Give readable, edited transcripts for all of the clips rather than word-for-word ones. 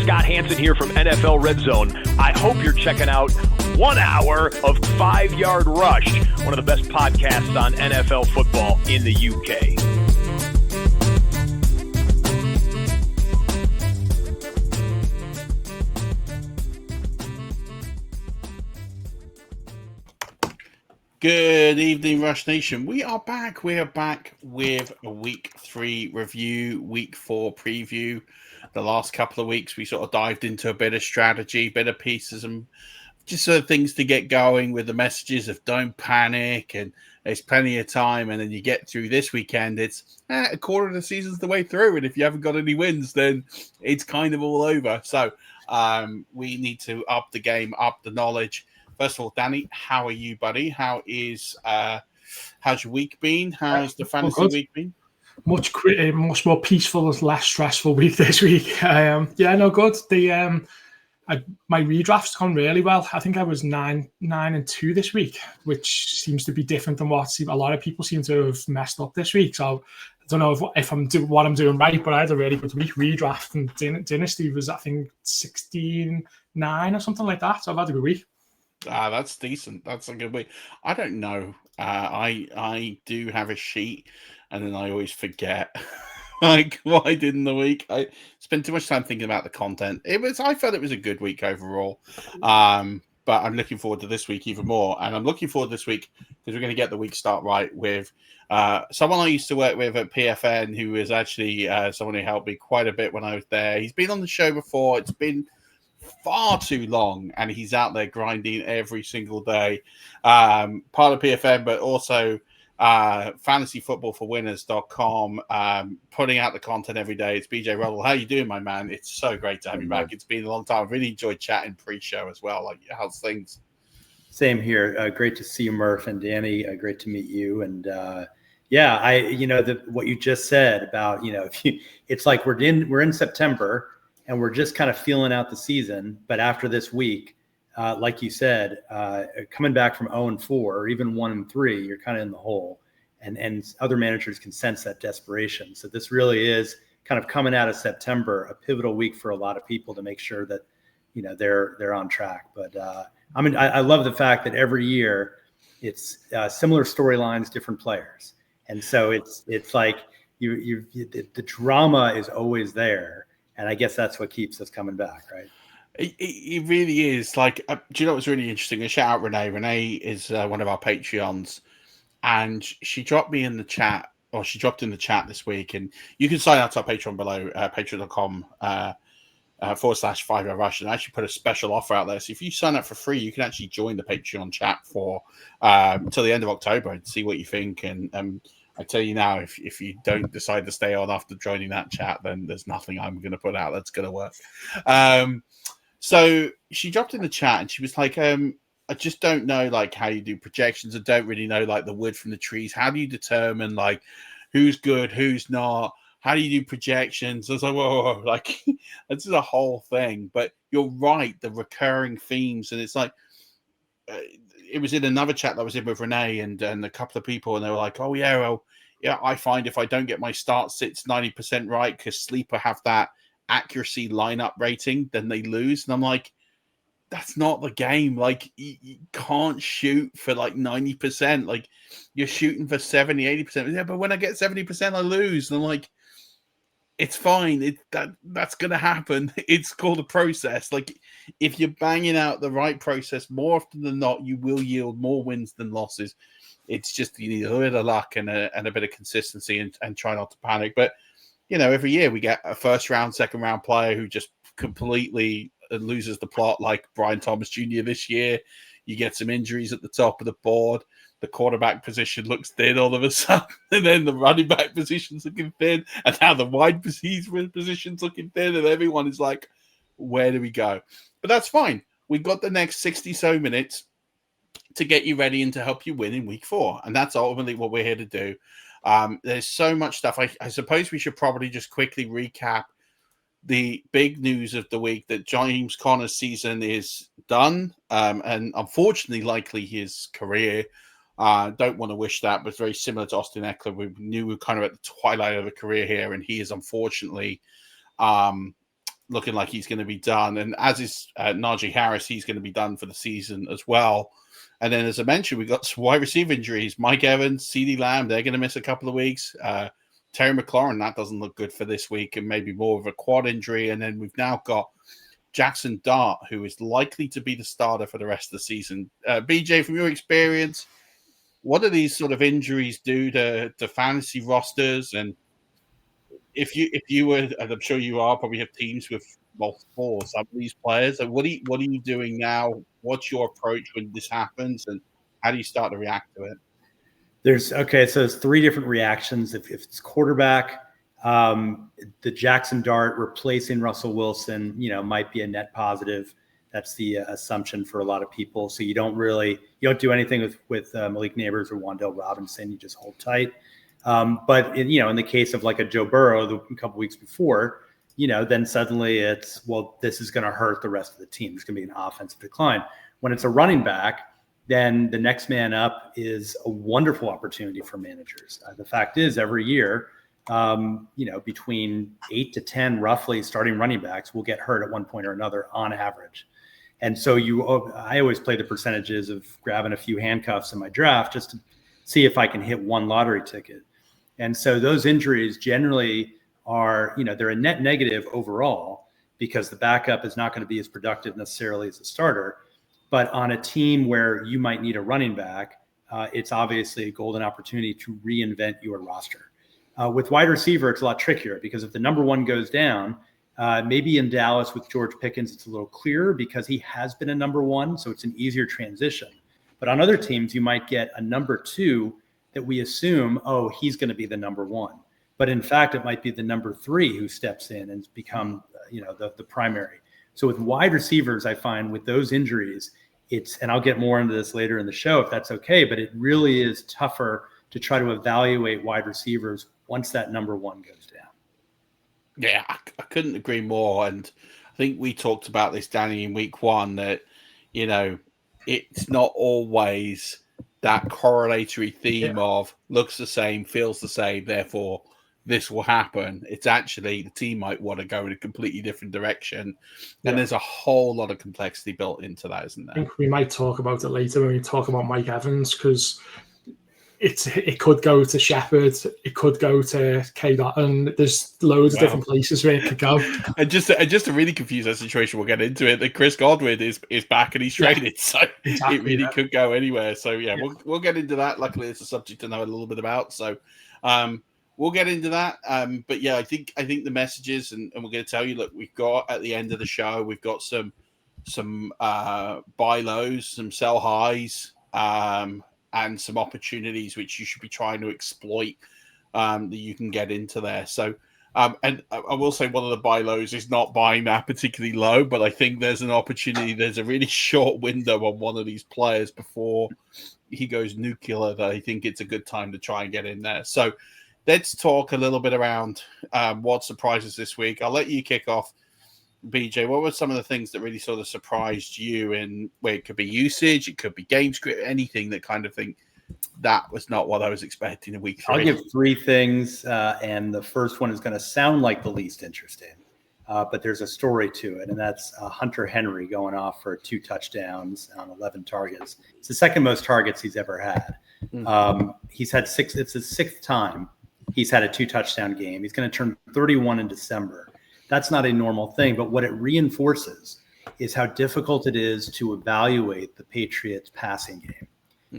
Scott Hansen here from NFL Red Zone. I hope you're checking out 1 hour of 5-Yard Rush, one of the best podcasts on NFL football in the UK. Good evening, Rush Nation. We are back. We are back with a Week 3 review, Week 4 preview. The last couple of weeks, we sort of dived into a bit of strategy, bit of pieces, and just sort of things to get going with the messages of don't panic and there's plenty of time. And then you get through this weekend, it's a quarter of the season's the way through. And if you haven't got any wins, then it's kind of all over. So we need to up the game, up the knowledge. First of all, Danny, how are you, buddy? How's your week been? How's the fantasy week been? Much more peaceful, less stressful week this week. Good. My redraft's gone really well. I think I was 9-2 this week, which seems to be different than what a lot of people seem to have messed up this week. So I don't know if I'm doing what I'm doing right, but I had a really good week. Redraft and Dynasty was, I think, 16-9 or something like that. So I've had a good week. That's decent. That's a good week. I don't know. I do have a sheet, and then I always forget like what I did in the week. I spent too much time thinking about the content. I felt it was a good week overall. But I'm looking forward to this week even more. And I'm looking forward to this week because we're going to get the week start right with someone I used to work with at PFN, who is actually someone who helped me quite a bit when I was there. He's been on the show before. It's been far too long, and he's out there grinding every single day. Part of PFN, but also fantasyfootballforwinners.com, putting out the content every day. It's BJ Rudell. How you doing, my man? It's so great to have you back. It's been a long time. I've really enjoyed chatting pre-show as well. Like, how's things? Same here. Great to see you, Murf and Danny. Great to meet you. And what you just said about, it's like we're in September and we're just kind of feeling out the season. But after this week, like you said, coming back from 0-4 or even 1-3, you're kind of in the hole, and other managers can sense that desperation. So this really is kind of coming out of September, a pivotal week for a lot of people to make sure that, they're on track. But I love the fact that every year it's similar storylines, different players. And so it's like the drama is always there. And I guess that's what keeps us coming back, right? It really is. Like, do you know what's really interesting? A shout out Renee. Renee is one of our Patreons, and she dropped me in the chat, or she dropped in the chat this week. And you can sign up to our Patreon below, patreon.com /5-Yard Rush, and actually put a special offer out there. So if you sign up for free, you can actually join the Patreon chat for until the end of October and see what you think. And I tell you now, if you don't decide to stay on after joining that chat, then there's nothing I'm going to put out that's going to work. So she dropped in the chat and she was like, I just don't know, like, how you do projections. I don't really know, like, the wood from the trees. How do you determine, like, who's good, who's not? How do you do projections? I was like, whoa, like, this is a whole thing. But you're right, the recurring themes. And it's like, it was in another chat that I was in with Renee and a couple of people, and they were like, oh, yeah, well, yeah, I find if I don't get my start sits 90% right, because Sleeper have that accuracy lineup rating, then they lose. And I'm like, that's not the game. Like, you can't shoot for like 90%. Like, you're shooting for 70, 80%. Yeah, but when I get 70%, I lose. And I'm like, it's fine. That's going to happen. It's called a process. Like, if you're banging out the right process, more often than not, you will yield more wins than losses. It's just you need a little bit of luck and a bit of consistency and try not to panic. But, every year we get a first round, second round player who just completely loses the plot, like Brian Thomas Jr. this year. You get some injuries at the top of the board. The quarterback position looks thin all of a sudden, and then the running back position's looking thin, and now the wide position's looking thin, and everyone is like, where do we go? But that's fine. We've got the next 60 so minutes to get you ready and to help you win in week 4. And that's ultimately what we're here to do. There's so much stuff. I suppose we should probably just quickly recap the big news of the week, that James Conner's season is done. And unfortunately, likely his career. Don't want to wish that, but it's very similar to Austin Eckler. We knew we were kind of at the twilight of a career here, and he is unfortunately looking like he's going to be done. And as is Najee Harris, he's going to be done for the season as well. And then, as I mentioned, we've got some wide receiver injuries. Mike Evans, CeeDee Lamb, they're going to miss a couple of weeks. Terry McLaurin, that doesn't look good for this week, and maybe more of a quad injury. And then we've now got Jackson Dart, who is likely to be the starter for the rest of the season. BJ, from your experience, what do these sort of injuries do to fantasy rosters? And if you were, and I'm sure you are, probably have teams with multiple or some of these players. So what are you doing now? What's your approach when this happens, and how do you start to react to it? So there's three different reactions. If it's quarterback, the Jackson Dart replacing Russell Wilson, might be a net positive. That's the assumption for a lot of people. So you don't do anything with Malik Neighbors or Wan'Dale Robinson. You just hold tight. But in the case of like a Joe Burrow, a couple weeks before, then suddenly it's, well, this is going to hurt the rest of the team. There's going to be an offensive decline. When it's a running back, then the next man up is a wonderful opportunity for managers. The fact is, every year, between 8 to 10 roughly starting running backs will get hurt at one point or another on average. And so I always play the percentages of grabbing a few handcuffs in my draft just to see if I can hit one lottery ticket. And so those injuries generally are, they're a net negative overall because the backup is not going to be as productive necessarily as the starter. But on a team where you might need a running back, it's obviously a golden opportunity to reinvent your roster. With wide receiver, it's a lot trickier because if the number one goes down, maybe in Dallas with George Pickens, it's a little clearer because he has been a number one, so it's an easier transition. But on other teams, you might get a number two that we assume, he's going to be the number one. But in fact, it might be the number three who steps in and become, the primary. So with wide receivers, I find with those injuries, and I'll get more into this later in the show if that's okay, but it really is tougher to try to evaluate wide receivers once that number one goes down. Yeah, I couldn't agree more. And I think we talked about this, Danny, in week one, that, it's not always that correlatory theme of looks the same, feels the same, therefore this will happen. It's actually the team might want to go in a completely different direction. And there's a whole lot of complexity built into that, isn't there? I think we might talk about it later when we talk about Mike Evans, because it could go to Shepard, it could go to K. and there's loads of different places where it could go. And just to really confuse that situation, we'll get into it, that Chris Godwin is back and he's traded, so exactly, it really could go anywhere. So we'll get into that. Luckily, it's a subject to know a little bit about. So we'll get into that. But I think the messages, and we're going to tell you, look, we've got at the end of the show, we've got some buy lows, some sell highs, and some opportunities which you should be trying to exploit that you can get into there. So, and I will say one of the buy lows is not buying that particularly low, but I think there's an opportunity. There's a really short window on one of these players before he goes nuclear that I think it's a good time to try and get in there. So let's talk a little bit around what surprises this week. I'll let you kick off, BJ. What were some of the things that really sort of surprised you in where it could be usage, it could be game script, anything that kind of think that was not what I was expecting in week 3? I'll give 3 things, and the first one is going to sound like the least interesting, but there's a story to it, and that's Hunter Henry going off for 2 touchdowns on 11 targets. It's the second most targets he's ever had. He's had 6. It's his 6th time he's had a 2-touchdown game. He's going to turn 31 in December. That's not a normal thing, but what it reinforces is how difficult it is to evaluate the Patriots passing game.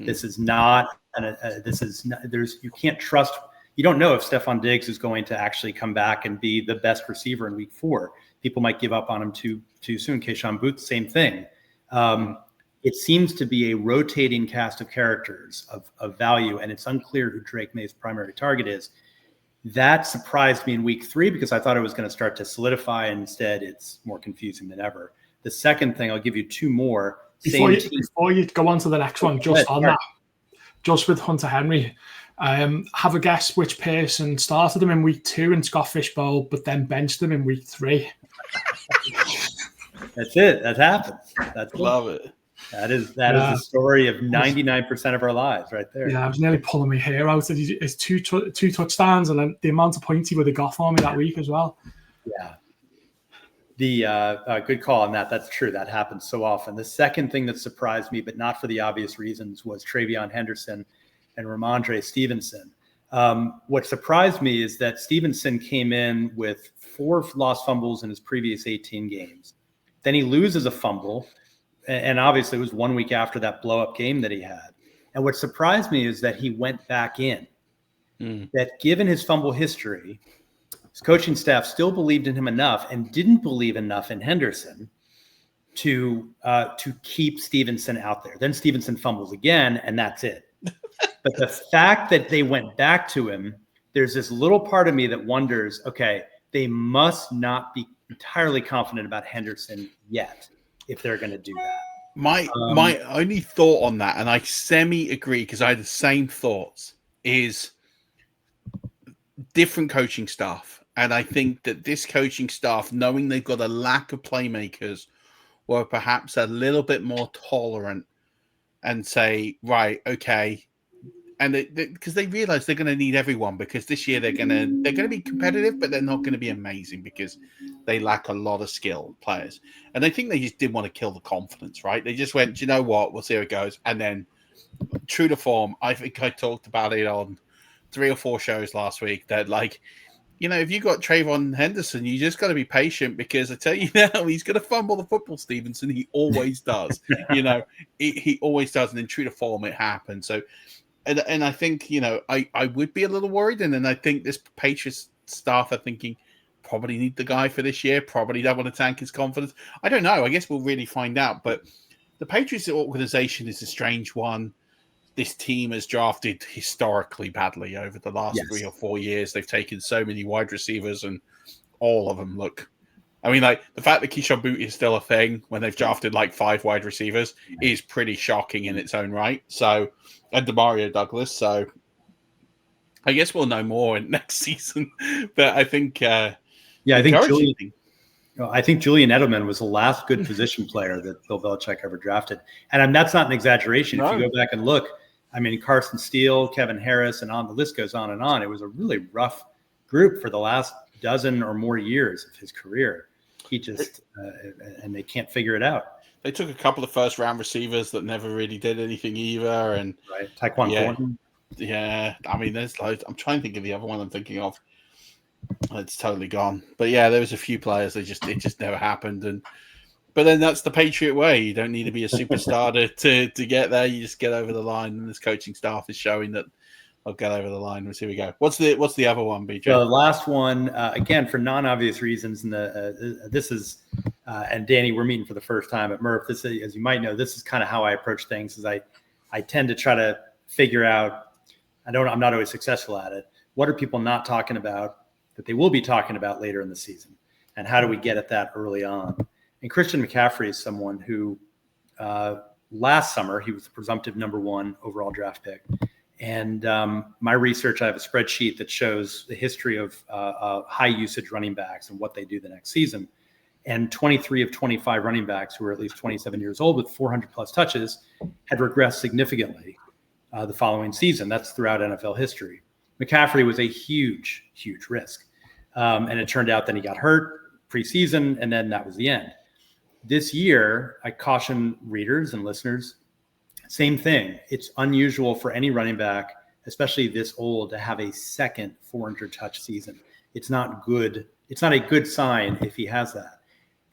This is not, you can't trust, you don't know if Stephon Diggs is going to actually come back and be the best receiver in week 4. People might give up on him too soon. Keyshawn Booth, same thing. It seems to be a rotating cast of characters of value, and it's unclear who Drake May's primary target is. That surprised me in week 3 because I thought it was going to start to solidify, and instead it's more confusing than ever. The second thing, I'll give you 2 more. Before you go on to the next one, just with Hunter Henry, have a guess which person started him in week 2 and Scott Fishbowl, but then benched him in week 3. That's it. That happens. Love it. That is the story of 99% of our lives right there. Yeah, I was nearly pulling my hair out. It's 2 touchdowns and then the amount of points he would have got for me that week as well. Yeah. The good call on that. That's true. That happens so often. The second thing that surprised me, but not for the obvious reasons, was Travion Henderson and Ramondre Stevenson. What surprised me is that Stevenson came in with 4 lost fumbles in his previous 18 games. Then he loses a fumble, and obviously it was 1 week after that blow-up game that he had. And what surprised me is that he went back in. That given his fumble history, his coaching staff still believed in him enough and didn't believe enough in Henderson to keep Stevenson out there. Then Stevenson fumbles again, and that's it. But the fact that they went back to him, there's this little part of me that wonders, okay, they must not be entirely confident about Henderson yet if they're going to do that. My only thought on that, and I semi-agree because I had the same thoughts, is different coaching staff. And I think that this coaching staff, knowing they've got a lack of playmakers, were perhaps a little bit more tolerant and say, right, okay. And because they realize they're going to need everyone, because this year they're going to be competitive, but they're not going to be amazing because they lack a lot of skilled players. And I think they just didn't want to kill the confidence, right? They just went, you know what, we'll see how it goes. And then, true to form, I think I talked about it on 3 or 4 shows last week that, like, you know, if you got Trayvon Henderson, you just got to be patient, because I tell you now, he's going to fumble the football, Stevenson. He always does. You know, he always does. And then, true to form, it happened. So, and I think, you know, I would be a little worried. And then I think this Patriots staff are thinking, probably need the guy for this year. Probably don't want to tank his confidence. I don't know. I guess we'll really find out. But the Patriots organization is a strange one. This team has drafted historically badly over the last 3 or 4 years. They've taken so many wide receivers, and all of them look. I mean, like, the fact that Keyshawn Booty is still a thing when they've drafted like 5 wide receivers is pretty shocking in its own right. So, and Demario Douglas. So, I guess we'll know more in next season. But I think, I think Julian Edelman was the last good position player that Bill Belichick ever drafted. And that's not an exaggeration. No. If you go back and look, I mean, Carson Steele, Kevin Harris, and on the list goes on and on. It was a really rough group for the last dozen or more years of his career. He just, and they can't figure it out. They took a couple of first-round receivers that never really did anything either. And right, Tyquan Thornton. Yeah, I mean, there's loads. I'm trying to think of the other one I'm thinking of. It's totally gone. But yeah, there was a few players. It just never happened. But then that's the Patriot way. You don't need to be a superstar to get there. You just get over the line, and this coaching staff is showing that I'll get over the line. Let's see, we go. What's the other one, BJ? The last one, again, for non-obvious reasons, and this is, and Danny, we're meeting for the first time at Murf. This, as you might know, this is kind of how I approach things. Is I tend to try to figure out. I'm not always successful at it. What are people not talking about that they will be talking about later in the season, and how do we get at that early on? And Christian McCaffrey is someone who last summer, he was the presumptive number 1 overall draft pick. And my research, I have a spreadsheet that shows the history of high usage running backs and what they do the next season. And 23 of 25 running backs who were at least 27 years old with 400 plus touches had regressed significantly the following season. That's throughout NFL history. McCaffrey was a huge, huge risk. And it turned out that he got hurt preseason, and then that was the end. This year, I caution readers and listeners, same thing. It's unusual for any running back, especially this old, to have a second 400 touch season. It's not good. It's not a good sign if he has that.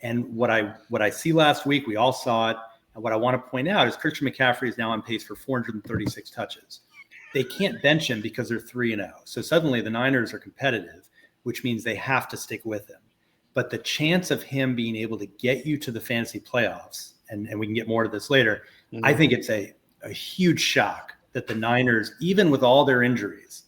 And what I see last week, we all saw it. And what I want to point out is Christian McCaffrey is now on pace for 436 touches. They can't bench him because they're 3-0. So suddenly the Niners are competitive, which means they have to stick with him. But the chance of him being able to get you to the fantasy playoffs, and we can get more to this later, I think it's a huge shock that the Niners, even with all their injuries,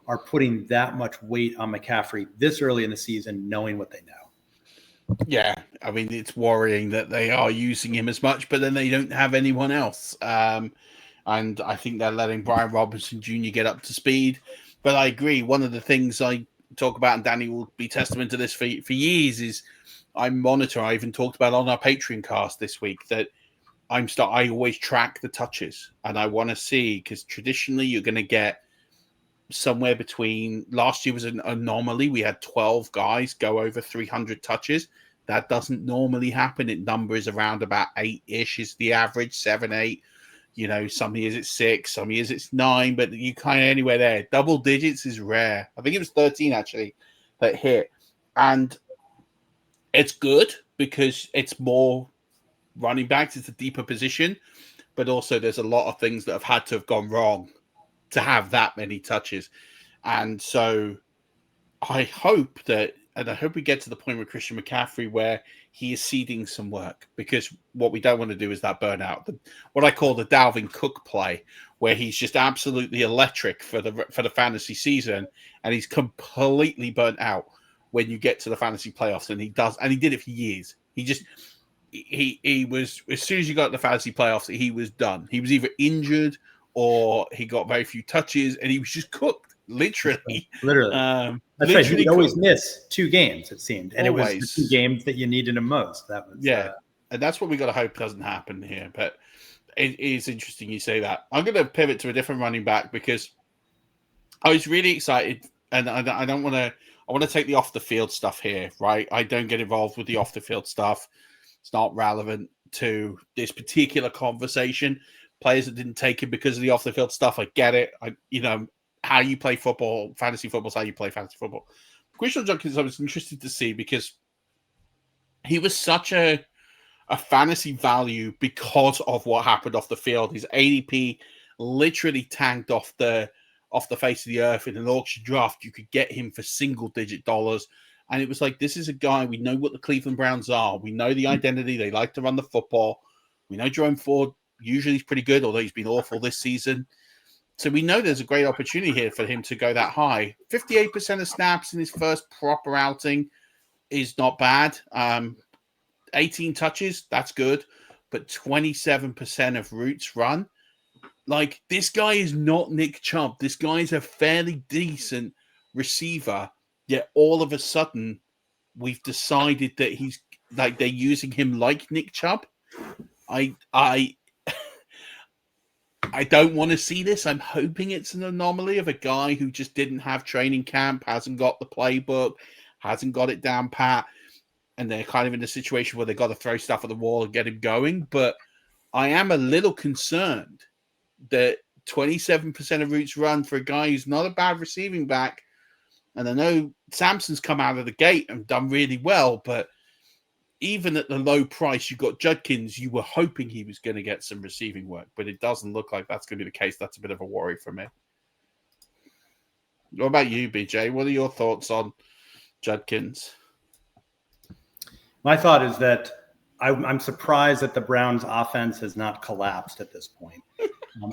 are putting that much weight on McCaffrey this early in the season, knowing what they know. Yeah, I mean, it's worrying that they are using him as much, but then they don't have anyone else. And I think they're letting Brian Robinson Jr. get up to speed. But I agree. One of the things I talk about, and Danny will be testament to this for years, is I even talked about on our Patreon cast this week that I always track the touches, and I want to see, because traditionally you're going to get somewhere between, last year was an anomaly. We had 12 guys go over 300 touches. That doesn't normally happen. It numbers around about 8-ish is the average, 7, 8. Some years it's 6, some years it's 9, but you kind of anywhere there. Double digits is rare. I think it was 13 actually that hit. And it's good because it's more running backs. It's a deeper position, but also there's a lot of things that have had to have gone wrong to have that many touches. And so I hope we get to the point with Christian McCaffrey where he is seeding some work, because what we don't want to do is that burnout. What I call the Dalvin Cook play, where he's just absolutely electric for the fantasy season, and he's completely burnt out when you get to the fantasy playoffs. And he did it for years. He was, as soon as you got to the fantasy playoffs, he was done. He was either injured or he got very few touches, and he was just cooked. Literally. That's right. He'd always miss 2 games, it seemed. And always. It was the 2 games that you needed him most. That was and that's what we got to hope doesn't happen here. But it is interesting you say that. I'm going to pivot to a different running back because I was really excited, and I don't want to. I want to take the off the field stuff here, right? I don't get involved with the off the field stuff. It's not relevant to this particular conversation. Players that didn't take it because of the off the field stuff, I get it. How you play football, fantasy football is how you play fantasy football. Christian Jenkins, I was interested to see because he was such a fantasy value because of what happened off the field. His ADP literally tanked off the face of the earth. In an auction draft, you could get him for single-digit dollars. And it was like, this is a guy, we know what the Cleveland Browns are. We know the identity. They like to run the football. We know Jerome Ford usually is pretty good, although he's been awful this season. So we know there's a great opportunity here for him to go that high. 58% of snaps in his first proper outing is not bad. 18 touches, that's good. But 27% of routes run. Like, this guy is not Nick Chubb. This guy is a fairly decent receiver. Yet all of a sudden, we've decided that he's like, they're using him like Nick Chubb. I don't want to see this. I'm hoping it's an anomaly of a guy who just didn't have training camp, hasn't got the playbook, hasn't got it down pat, and they're kind of in a situation where they've got to throw stuff at the wall and get him going. But I am a little concerned that 27% of routes run for a guy who's not a bad receiving back. And I know Sampson's come out of the gate and done really well, but even at the low price, you got Judkins, you were hoping he was going to get some receiving work, but it doesn't look like that's going to be the case. That's a bit of a worry for me. What about you, BJ? What are your thoughts on Judkins? My thought is that I'm surprised that the Browns offense has not collapsed at this point.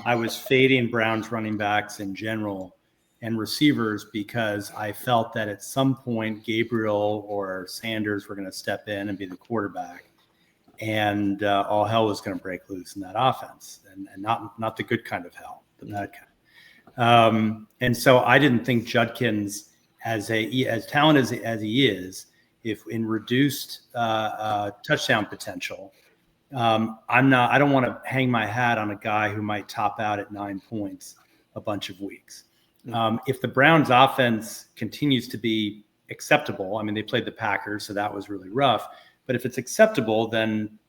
I was fading Browns running backs in general and receivers because I felt that at some point Gabriel or Sanders were going to step in and be the quarterback, and all hell was going to break loose in that offense, and not the good kind of hell, the bad kind. And so I didn't think Judkins, as talented as he is, if in reduced touchdown potential, I don't want to hang my hat on a guy who might top out at 9 points a bunch of weeks. If the Browns offense continues to be acceptable, I mean, they played the Packers, so that was really rough. But if it's acceptable, then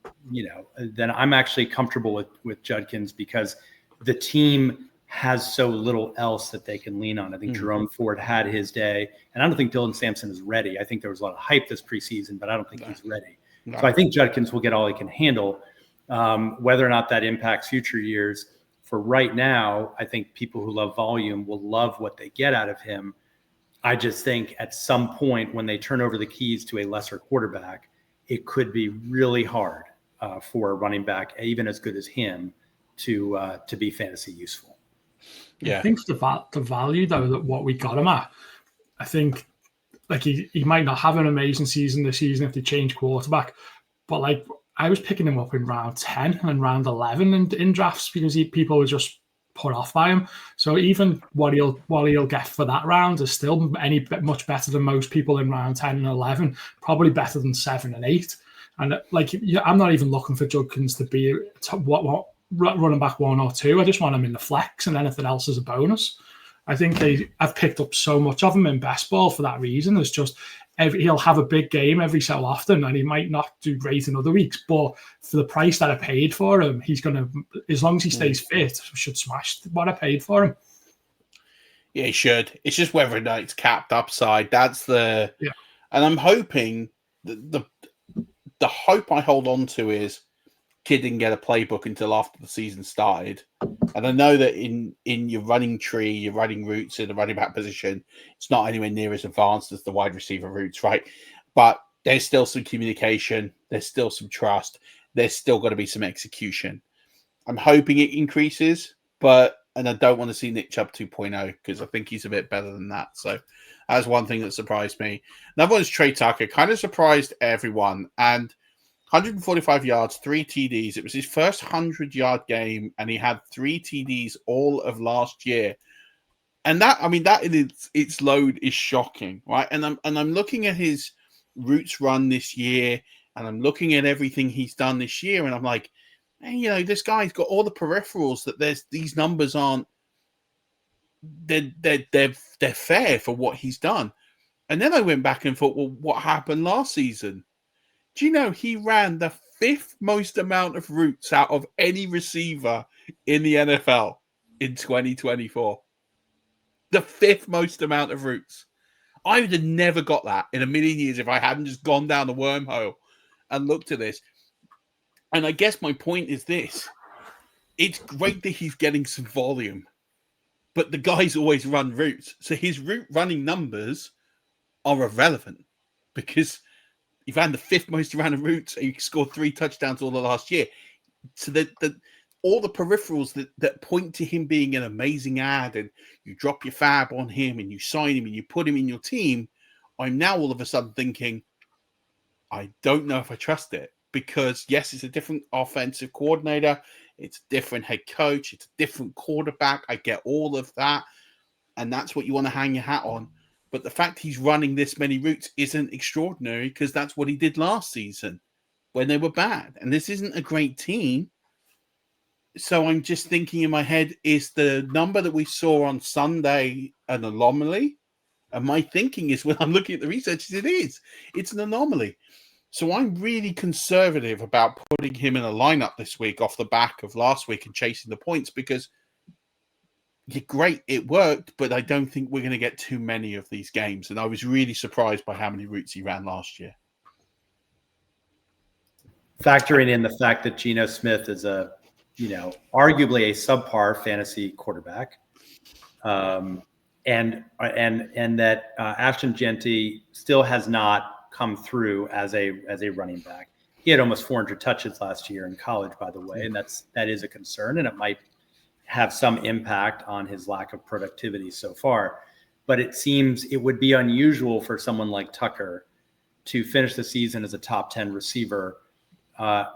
I'm actually comfortable with Judkins because the team has so little else that they can lean on. I think Jerome Ford had his day, and I don't think Dylan Sampson is ready. I think there was a lot of hype this preseason, but I don't think he's ready. No. So I think Judkins will get all he can handle. Whether or not that impacts future years, for right now, I think people who love volume will love what they get out of him. I just think at some point when they turn over the keys to a lesser quarterback, it could be really hard for a running back, even as good as him, to be fantasy useful. Yeah, I think the value though that what we got him at, I think like he might not have an amazing season this season if they change quarterback, but like I was picking him up in round 10 and round 11 in drafts because people were just put off by him. So even what he'll get for that round is still much better than most people in round 10 and 11, probably better than 7 and 8. And like I'm not even looking for Judkins to be what running back 1 or 2. I just want him in the flex, and anything else is a bonus. I think I've picked up so much of him in best ball for that reason. It's just he'll have a big game every so often, and he might not do great in other weeks. But for the price that I paid for him, he's going to, as long as he stays fit, should smash what I paid for him. Yeah, he should. It's just whether or not it's capped upside. That's the... Yeah. And I'm hoping... The hope I hold on to is kid didn't get a playbook until after the season started. And I know that in your running tree, your running routes in the running back position, it's not anywhere near as advanced as the wide receiver routes, right? But there's still some communication. There's still some trust. There's still got to be some execution. I'm hoping it increases, and I don't want to see Nick Chubb 2.0 because I think he's a bit better than that. So that's one thing that surprised me. Another one is Trey Tucker. Kind of surprised everyone. And 145 yards, 3 TDs. It was his first 100-yard game, and he had 3 TDs all of last year. And that in its load is shocking, right? And I'm looking at his routes run this year, and I'm looking at everything he's done this year, and I'm like, hey, this guy's got all the peripherals that these numbers aren't. They're fair for what he's done. And then I went back and thought, well, what happened last season? Do you know he ran the 5th most amount of routes out of any receiver in the NFL in 2024? The 5th most amount of routes. I would have never got that in a million years if I hadn't just gone down the wormhole and looked at this. And I guess my point is this. It's great that he's getting some volume, but the guy's always run routes. So his route running numbers are irrelevant because he ran the 5th most random routes and he scored 3 touchdowns all the last year. So that all the peripherals that point to him being an amazing ad, and you drop your fab on him and you sign him and you put him in your team, I'm now all of a sudden thinking, I don't know if I trust it. Because, yes, it's a different offensive coordinator. It's a different head coach. It's a different quarterback. I get all of that. And that's what you want to hang your hat on. But the fact he's running this many routes isn't extraordinary because that's what he did last season when they were bad. And this isn't a great team. So I'm just thinking in my head, is the number that we saw on Sunday an anomaly? And my thinking is, when I'm looking at the research, it is. It's an anomaly. So I'm really conservative about putting him in a lineup this week off the back of last week and chasing the points because you're great, it worked, but I don't think we're going to get too many of these games. And I was really surprised by how many routes he ran last year. Factoring in the fact that Geno Smith is arguably a subpar fantasy quarterback, and that Ashton Jeanty still has not come through as a running back. He had almost 400 touches last year in college, by the way, and that is a concern, and it might have some impact on his lack of productivity so far. But it seems it would be unusual for someone like Tucker to finish the season as a top 10 receiver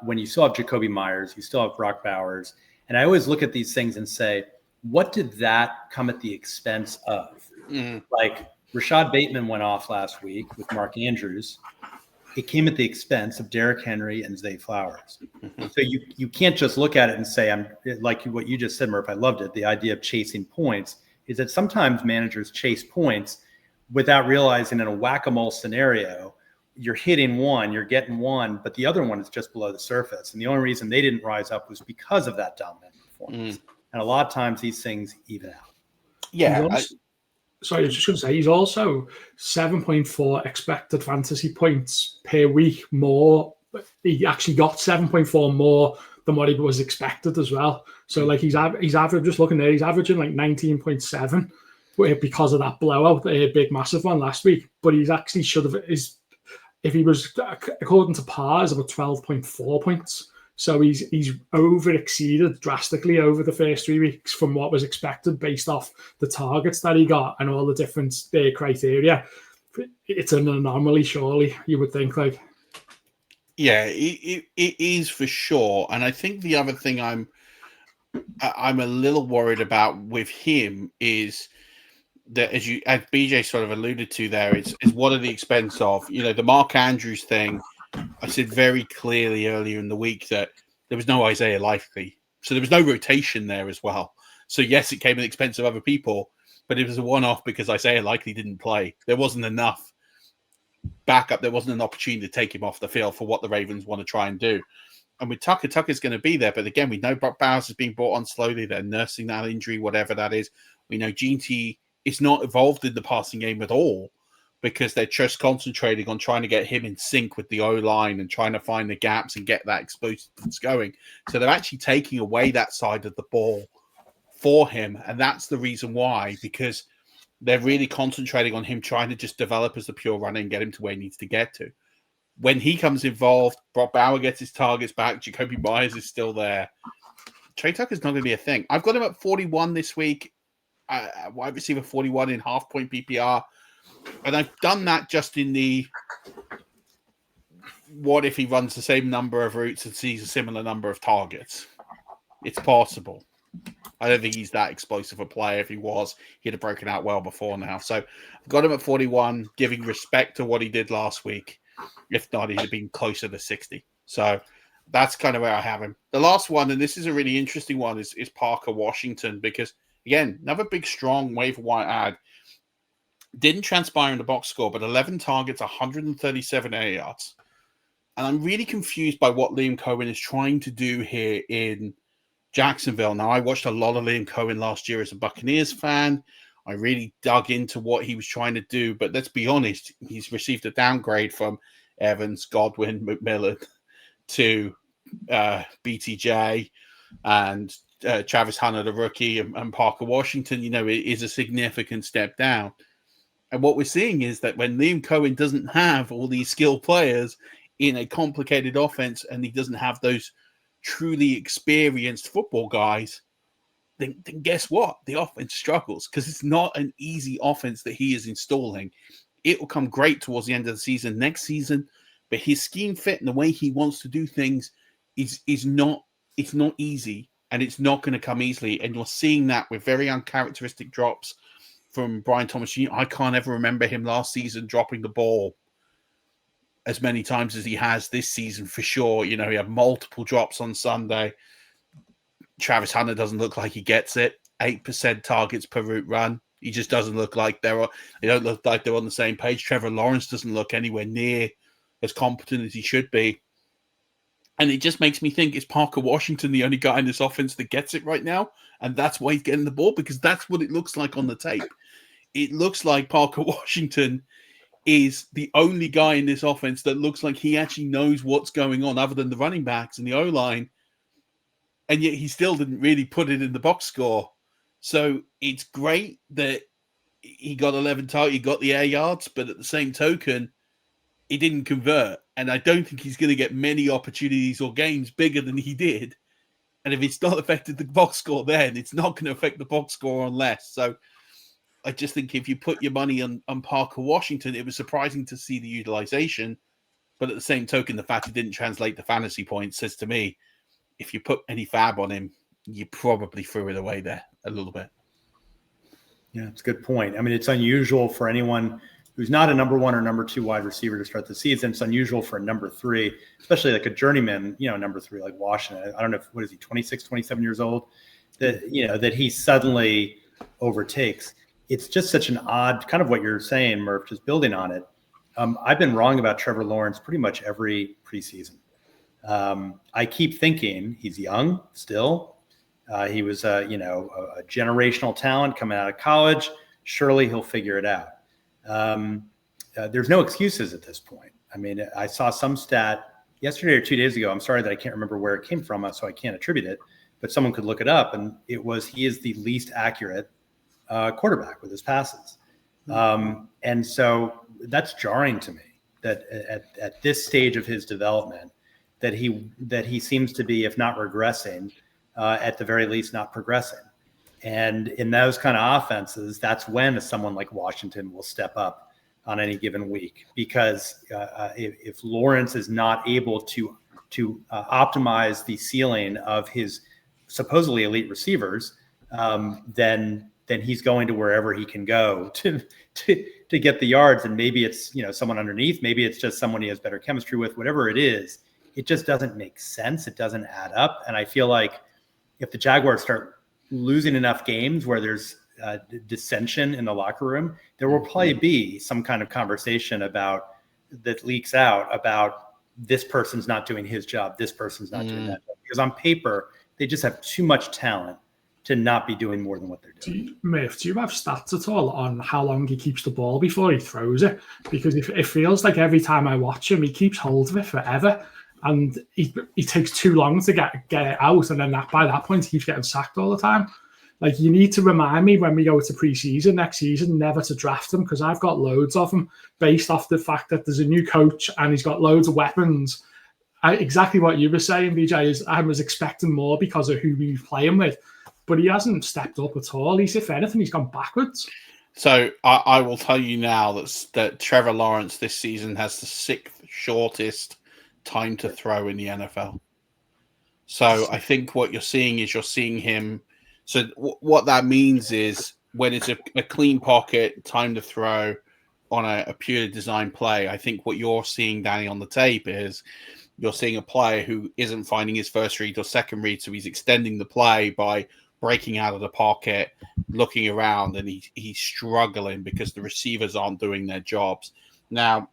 when you still have Jacoby Myers, you still have Brock Bowers. And I always look at these things and say, what did that come at the expense of? Like, Rashad Bateman went off last week with Mark Andrews. It came at the expense of Derrick Henry and Zay Flowers. So you can't just look at it and say, I'm like what you just said, Murph. I loved it. The idea of chasing points is that sometimes managers chase points without realizing in a whack-a-mole scenario, you're hitting one, you're getting one, but the other one is just below the surface. And the only reason they didn't rise up was because of that dominant performance. And a lot of times these things even out. Yeah. Sorry, I was just going to say, he's also 7.4 expected fantasy points per week more. He actually got 7.4 more than what he was expected as well. So, like, he's average, just looking there, he's averaging like 19.7 because of that blowout, a big, massive one last week. But he's actually if he was, according to par, is about 12.4 points. So he's over-exceeded drastically over the first 3 weeks from what was expected based off the targets that he got and all the different criteria. It's an anomaly, surely, you would think. Like, yeah, it is for sure. And I think the other thing I'm a little worried about with him is that, as BJ sort of alluded to there, is what are the expense of, the Mark Andrews thing. I said very clearly earlier in the week that there was no Isaiah Likely. So there was no rotation there as well. So yes, it came at the expense of other people, but it was a one-off because Isaiah Likely didn't play. There wasn't enough backup, there wasn't an opportunity to take him off the field for what the Ravens want to try and do. And with Tucker's going to be there. But again, we know Brock Bowers is being brought on slowly. They're nursing that injury, whatever that is. We know Gene T is not involved in the passing game at all because they're just concentrating on trying to get him in sync with the O-line and trying to find the gaps and get that explosiveness going. So they're actually taking away that side of the ball for him. And that's the reason why, because they're really concentrating on him trying to just develop as a pure runner and get him to where he needs to get to. When he comes involved, Brock Bauer gets his targets back. Jacoby Myers is still there. Trey Tucker's not going to be a thing. I've got him at 41 this week. Wide receiver 41 in half-point PPR. And I've done that just in the what if he runs the same number of routes and sees a similar number of targets? It's possible. I don't think he's that explosive a player. If he was, he'd have broken out well before now. So I've got him at 41, giving respect to what he did last week. If not, he'd have been closer to 60. So that's kind of where I have him. The last one, and this is a really interesting one, is Parker Washington, because, again, another big, strong waiver wire ad. Didn't transpire in the box score, but 11 targets, 137 air yards. And I'm really confused by what Liam Cohen is trying to do here in Jacksonville. Now, I watched a lot of Liam Cohen last year as a Buccaneers fan. I really dug into what he was trying to do, but let's be honest, he's received a downgrade from Evans, Godwin, McMillan to BTJ and Travis Hunter, the rookie, and Parker Washington. You know, it is a significant step down. And what we're seeing is that when Liam Cohen doesn't have all these skilled players in a complicated offense and he doesn't have those truly experienced football guys, then guess what? The offense struggles because it's not an easy offense that he is installing. It will come great towards the end of the season, next season, but his scheme fit and the way he wants to do things is not easy, and it's not going to come easily. And you're seeing that with very uncharacteristic drops from Brian Thomas Jr. I can't ever remember him last season dropping the ball as many times as he has this season, for sure. You know, he had multiple drops on Sunday. Travis Hunter doesn't look like he gets it. 8% targets per route run. He just doesn't look like they don't look like they're on the same page. Trevor Lawrence doesn't look anywhere near as competent as he should be. And it just makes me think, is Parker Washington the only guy in this offense that gets it right now? And that's why he's getting the ball? Because that's what it looks like on the tape. It looks like Parker Washington is the only guy in this offense that looks like he actually knows what's going on other than the running backs and the O-line. And yet he still didn't really put it in the box score. So it's great that he got 11 targets, he got the air yards, but at the same token, he didn't convert. And I don't think he's going to get many opportunities or games bigger than he did. And if it's not affected the box score then, it's not going to affect the box score on less. So I just think if you put your money on Parker Washington, it was surprising to see the utilization. But at the same token, the fact he didn't translate the fantasy points says to me, if you put any fab on him, you probably threw it away there a little bit. Yeah, it's a good point. I mean, it's unusual for anyone who's not a number one or number two wide receiver to start the season. It's unusual for a number three, especially like a journeyman, number three, like Washington. I don't know, what is he, 26, 27 years old, that he suddenly overtakes. It's just such an odd, kind of what you're saying, Murph, just building on it. I've been wrong about Trevor Lawrence pretty much every preseason. I keep thinking he's young still. He was a generational talent coming out of college. Surely he'll figure it out. There's no excuses at this point. I mean, I saw some stat yesterday or 2 days ago. I'm sorry that I can't remember where it came from, so I can't attribute it, but someone could look it up. And it was, he is the least accurate quarterback with his passes. And so that's jarring to me that at this stage of his development, that he seems to be, if not regressing, at the very least not progressing. And in those kind of offenses, that's when someone like Washington will step up on any given week, because if Lawrence is not able to optimize the ceiling of his supposedly elite receivers, then he's going to wherever he can go to get the yards. And maybe it's someone underneath, maybe it's just someone he has better chemistry with, whatever it is. It just doesn't make sense. It doesn't add up. And I feel like if the Jaguars start losing enough games where there's dissension in the locker room, there will probably be some kind of conversation about that leaks out about this person's not doing his job, this person's not doing that job. Because on paper, they just have too much talent to not be doing more than what they're doing. Murph, do you have stats at all on how long he keeps the ball before he throws it? Because it feels like every time I watch him, he keeps hold of it forever. And he takes too long to get it out. And then by that point, he keeps getting sacked all the time. Like, you need to remind me when we go to preseason next season never to draft him, because I've got loads of them based off the fact that there's a new coach and he's got loads of weapons. Exactly what you were saying, BJ, is I was expecting more because of who we were playing with, but he hasn't stepped up at all. If anything, he's gone backwards. So I will tell you now that Trevor Lawrence this season has the 6th shortest time to throw in the NFL. So I think what you're seeing him. So what that means is when it's a clean pocket, time to throw on a pure design play, I think what you're seeing, Danny, on the tape is you're seeing a player who isn't finding his first read or second read, so he's extending the play by breaking out of the pocket, looking around, and he's struggling because the receivers aren't doing their jobs. Now,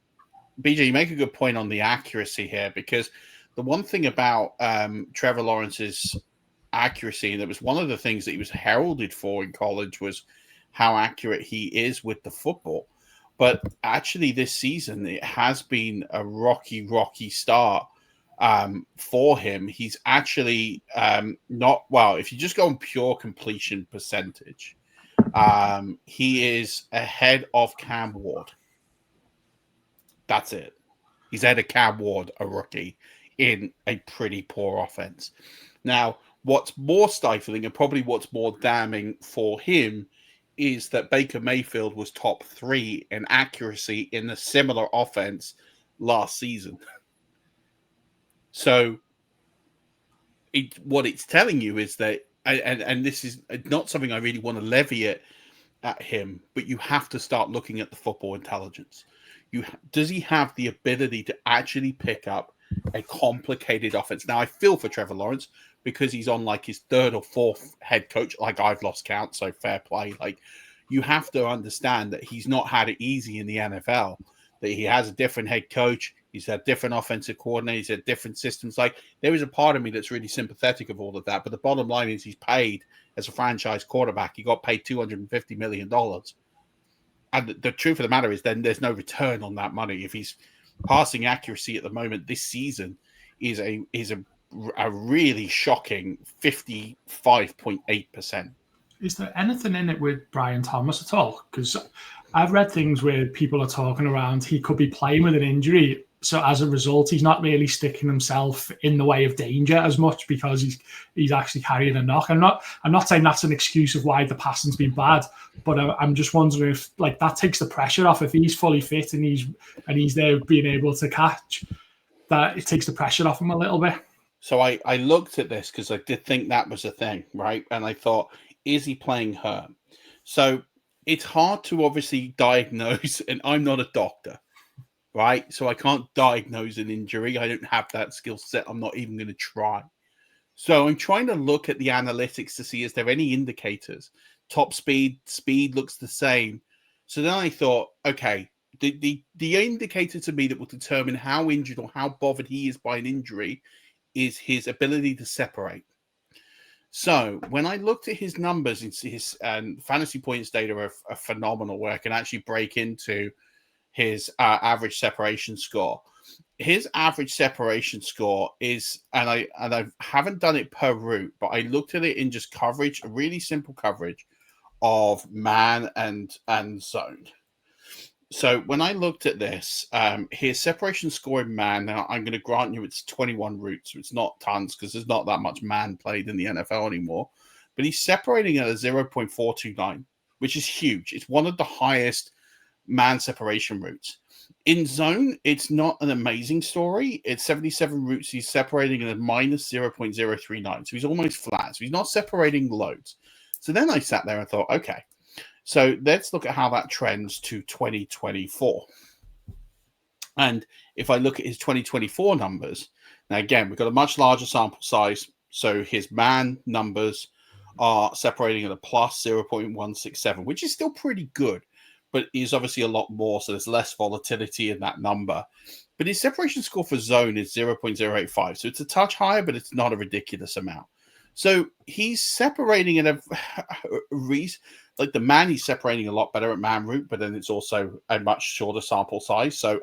BJ, you make a good point on the accuracy here, because the one thing about Trevor Lawrence's accuracy, and it was one of the things that he was heralded for in college, was how accurate he is with the football. But actually this season, it has been a rocky start for him. He's actually not, well, if you just go on pure completion percentage, he is ahead of Cam Ward. That's it. He's ahead of Cam Ward, a rookie, in a pretty poor offense. Now, what's more stifling and probably what's more damning for him is that Baker Mayfield was top 3 in accuracy in a similar offense last season. So what it's telling you is that, and this is not something I really want to levy it at him, but you have to start looking at the football intelligence. Does he have the ability to actually pick up a complicated offense? Now, I feel for Trevor Lawrence because he's on like his 3rd or 4th head coach. Like, I've lost count, so fair play. Like, you have to understand that he's not had it easy in the NFL, that he has a different head coach. He's had different offensive coordinators, he's had different systems. Like, there is a part of me that's really sympathetic of all of that. But the bottom line is he's paid as a franchise quarterback. He got paid $250 million. And the truth of the matter is then there's no return on that money. If he's passing accuracy at the moment this season is a really shocking 55.8%. Is there anything in it with Brian Thomas at all? Because I've read things where people are talking around he could be playing with an injury, so as a result he's not really sticking himself in the way of danger as much because he's actually carrying a knock. I'm not saying that's an excuse of why the passing's been bad, but I'm just wondering if like that takes the pressure off. If he's fully fit and he's there being able to catch, that it takes the pressure off him a little bit. So I looked at this because I did think that was a thing, right? And I thought, is he playing hurt? So it's hard to obviously diagnose, and I'm not a doctor, right? So I can't diagnose an injury. I don't have that skill set. I'm not even going to try. So I'm trying to look at the analytics to see, is there any indicators? Top speed looks the same. So then I thought, okay, the indicator to me that will determine how injured or how bothered he is by an injury is his ability to separate. So when I looked at his numbers, his fantasy points data are phenomenal, where I can actually break into his average separation score. His average separation score is, and I haven't done it per route, but I looked at it in just coverage, a really simple coverage of man and zone. So when I looked at this, his separation score in man, now I'm going to grant you it's 21 routes, so it's not tons because there's not that much man played in the NFL anymore, but he's separating at a 0.429, which is huge. It's one of the highest man separation routes. In zone, it's not an amazing story. It's 77 routes. He's separating at a minus 0.039, so he's almost flat. So he's not separating loads. So then I sat there and thought, okay, so let's look at how that trends to 2024. And if I look at his 2024 numbers, now again, we've got a much larger sample size. So his man numbers are separating at a plus 0.167, which is still pretty good. but he's obviously a lot more, so there's less volatility in that number. But his separation score for zone is 0.085, so it's a touch higher, but it's not a ridiculous amount. So he's separating at like the man, he's separating a lot better at man route, but then it's also a much shorter sample size. So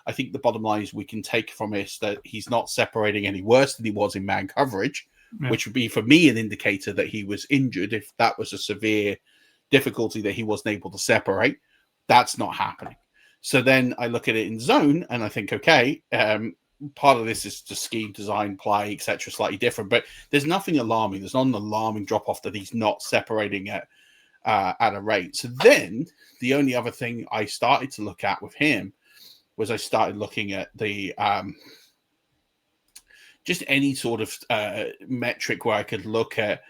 I think the bottom line is we can take from this that he's not separating any worse than he was in man coverage, which would be for me an indicator that he was injured. If that was a severe difficulty that he wasn't able to separate, that's not happening. So then I look at it in zone and I think, okay, part of this is just scheme, design, play, etc., slightly different, but there's nothing alarming. There's not an alarming drop off that he's not separating at a rate. So then the only other thing I started to look at with him was I started looking at the just any sort of metric where I could look at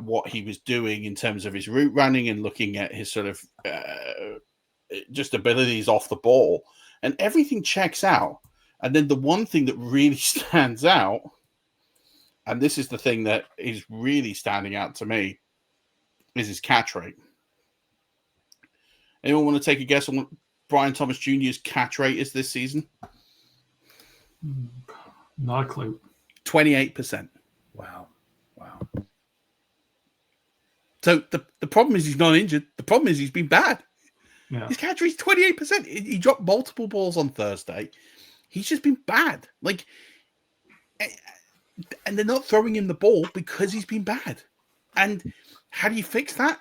what he was doing in terms of his route running and looking at his sort of just abilities off the ball, and everything checks out. And then the one thing that really stands out, and this is the thing that is really standing out to me, is his catch rate. Anyone want to take a guess on what Brian Thomas Jr.'s catch rate is this season? Not a clue. 28%. Wow. So the problem is he's not injured. The problem is he's been bad. Yeah. His catch rate is 28%. He dropped multiple balls on Thursday. He's just been bad. Like, and they're not throwing him the ball because he's been bad. And how do you fix that?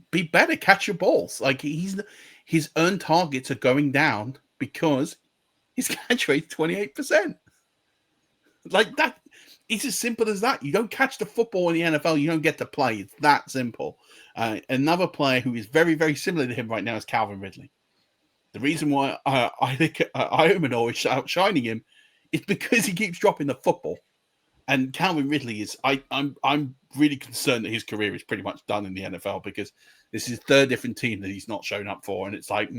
Be better, catch your balls. Like, his earned targets are going down because his catch rate is 28%. Like that, it's as simple as that. You don't catch the football in the NFL, you don't get to play. It's that simple. Another player who is very, very similar to him right now is Calvin Ridley. The reason why I think Iomanor is outshining him is because he keeps dropping the football. And Calvin Ridley is, I'm really concerned that his career is pretty much done in the NFL because this is the third different team that he's not shown up for. And it's like,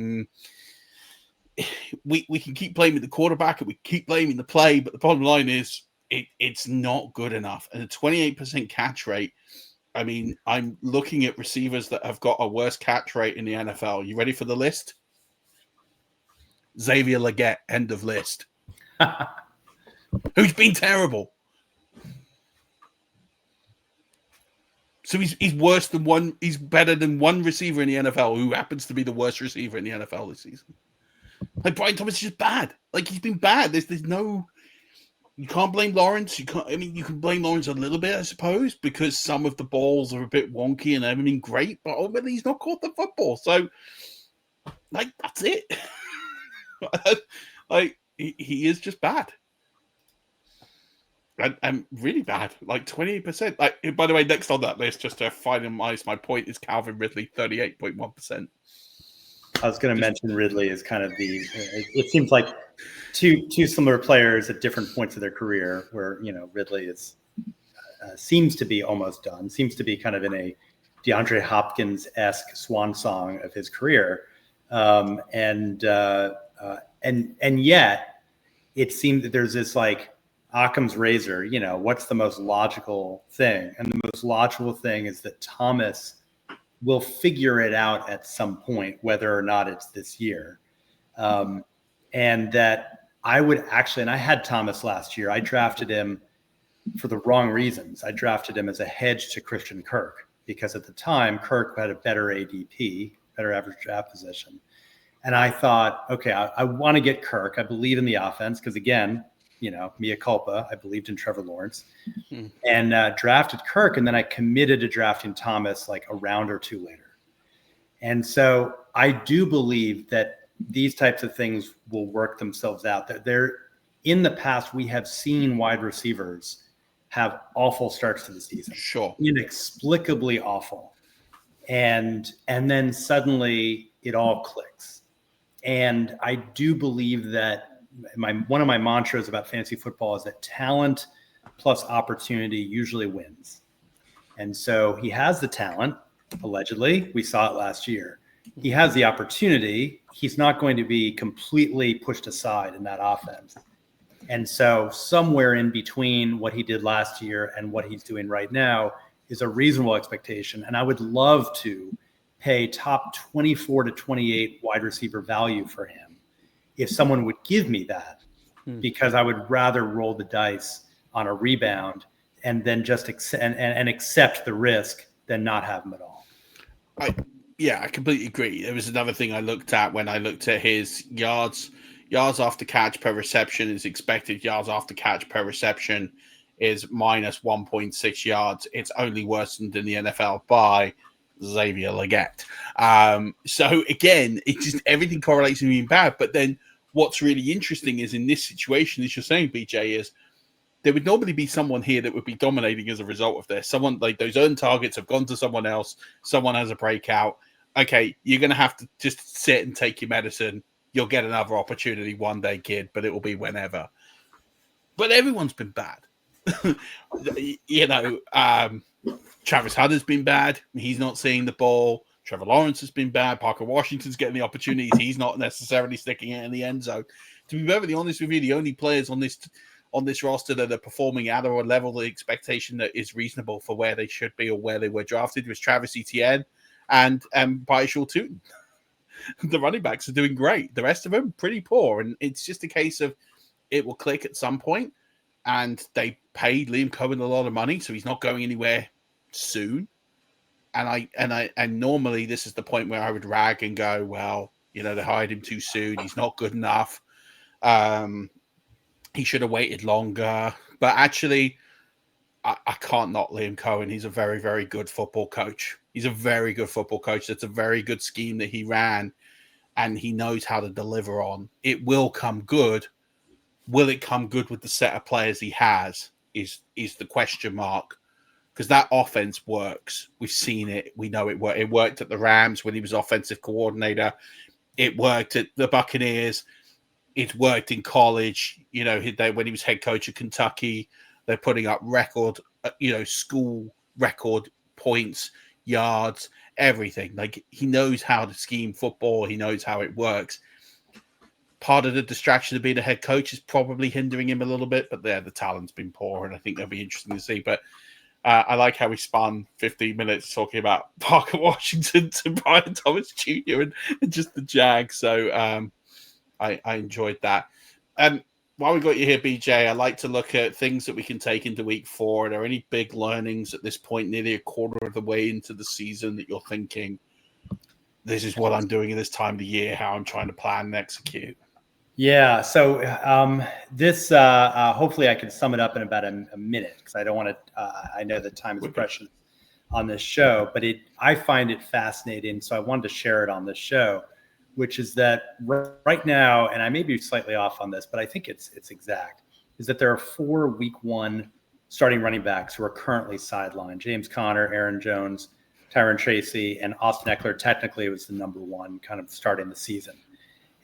we can keep blaming the quarterback and we keep blaming the play, but the bottom line is it's not good enough. And a 28% catch rate, I mean, I'm looking at receivers that have got a worse catch rate in the NFL. You ready for the list? Xavier Legette, end of list. Who's been terrible. So he's worse than one. He's better than one receiver in the NFL who happens to be the worst receiver in the NFL this season. Like, Brian Thomas is just bad. Like, he's been bad. There's no. You can't blame Lawrence. You can't. I mean, you can blame Lawrence a little bit, I suppose, because some of the balls are a bit wonky and haven't been great. But ultimately, he's not caught the football. So, like, that's it. Like, he is just bad. And really bad. Like 28%. Like, by the way, next on that list, just to finalize my point, is Calvin Ridley, 38.1%. I was going to mention Ridley is kind of it seems like two similar players at different points of their career where, Ridley is seems to be almost done, seems to be kind of in a DeAndre Hopkins-esque swan song of his career. And yet it seemed that there's this like Occam's razor, what's the most logical thing? And the most logical thing is that Thomas will figure it out at some point, whether or not it's this year. And that I would actually, and I had Thomas last year, I drafted him for the wrong reasons. I drafted him as a hedge to Christian Kirk, because at the time, Kirk had a better ADP, better average draft position. And I thought, okay, I want to get Kirk. I believe in the offense because, again, mea culpa, I believed in Trevor Lawrence and drafted Kirk. And then I committed to drafting Thomas like a round or two later. And so I do believe that these types of things will work themselves out. That in the past, we have seen wide receivers have awful starts to the season. Sure. Inexplicably awful. And then suddenly it all clicks. And I do believe that one of my mantras about fantasy football is that talent plus opportunity usually wins. And so he has the talent, allegedly. We saw it last year. He has the opportunity. He's not going to be completely pushed aside in that offense. And so somewhere in between what he did last year and what he's doing right now is a reasonable expectation. And I would love to pay top 24 to 28 wide receiver value for him if someone would give me that, because I would rather roll the dice on a rebound and then just accept the risk than not have him at all. I completely agree. There was another thing I looked at when I looked at his yards after catch per reception. His expected yards after catch per reception is minus 1.6 yards. It's only worsened than the NFL by Xavier Legette. So again, it's just everything correlates to being bad. But then what's really interesting is in this situation, as you're saying, BJ, is there would normally be someone here that would be dominating as a result of this. Someone like those earned targets have gone to someone else. Someone has a breakout. Okay, you're going to have to just sit and take your medicine. You'll get another opportunity one day, kid, but it will be whenever. But everyone's been bad. Travis Hunter's been bad. He's not seeing the ball. Trevor Lawrence has been bad. Parker Washington's getting the opportunities. He's not necessarily sticking it in the end zone. To be perfectly honest with you, the only players on this roster that are performing at or a level of expectation that is reasonable for where they should be or where they were drafted was Travis Etienne and Baishal Tootin. The running backs are doing great. The rest of them pretty poor. And it's just a case of it will click at some point. And they paid Liam Cohen a lot of money, so he's not going anywhere soon. And normally this is the point where I would rag and go, well, they hired him too soon. He's not good enough. He should have waited longer. But actually, I can't knock Liam Cohen. He's a very, very good football coach. He's a very good football coach. That's a very good scheme that he ran, and he knows how to deliver on. It will come good. Will it come good with the set of players he has is the question mark, because that offense works. We've seen it. We know it worked. It worked at the Rams when he was offensive coordinator. It worked at the Buccaneers. It worked in college. When he was head coach of Kentucky, they're putting up record, school record points, yards, everything. Like, he knows how to scheme football. He knows how it works. Part of the distraction of being a head coach is probably hindering him a little bit, but the talent's been poor, and I think that'll be interesting to see. But I like how we spun 15 minutes talking about Parker Washington to Brian Thomas Jr. and just the Jags. So I enjoyed that. While we got you here, BJ, I like to look at things that we can take into week 4. Are there any big learnings at this point, nearly a quarter of the way into the season, that you're thinking, this is what I'm doing at this time of the year, how I'm trying to plan and execute? Yeah. So this, hopefully I can sum it up in about a minute, because I don't want to, I know that time is precious on this show, but I find it fascinating. So I wanted to share it on this show, which is that right now, and I may be slightly off on this, but I think it's exact, is that there are 4 week 1 starting running backs who are currently sidelined: James Conner, Aaron Jones, Tyron Tracy, and Austin Eckler technically was the number 1 kind of starting the season.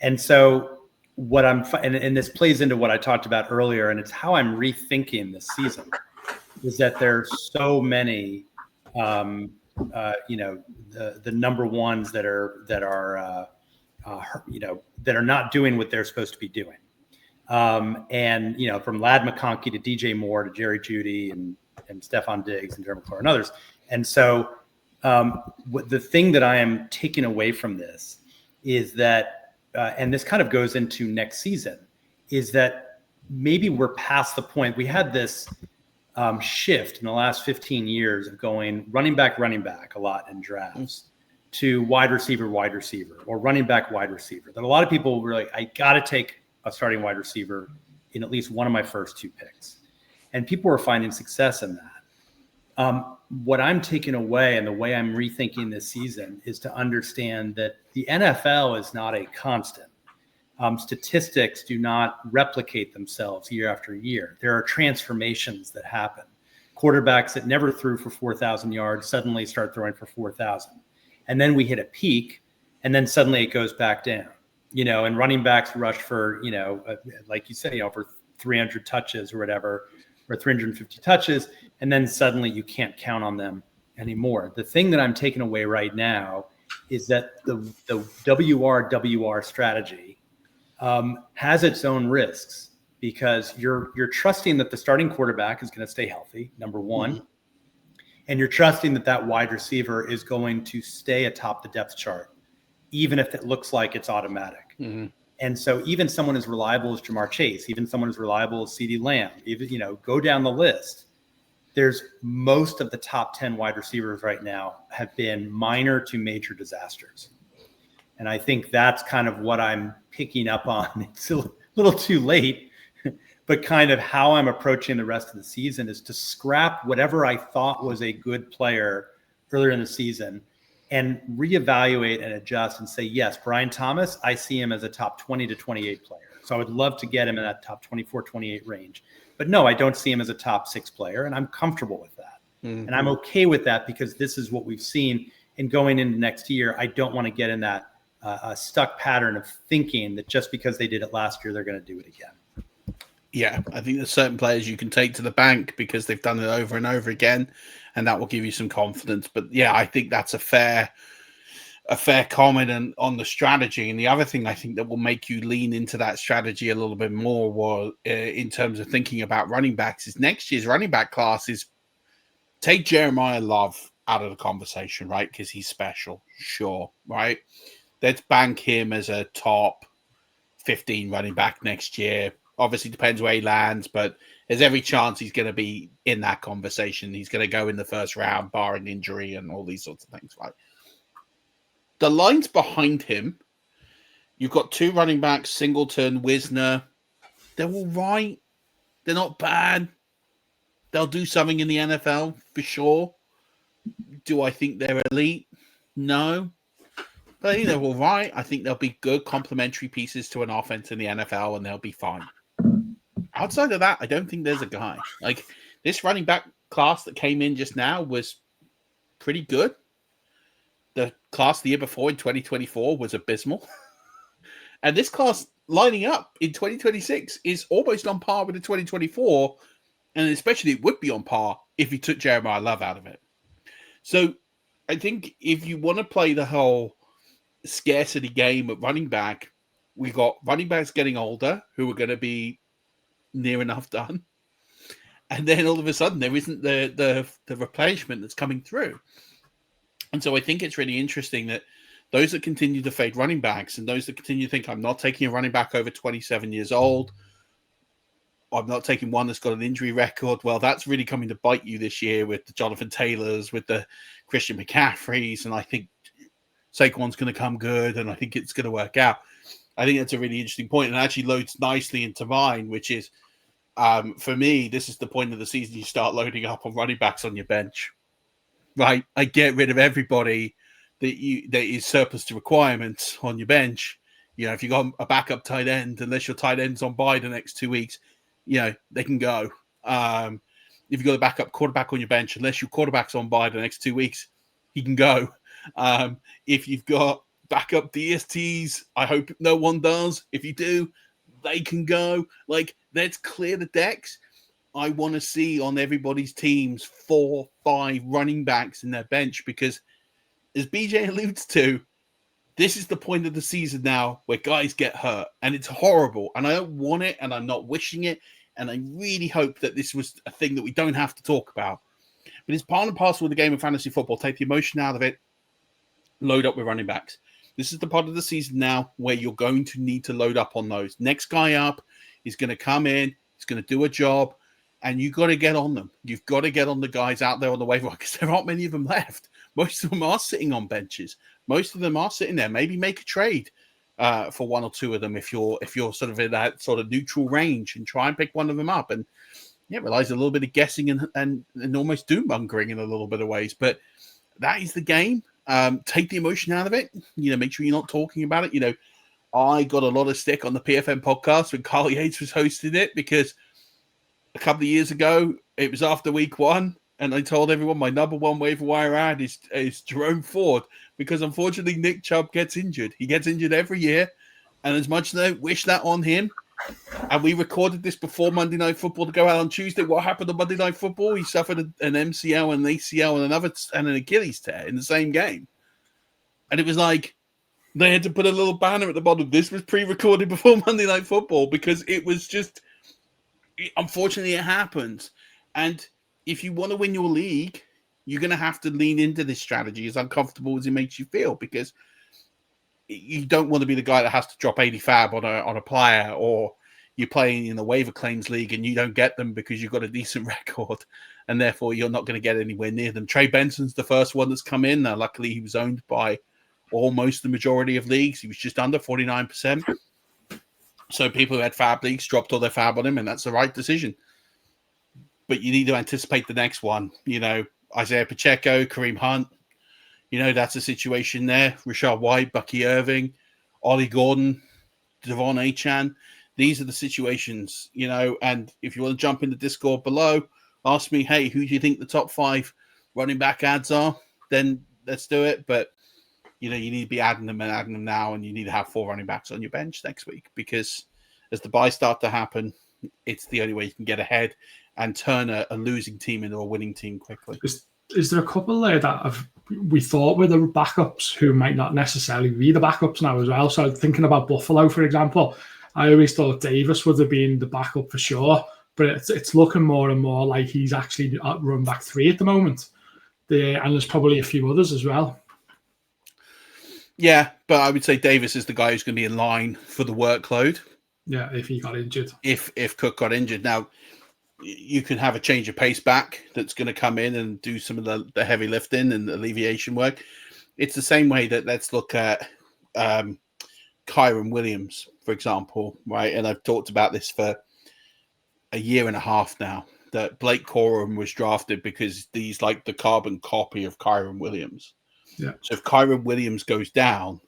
And so and this plays into what I talked about earlier, and it's how I'm rethinking this season, is that there's so many, the number ones that are not doing what they're supposed to be doing. And, from Ladd McConkey to DJ Moore to Jerry Jeudy and Stephon Diggs and Jeremy McLaurin and others. And so the thing that I am taking away from this is that, and this kind of goes into next season, is that maybe we're past the point. We had this shift in the last 15 years of going running back a lot in drafts to wide receiver, or running back, wide receiver. That a lot of people were like, I got to take a starting wide receiver in at least one of my first 2 picks. And people were finding success in that. What I'm taking away, and the way I'm rethinking this season, is to understand that the NFL is not a constant. Statistics do not replicate themselves year after year. There are transformations that happen. Quarterbacks that never threw for 4,000 yards suddenly start throwing for 4,000. And then we hit a peak, and then suddenly it goes back down. And running backs rush for, like you say, over 300 touches or whatever, or 350 touches, and then suddenly you can't count on them anymore. The thing that I'm taking away right now is that the WR strategy has its own risks, because you're trusting that the starting quarterback is going to stay healthy, number 1. And you're trusting that wide receiver is going to stay atop the depth chart, even if it looks like it's automatic. Mm-hmm. And so even someone as reliable as Jamar Chase, even someone as reliable as CeeDee Lamb, even, go down the list. There's most of the top 10 wide receivers right now have been minor to major disasters. And I think that's kind of what I'm picking up on. It's a little too late, but kind of how I'm approaching the rest of the season is to scrap whatever I thought was a good player earlier in the season and reevaluate and adjust and say, yes, Brian Thomas, I see him as a top 20 to 28 player. So I would love to get him in that top 24, 28 range. But no, I don't see him as a top 6 player, and I'm comfortable with that. Mm-hmm. And I'm okay with that because this is what we've seen. And going into next year, I don't want to get in that stuck pattern of thinking that just because they did it last year, they're going to do it again. Yeah, I think there's certain players you can take to the bank because they've done it over and over again, and that will give you some confidence. But yeah, I think that's a fair comment on the strategy. And the other thing I think that will make you lean into that strategy a little bit more in terms of thinking about running backs is next year's running back class is take Jeremiah Love out of the conversation, right? Because he's special, sure, right? Let's bank him as a top 15 running back next year. Obviously, depends where he lands, but there's every chance he's going to be in that conversation. He's going to go in the first round, barring injury and all these sorts of things, right? The lines behind him, you've got 2 running backs, Singleton, Wisner. They're all right. They're not bad. They'll do something in the NFL for sure. Do I think they're elite? No. But I think they're all right. I think they'll be good complementary pieces to an offense in the NFL, and they'll be fine. Outside of that, I don't think there's a guy. Like, this running back class that came in just now was pretty good. The class the year before in 2024 was abysmal. And this class lining up in 2026 is almost on par with the 2024. And especially it would be on par if you took Jeremiah Love out of it. So I think if you want to play the whole scarcity game at running back, we got running backs getting older who are going to be near enough done. And then all of a sudden there isn't the replenishment that's coming through. And so I think it's really interesting that those that continue to fade running backs and those that continue to think I'm not taking a running back over 27 years old, I'm not taking one that's got an injury record. Well, that's really coming to bite you this year with the Jonathan Taylors, with the Christian McCaffreys. And I think Saquon's going to come good and I think it's going to work out. I think that's a really interesting point and actually loads nicely into mine, which is, for me, this is the point of the season you start loading up on running backs on your bench. Right, I get rid of everybody that is surplus to requirements on your bench. If you got a backup tight end, unless your tight end's on bye the next 2 weeks, they can go. If you've got a backup quarterback on your bench, unless your quarterback's on bye the next 2 weeks, he can go. If you've got backup DSTs, I hope no one does. If you do, they can go. Like, let's clear the decks. I want to see on everybody's teams 4, 5 running backs in their bench because, as BJ alludes to, this is the point of the season now where guys get hurt and it's horrible. And I don't want it and I'm not wishing it. And I really hope that this was a thing that we don't have to talk about. But it's part and parcel of the game of fantasy football. Take the emotion out of it. Load up with running backs. This is the part of the season now where you're going to need to load up on those. Next guy up is going to come in. He's going to do a job. And you've got to get on them. You've got to get on the guys out there on the waiver wire because there aren't many of them left. Most of them are sitting on benches. Most of them are sitting there. Maybe make a trade for 1 or 2 of them if you're sort of in that sort of neutral range and try and pick one of them up. And yeah, it relies a little bit of guessing and almost doom mongering in a little bit of ways. But that is the game. Take the emotion out of it. Make sure you're not talking about it. I got a lot of stick on the PFN podcast when Carl Yates was hosting it because a couple of years ago, it was after week 1, and I told everyone my number 1 waiver wire ad is Jerome Ford because unfortunately Nick Chubb gets injured. He gets injured every year, and as much as I wish that on him, and we recorded this before Monday Night Football to go out on Tuesday. What happened on Monday Night Football? He suffered an MCL, an ACL, and an Achilles tear in the same game, and it was like they had to put a little banner at the bottom. This was pre-recorded before Monday Night Football because it was just. Unfortunately, it happens. And if you want to win your league, you're going to have to lean into this strategy as uncomfortable as it makes you feel, because you don't want to be the guy that has to drop 80 fab on a player, or you're playing in the waiver claims league and you don't get them because you've got a decent record and therefore you're not going to get anywhere near them. Trey Benson's the first one that's come in. Now, luckily, he was owned by almost the majority of leagues. He was just under 49%. So people who had fab leagues dropped all their fab on him, and that's the right decision. But you need to anticipate the next one. Isaiah Pacheco, Kareem Hunt. That's a situation there. Rashad White, Bucky Irving, Ollie Gordon, Devon Achane. These are the situations, and if you want to jump in the Discord below, ask me, hey, who do you think the top 5 running back ads are? Then let's do it. But, you need to be adding them now, and you need to have 4 running backs on your bench next week, because as the buys start to happen, it's the only way you can get ahead and turn a losing team into a winning team quickly. Is there a couple there that we thought were the backups who might not necessarily be the backups now as well? So thinking about Buffalo, for example, I always thought Davis would have been the backup for sure, but it's looking more and more like he's actually at run back 3 at the moment. And there's probably a few others as well. Yeah, but I would say Davis is the guy who's going to be in line for the workload. Yeah, if he got injured. If Cook got injured. Now, you can have a change of pace back that's going to come in and do some of the heavy lifting and alleviation work. It's the same way that let's look at Kyron Williams, for example, right? And I've talked about this for a year and a half now, that Blake Corum was drafted because he's like the carbon copy of Kyron Williams. Yeah. So if Kyron Williams goes down,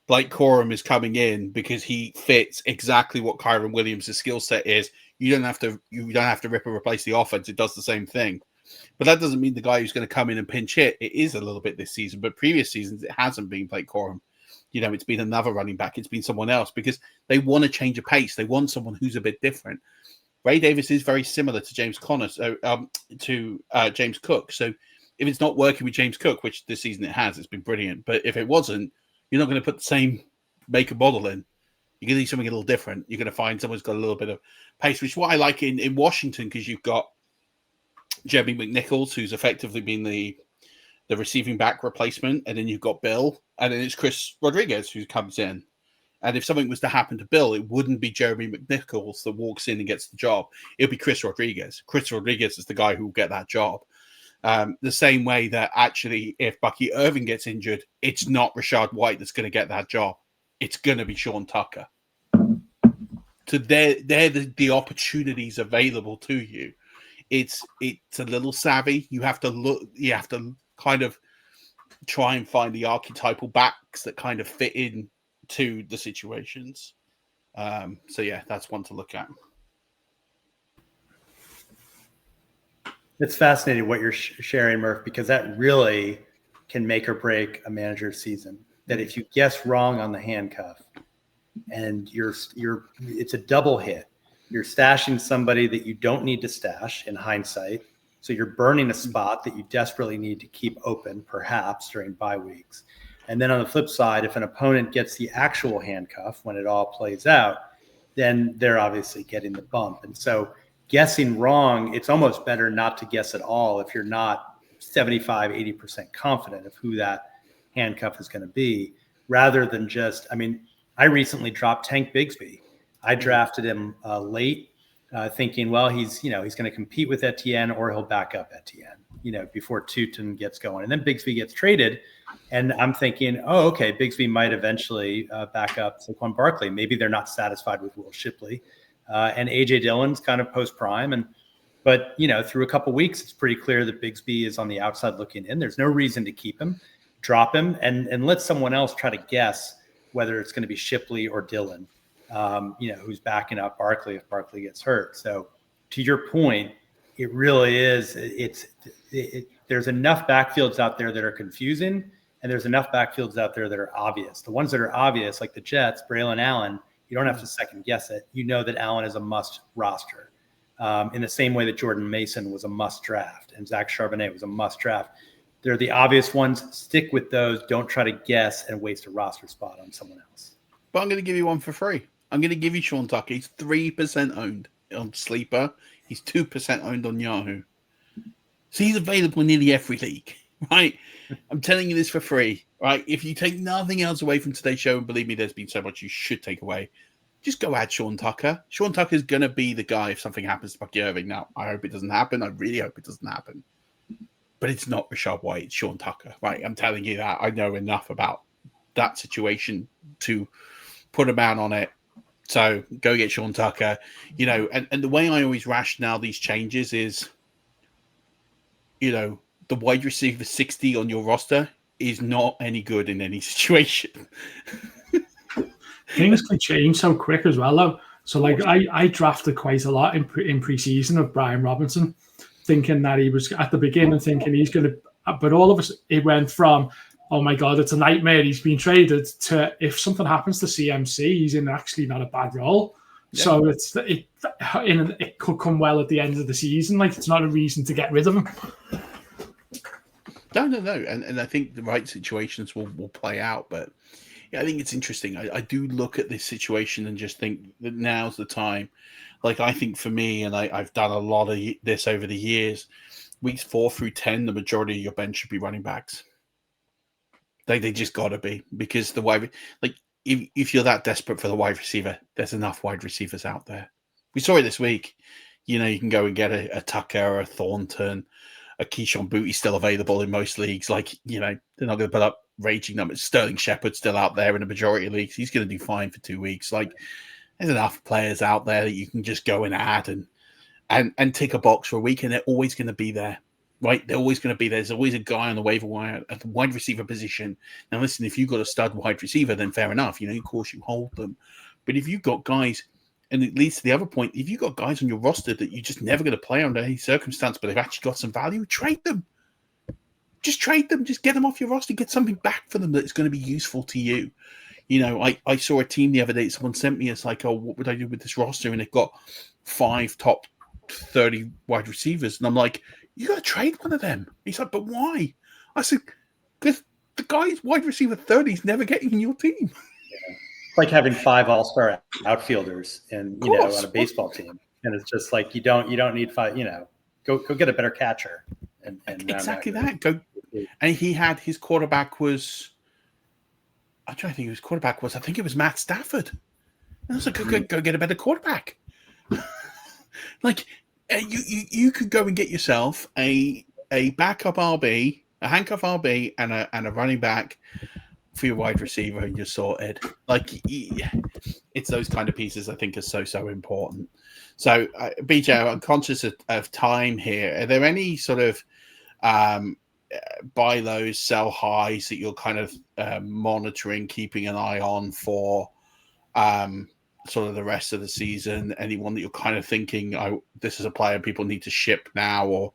Blake Corum is coming in because he fits exactly what Kyron Williams' skill set is. You don't have to rip and replace the offense. It does the same thing. But that doesn't mean the guy who's going to come in and pinch hit. It is a little bit this season, but previous seasons it hasn't been Blake Corum. It's been another running back. It's been someone else because they want to change a pace. They want someone who's a bit different. Ray Davis is very similar to James Cook. So if it's not working with James Cook, which this season it has, it's been brilliant. But if it wasn't, you're not going to put the same make and model in. You're going to do something a little different. You're going to find someone's got a little bit of pace, which is what I like in Washington, because you've got Jeremy McNichols, who's effectively been the receiving back replacement, and then you've got Bill, and then it's Chris Rodriguez who comes in. And if something was to happen to Bill, it wouldn't be Jeremy McNichols that walks in and gets the job. It'll be Chris Rodriguez. Chris Rodriguez is the guy who will get that job. The same way that actually if Bucky Irving gets injured, it's not Rashad White that's going to get that job. It's going to be Sean Tucker. So they're the opportunities available to you. It's a little savvy. You have to kind of try and find the archetypal backs that kind of fit in to the situations. So yeah, that's one to look at. It's fascinating what you're sharing, Murph, because that really can make or break a manager's season. That if you guess wrong on the handcuff and it's a double hit, you're stashing somebody that you don't need to stash in hindsight. So you're burning a spot that you desperately need to keep open, perhaps during bye weeks. And then on the flip side, if an opponent gets the actual handcuff when it all plays out, then they're obviously getting the bump. And so guessing wrong, it's almost better not to guess at all if you're not 75, 80% confident of who that handcuff is going to be, rather than I recently dropped Tank Bigsby. I drafted him late, thinking, well, he's going to compete with Etienne or he'll back up Etienne, before Tootin gets going. And then Bigsby gets traded. And I'm thinking, oh, okay, Bigsby might eventually back up Saquon Barkley. Maybe they're not satisfied with Will Shipley. And A.J. Dillon's kind of post-prime. But through a couple weeks, it's pretty clear that Bigsby is on the outside looking in. There's no reason to keep him, drop him, and let someone else try to guess whether it's going to be Shipley or Dillon, who's backing up Barkley if Barkley gets hurt. So to your point, it really is. There's enough backfields out there that are confusing, and there's enough backfields out there that are obvious. The ones that are obvious, like the Jets, Braylon Allen, you don't have to second guess it. You know that Allen is a must roster, in the same way that Jordan Mason was a must draft and Zach Charbonnet was a must draft. They're the obvious ones. Stick with those. Don't try to guess and waste a roster spot on someone else. But I'm going to give you one for free. I'm going to give you Sean Tucker. He's 3% owned on Sleeper. He's 2% owned on Yahoo. So he's available in nearly every league, right? I'm telling you this for free, right? If you take nothing else away from today's show, and believe me, there's been so much you should take away, just go add Sean Tucker. Sean Tucker's going to be the guy if something happens to Bucky Irving. Now, I hope it doesn't happen. I really hope it doesn't happen. But it's not Rashad White, it's Sean Tucker, right? I'm telling you that. I know enough about that situation to put a man on it. So go get Sean Tucker. You know, and the way I always rationale these changes is, you know, the wide receiver 60 on your roster is not any good in any situation. Things can change so quick as well, though. So, like, I drafted quite a lot in preseason of Brian Robinson, thinking that he was at the beginning, thinking he's going to, but all of us, it went from, oh my God, it's a nightmare, he's been traded, to if something happens to CMC, he's in actually not a bad role. Yeah. So it could come well at the end of the season. Like, it's not a reason to get rid of him. No. And I think the right situations will play out. But yeah, I think it's interesting. I do look at this situation and just think that now's the time. Like, I think for me, and I've done a lot of this over the years, weeks 4 through 10, the majority of your bench should be running backs. They just got to be, because the wide, like, if you're that desperate for the wide receiver, there's enough wide receivers out there. We saw it this week. You know, you can go and get a Tucker or a Thornton, a Keyshawn Booty still available in most leagues. Like, you know, they're not going to put up raging numbers. Sterling Shepard's still out there in the majority of leagues. He's going to do fine for 2 weeks. Like, there's enough players out there that you can just go and add and tick a box for a week, and they're always going to be there, right? They're always going to be there. There's always a guy on the waiver wire at the wide receiver position. Now, listen, if you've got a stud wide receiver, then fair enough. You know, of course, you hold them. But if you've got guys, and it leads to the other point, if you've got guys on your roster that you're just never going to play under any circumstance, but they've actually got some value, trade them. Just trade them. Just get them off your roster. Get something back for them that's going to be useful to you. You know, I saw a team the other day, someone sent me, it's like, oh, what would I do with this roster? And it got 5 top 30 wide receivers. And I'm like, you got to trade one of them. He's like, but why? I said, because the guy's wide receiver 30 is never getting in your team. Yeah. It's like having 5 all-star outfielders and, you know, on a baseball team. And it's just like, you don't need 5, you know, go get a better catcher. And exactly that. Go. And he had, his quarterback was, I'm trying to think who his quarterback was. I think it was Matt Stafford. And I was like, go get a better quarterback. Like, you could go and get yourself a backup RB, a handcuff RB, and a running back for your wide receiver, and you're sorted. Like, it's those kind of pieces I think are so important. So, BJ, I'm conscious of time here. Are there any sort of buy lows, sell highs that you're kind of monitoring, keeping an eye on for sort of the rest of the season? Anyone that you're kind of thinking, oh, this is a player people need to ship now, or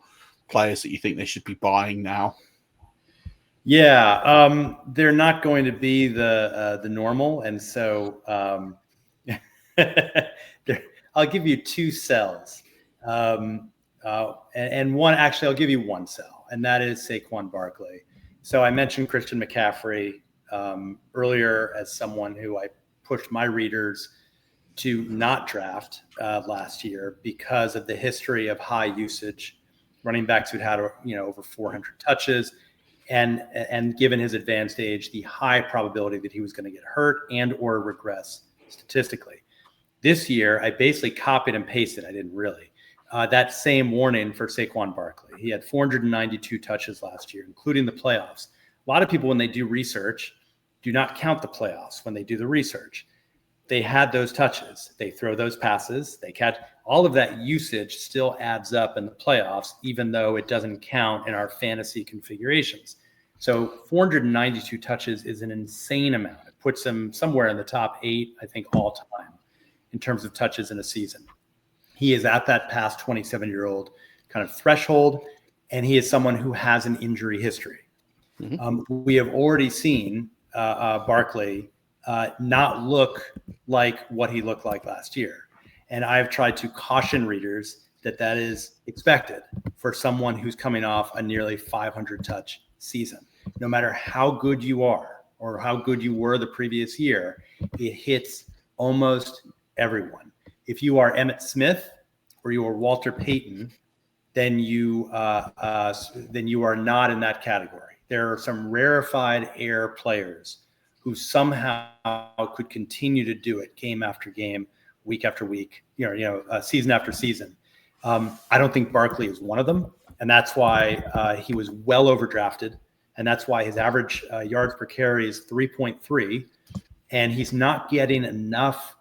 players that you think they should be buying now? Yeah, they're not going to be the normal, and so I'll give you 2 sells, and one, actually, I'll give you 1 sell, and that is Saquon Barkley. So I mentioned Christian McCaffrey earlier as someone who I pushed my readers to not draft last year because of the history of high usage running backs who'd had over 400 touches, and given his advanced age, the high probability that he was going to get hurt and or regress statistically. This year, I basically copied and pasted. I didn't really. That same warning for Saquon Barkley. He had 492 touches last year, including the playoffs. A lot of people, when they do research, do not count the playoffs when they do the research. They had those touches. They throw those passes. They catch. All of that usage still adds up in the playoffs, even though it doesn't count in our fantasy configurations. So 492 touches is an insane amount. It puts him somewhere in the top 8, I think, all time in terms of touches in a season. He is at that past 27-year-old kind of threshold, and he is someone who has an injury history. Mm-hmm. We have already seen Barkley not look like what he looked like last year. And I've tried to caution readers that is expected for someone who's coming off a nearly 500 touch season. No matter how good you are or how good you were the previous year, it hits almost everyone. If you are Emmitt Smith or you are Walter Payton, then you are not in that category. There are some rarefied air players who somehow could continue to do it game after game, week after week, season after season. I don't think Barkley is one of them, and that's why he was well overdrafted, and that's why his average yards per carry is 3.3, and he's not getting enough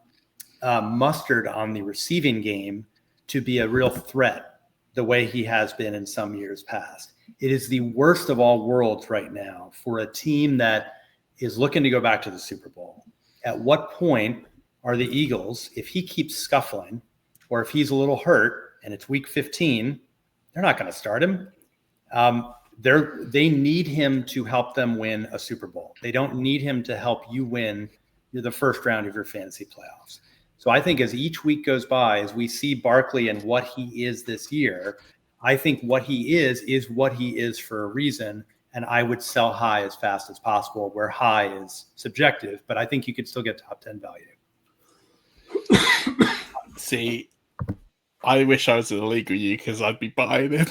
mustard on the receiving game to be a real threat the way he has been in some years past. It is the worst of all worlds right now for a team that is looking to go back to the Super Bowl. At what point are the Eagles, if he keeps scuffling or if he's a little hurt and it's week 15, they're not going to start him. They need him to help them win a Super Bowl. They don't need him to help you win the first round of your fantasy playoffs. So I think as each week goes by, as we see Barkley and what he is this year, I think what he is what he is for a reason. And I would sell high as fast as possible, where high is subjective, but I think you could still get top 10 value. See, I wish I was in the league with you because I'd be buying him.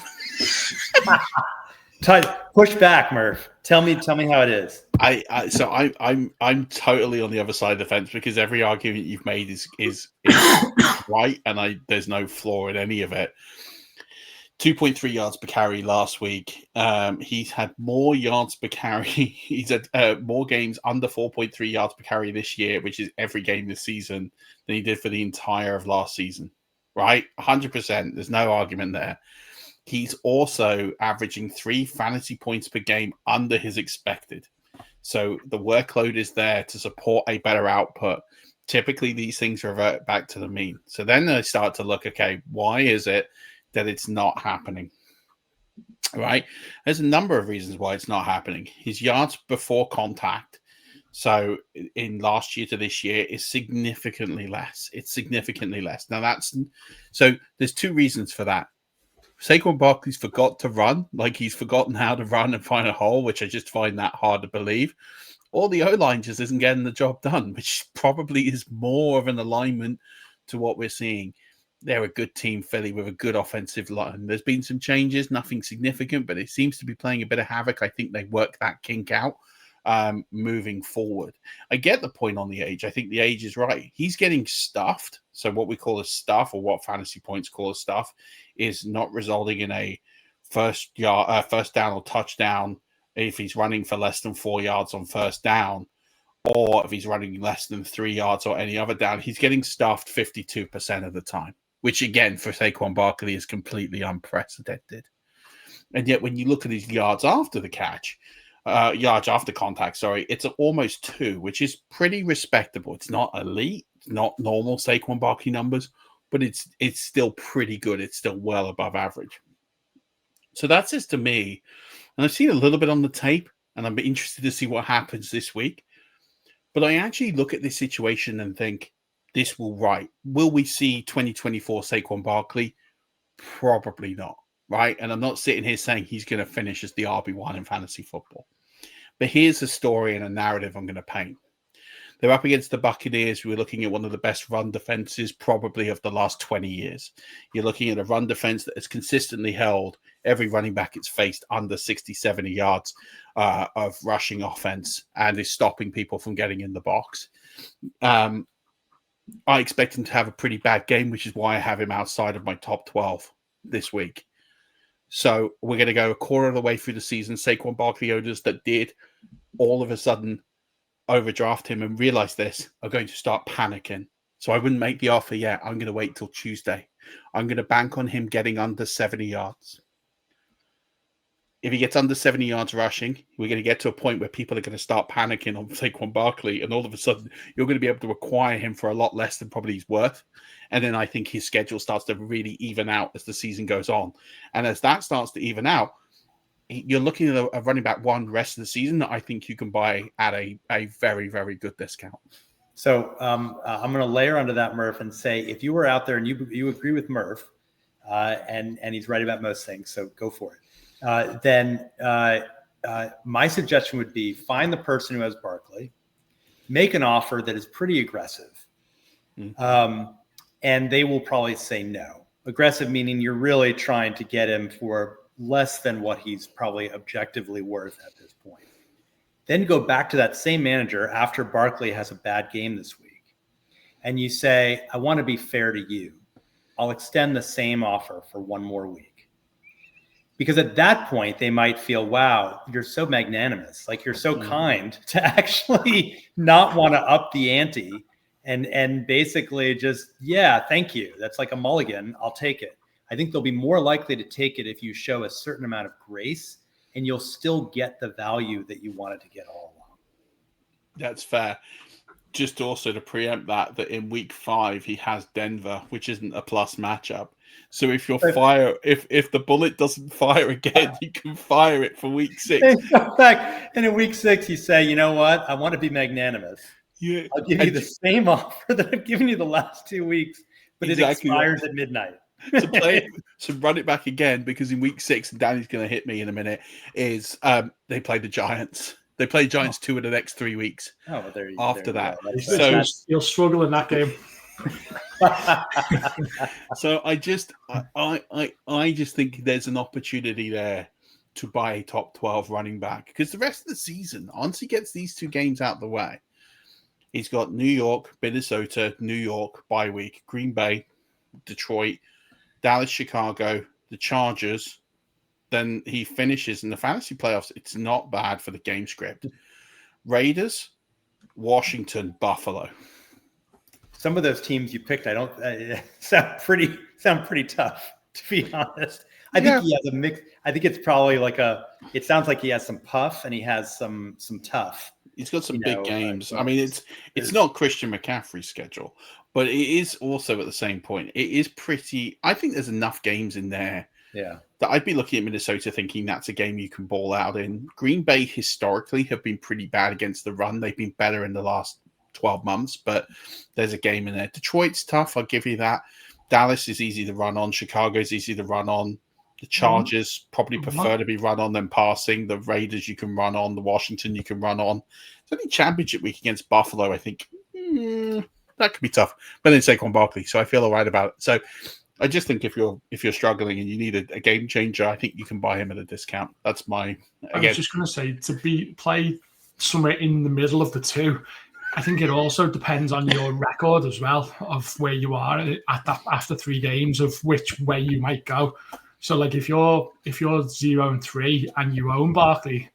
Push back, Murph. Tell me how it is. I'm totally on the other side of the fence because every argument you've made is right, and there's no flaw in any of it. 2.3 yards per carry last week. He's had more yards per carry. He's had more games under 4.3 yards per carry this year, which is every game this season, than he did for the entire of last season. Right? 100%. There's no argument there. He's also averaging 3 fantasy points per game under his expected. So the workload is there to support a better output. Typically, these things revert back to the mean. So then I start to look, okay, why is it that it's not happening? Right? There's a number of reasons why it's not happening. His yards before contact, so in last year to this year, is significantly less. It's significantly less. Now so there's 2 reasons for that. Saquon Barkley's forgot to run, like he's forgotten how to run and find a hole, which I just find that hard to believe. Or the O-line just isn't getting the job done, which probably is more of an alignment to what we're seeing. They're a good team, Philly, with a good offensive line. There's been some changes, nothing significant, but it seems to be playing a bit of havoc. I think they work that kink out moving forward. I get the point on the age. I think the age is right. He's getting stuffed. So what we call a stuff, or what fantasy points call a stuff, is not resulting in a first down or touchdown if he's running for less than 4 yards on first down, or if he's running less than 3 yards or any other down. He's getting stuffed 52% of the time, which again for Saquon Barkley is completely unprecedented. And yet when you look at his yards after the catch, yards after contact, it's almost 2, which is pretty respectable. It's not elite, it's not normal Saquon Barkley numbers, but it's still pretty good. It's still well above average. So that says to me, and I've seen a little bit on the tape, and I'm interested to see what happens this week. But I actually look at this situation and think, this will right. Will we see 2024 Saquon Barkley? Probably not, right? And I'm not sitting here saying he's going to finish as the RB1 in fantasy football. But here's a story and a narrative I'm going to paint. They're up against the Buccaneers. We're looking at one of the best run defenses probably of the last 20 years. You're looking at a run defense that has consistently held every running back it's faced under 60, 70 yards of rushing offense and is stopping people from getting in the box. I expect him to have a pretty bad game, which is why I have him outside of my top 12 this week. So we're going to go a quarter of the way through the season. Saquon Barkley owners that did all of a sudden overdraft him and realize this are going to start panicking. So I wouldn't make the offer yet. I'm going to wait till Tuesday. I'm going to bank on him getting under 70 yards. If he gets under 70 yards rushing, we're going to get to a point where people are going to start panicking on Saquon Barkley, and all of a sudden you're going to be able to acquire him for a lot less than probably he's worth. And then I think his schedule starts to really even out as the season goes on. And as that starts to even out, you're looking at a running back one rest of the season that I think you can buy at a very, very good discount. So I'm going to layer onto that, Murph, and say if you were out there and you agree with Murph, and he's right about most things, so go for it. Then my suggestion would be find the person who has Barkley, make an offer that is pretty aggressive, and they will probably say no. Aggressive meaning you're really trying to get him for less than what he's probably objectively worth at this point. Then go back to that same manager after Barkley has a bad game this week, and you say, I want to be fair to you. I'll extend the same offer for one more week. Because at that point, they might feel, wow, you're so magnanimous. Like you're so kind to actually not want to up the ante and basically just, yeah, thank you. That's like a mulligan. I'll take it. I think they'll be more likely to take it if you show a certain amount of grace, and you'll still get the value that you wanted to get all along. That's fair. Just also to preempt that in week 5 he has Denver, which isn't a plus matchup. So if if the bullet doesn't fire again, you can fire it for week 6. And in week 6, you say, you know what? I want to be magnanimous. Yeah, I'll give you the same offer that I've given you the last 2 weeks, but exactly. It expires at midnight. So run it back again, because in week 6, and Danny's going to hit me in a minute, is they play the Giants. They play Giants 2 of the next 3 weeks. Oh, well, there you after there that. So you'll struggle in that game. So I just think there's an opportunity there to buy a top 12 running back, because the rest of the season, once he gets these 2 games out of the way, he's got New York, Minnesota, New York bye week, Green Bay, Detroit, Dallas, Chicago, the Chargers. Then he finishes in the fantasy playoffs. It's not bad for the game script. Raiders, Washington, Buffalo. Some of those teams you picked, I don't sound pretty tough, to be honest. I think he has a mix. I think it's probably it sounds like he has some puff and he has some tough. He's got some big games. I mean, it's not Christian McCaffrey's schedule, but it is also at the same point. It is pretty. I think there's enough games in there. Yeah. That I'd be looking at Minnesota thinking that's a game you can ball out in. Green Bay historically have been pretty bad against the run. They've been better in the last 12 months, but there's a game in there. Detroit's tough, I'll give you that. Dallas is easy to run on. Chicago's easy to run on. The Chargers probably prefer to be run on than passing. The Raiders you can run on. The Washington you can run on. It's only championship week against Buffalo, I think. That could be tough. But then Saquon Barkley, so I feel all right about it. So I just think if you're struggling and you need a game changer, I think you can buy him at a discount. That's my. Again, I was just going to say to play somewhere in the middle of the 2. I think it also depends on your record as well of where you are at that after 3 games of which way you might go. So like if you're 0-3 and you own Barkley,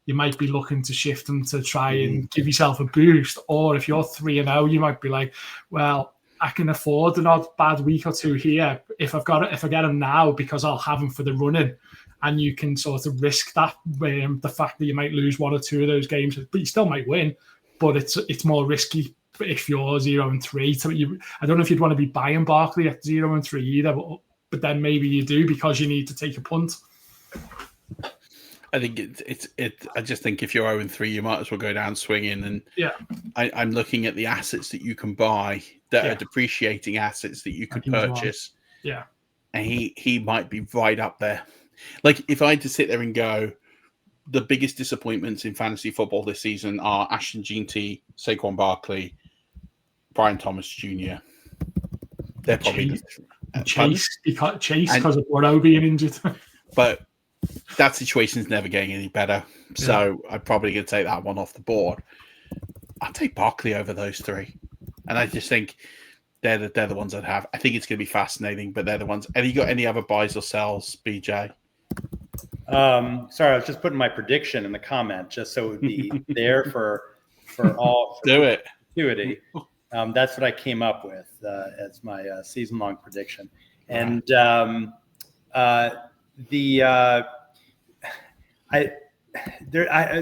you might be looking to shift them to try and give yourself a boost. Or if you're 3-0, you might be like, well, I can afford an odd bad week or 2 here if I get him now, because I'll have him for the running, and you can sort of risk that the fact that you might lose 1 or 2 of those games, but you still might win. But it's more risky if you're 0-3. So I don't know if you'd want to be buying Barkley at 0-3 either, but then maybe you do because you need to take a punt. I think I just think if you're 0-3, you might as well go down swinging. And I'm looking at the assets that you can buy that are depreciating assets that you could purchase. Yeah, and he might be right up there. Like if I had to sit there and go, the biggest disappointments in fantasy football this season are Ashton Jeanty, Saquon Barkley, Brian Thomas Jr. They're probably Chase because of Burrow being injured. But that situation's never getting any better. So I'm probably going to take that one off the board. I'll take Barkley over those 3. And I just think they're the ones I'd have. I think it's going to be fascinating, but they're the ones. Have you got any other buys or sells, BJ? Sorry, I was just putting my prediction in the comment just so it would be there for all. Do it. Perpetuity. That's what I came up with as my season-long prediction. And I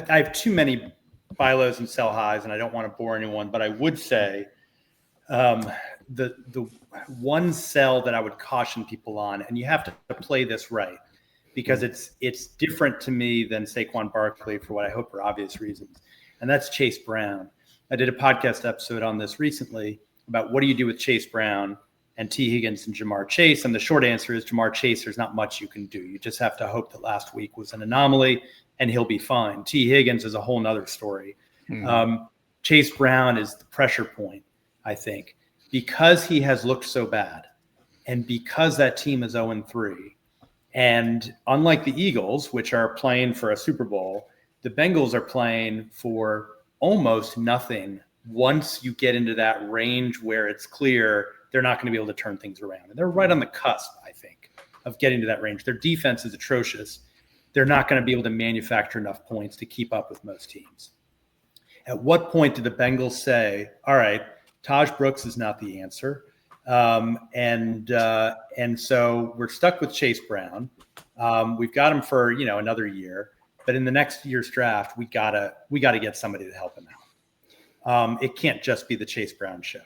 have too many buy lows and sell highs, and I don't want to bore anyone, but I would say the one sell that I would caution people on, and you have to play this right, because it's different to me than Saquon Barkley for what I hope are obvious reasons, and that's Chase Brown. I did a podcast episode on this recently about what do you do with Chase Brown and T. Higgins and Jamar Chase, and the short answer is Jamar Chase, there's not much you can do. You just have to hope that last week was an anomaly, and he'll be fine. T. Higgins is a whole nother story. Chase Brown is the pressure point, I think, because he has looked so bad. And because that team is 0-3, and unlike the Eagles, which are playing for a Super Bowl, the Bengals are playing for almost nothing once you get into that range where it's clear they're not going to be able to turn things around. And they're right on the cusp, I think, of getting to that range. Their defense is atrocious. They're not going to be able to manufacture enough points to keep up with most teams. At what point do the Bengals say, all right, Taj Brooks is not the answer? And so we're stuck with Chase Brown. We've got him for, another year, but in the next year's draft, we gotta get somebody to help him out. It can't just be the Chase Brown show.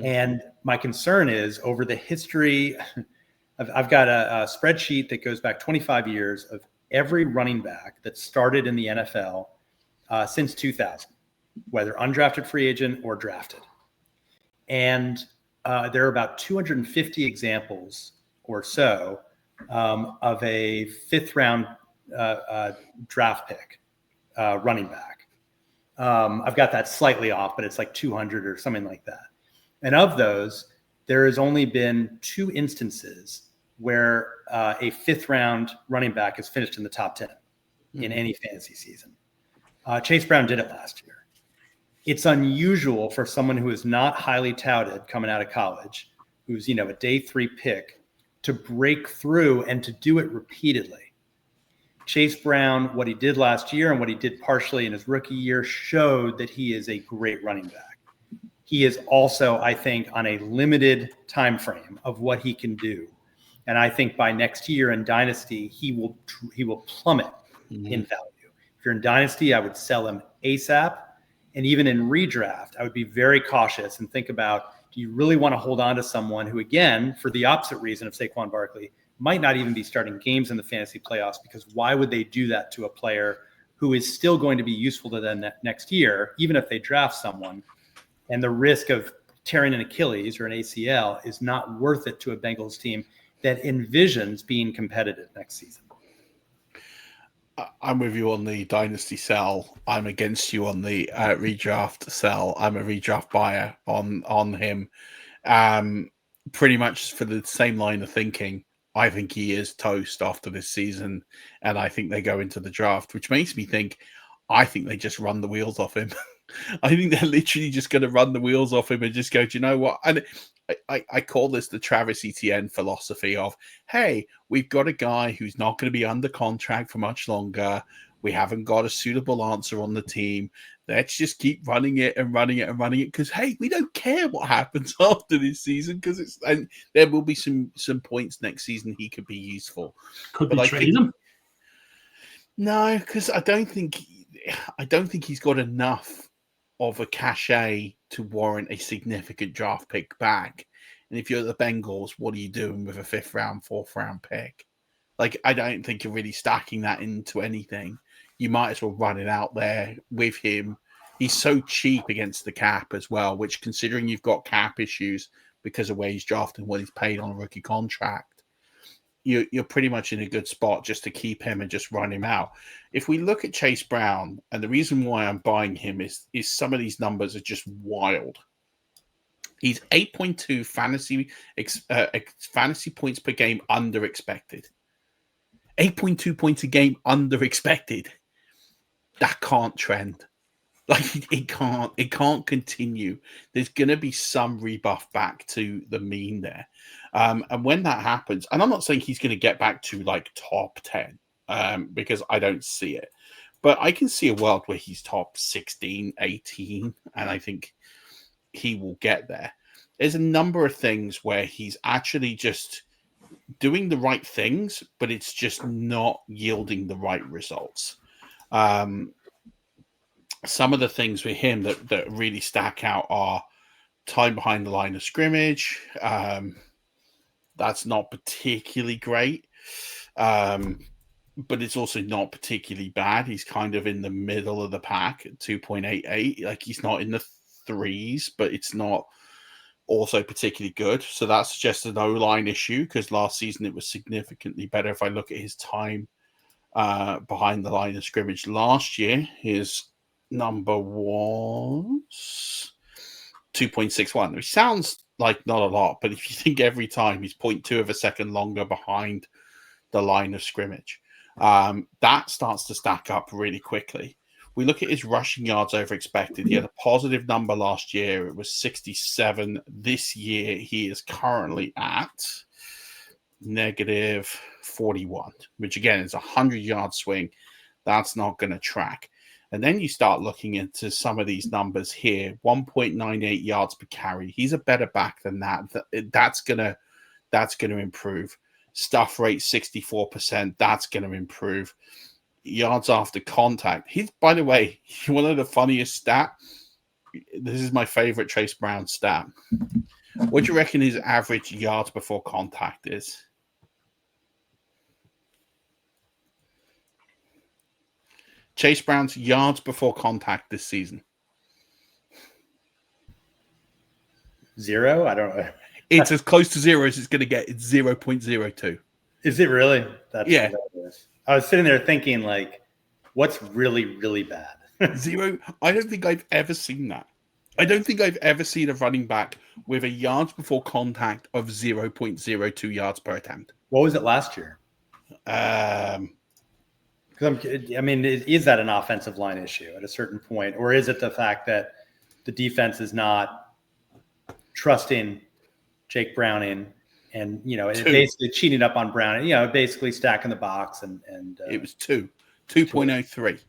And my concern is over the history. I've got a spreadsheet that goes back 25 years of every running back that started in the NFL since 2000, whether undrafted free agent or drafted. And there are about 250 examples or so of a fifth round draft pick running back. I've got that slightly off, but it's like 200 or something like that. And of those, there has only been 2 instances where a fifth round running back has finished in the top 10 in any fantasy season. Chase Brown did it last year. It's unusual for someone who is not highly touted coming out of college, who's, a day 3 pick, to break through and to do it repeatedly. Chase Brown, what he did last year and what he did partially in his rookie year showed that he is a great running back. He is also, I think, on a limited time frame of what he can do. And I think by next year in Dynasty, he will plummet in value. If you're in Dynasty, I would sell him ASAP. And even in redraft, I would be very cautious and think about, do you really want to hold on to someone who, again, for the opposite reason of Saquon Barkley, might not even be starting games in the fantasy playoffs, because why would they do that to a player who is still going to be useful to them next year, even if they draft someone? And the risk of tearing an Achilles or an ACL is not worth it to a Bengals team that envisions being competitive next season. I'm with you on the dynasty sell. I'm against you on the redraft sell. I'm a redraft buyer on him. Pretty much for the same line of thinking. I think he is toast after this season, and I think they go into the draft, which makes me think, I think they just run the wheels off him. I think they're literally just going to run the wheels off him and just go, do you know what? And I call this the Travis Etienne philosophy of, hey, we've got a guy who's not going to be under contract for much longer. We haven't got a suitable answer on the team. Let's just keep running it and running it and running it because, hey, we don't care what happens after this season and there will be some points next season he could be useful. Could we trade him? No, because I don't think he's got enough of a cachet to warrant a significant draft pick back. And if you're the Bengals, what are you doing with a 5th round, 4th round pick? Like, I don't think you're really stacking that into anything. You might as well run it out there with him. He's so cheap against the cap as well, which, considering you've got cap issues because of where he's drafted and what he's paid on a rookie contract, you're pretty much in a good spot just to keep him and just run him out. If we look at Chase Brown, and the reason why I'm buying him is some of these numbers are just wild. He's 8.2 fantasy points per game under expected. 8.2 points a game under expected. That can't trend. Like, it can't continue. There's going to be some rebuff back to the mean there. And when that happens, and I'm not saying he's going to get back to like top 10 because I don't see it, but I can see a world where he's top 16, 18, and I think he will get there. There's a number of things where he's actually just doing the right things, but it's just not yielding the right results. Some of the things with him that really stack out are time behind the line of scrimmage. That's not particularly great, but it's also not particularly bad. He's kind of in the middle of the pack at 2.88. Like, he's not in the threes, but it's not also particularly good. So that's just an O-line issue, because last season it was significantly better. If I look at his time behind the line of scrimmage last year, his number was 2.61, which sounds like not a lot, but if you think every time he's 0.2 of a second longer behind the line of scrimmage, that starts to stack up really quickly. We look at his rushing yards over expected. He had a positive number last year. It was 67. This year, he is currently at negative 41, which again is a 100-yard swing. That's not going to track. And then you start looking into some of these numbers here. 1.98 yards per carry. He's a better back than that. That's gonna improve. Stuff rate 64%. That's going to improve. Yards after contact. He's, by the way, one of the funniest stat. This is my favorite Chase Brown stat. What do you reckon his average yards before contact is? Chase Brown's yards before contact this season. 0? I don't know. It's as close to 0 as it's going to get. It's 0.02. Is it really? That's yeah. Hilarious. I was sitting there thinking, like, what's really, really bad? 0. I don't think I've ever seen that. I don't think I've ever seen a running back with a yards before contact of 0.02 yards per attempt. What was it last year? Because is that an offensive line issue at a certain point, or is it the fact that the defense is not trusting Jake Browning and basically cheating up on Browning, basically stacking the box and it was 2.03.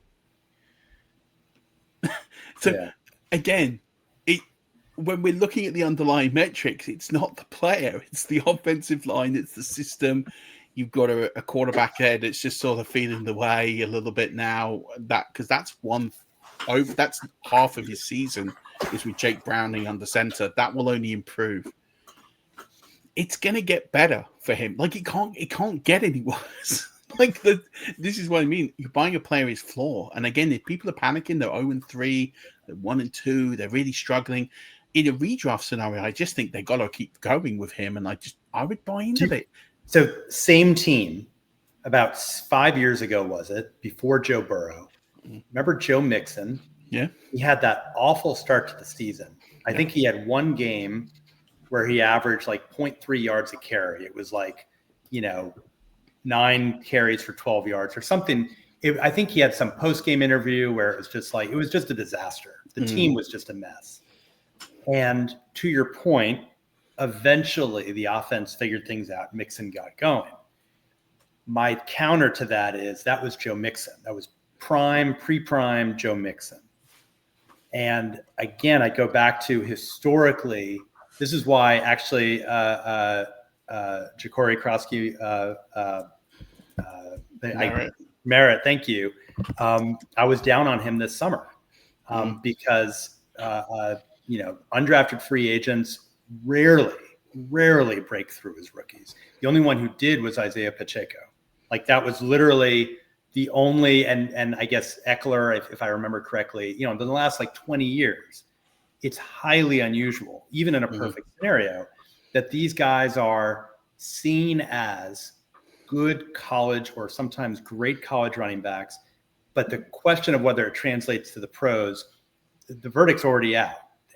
So yeah. Again, when we're looking at the underlying metrics, it's not the player, it's the offensive line, it's the system. You've got a quarterback there that's just sort of feeling the way a little bit now. Because that's half of his season is with Jake Browning under center. That will only improve. It's going to get better for him. Like it can't get any worse. This is what I mean. You're buying a player his floor. And again, if people are panicking, they're 0-3, they're 1-2, they're really struggling. In a redraft scenario, I just think they got to keep going with him. And I would buy into it. So same team about 5 years ago, was it? Before Joe Burrow. Remember Joe Mixon? Yeah. He had that awful start to the season. I think he had one game where he averaged like 0.3 yards a carry. It was like, 9 carries for 12 yards or something. I think he had some post-game interview where it was just a disaster. The team was just a mess. And to your point, eventually the offense figured things out. Mixon got going. My counter to that is that was Joe Mixon. That was pre-prime Joe Mixon. And again, I go back to historically, this is why actually Ja'Cory Krosky, Merritt, thank you. I was down on him this summer because, undrafted free agents rarely break through as rookies. The only one who did was Isaiah Pacheco. Like that was literally the only, and I guess Eckler, if I remember correctly, in the last like 20 years, it's highly unusual, even in a perfect scenario, that these guys are seen as good college or sometimes great college running backs. But the question of whether it translates to the pros, the verdict's already out.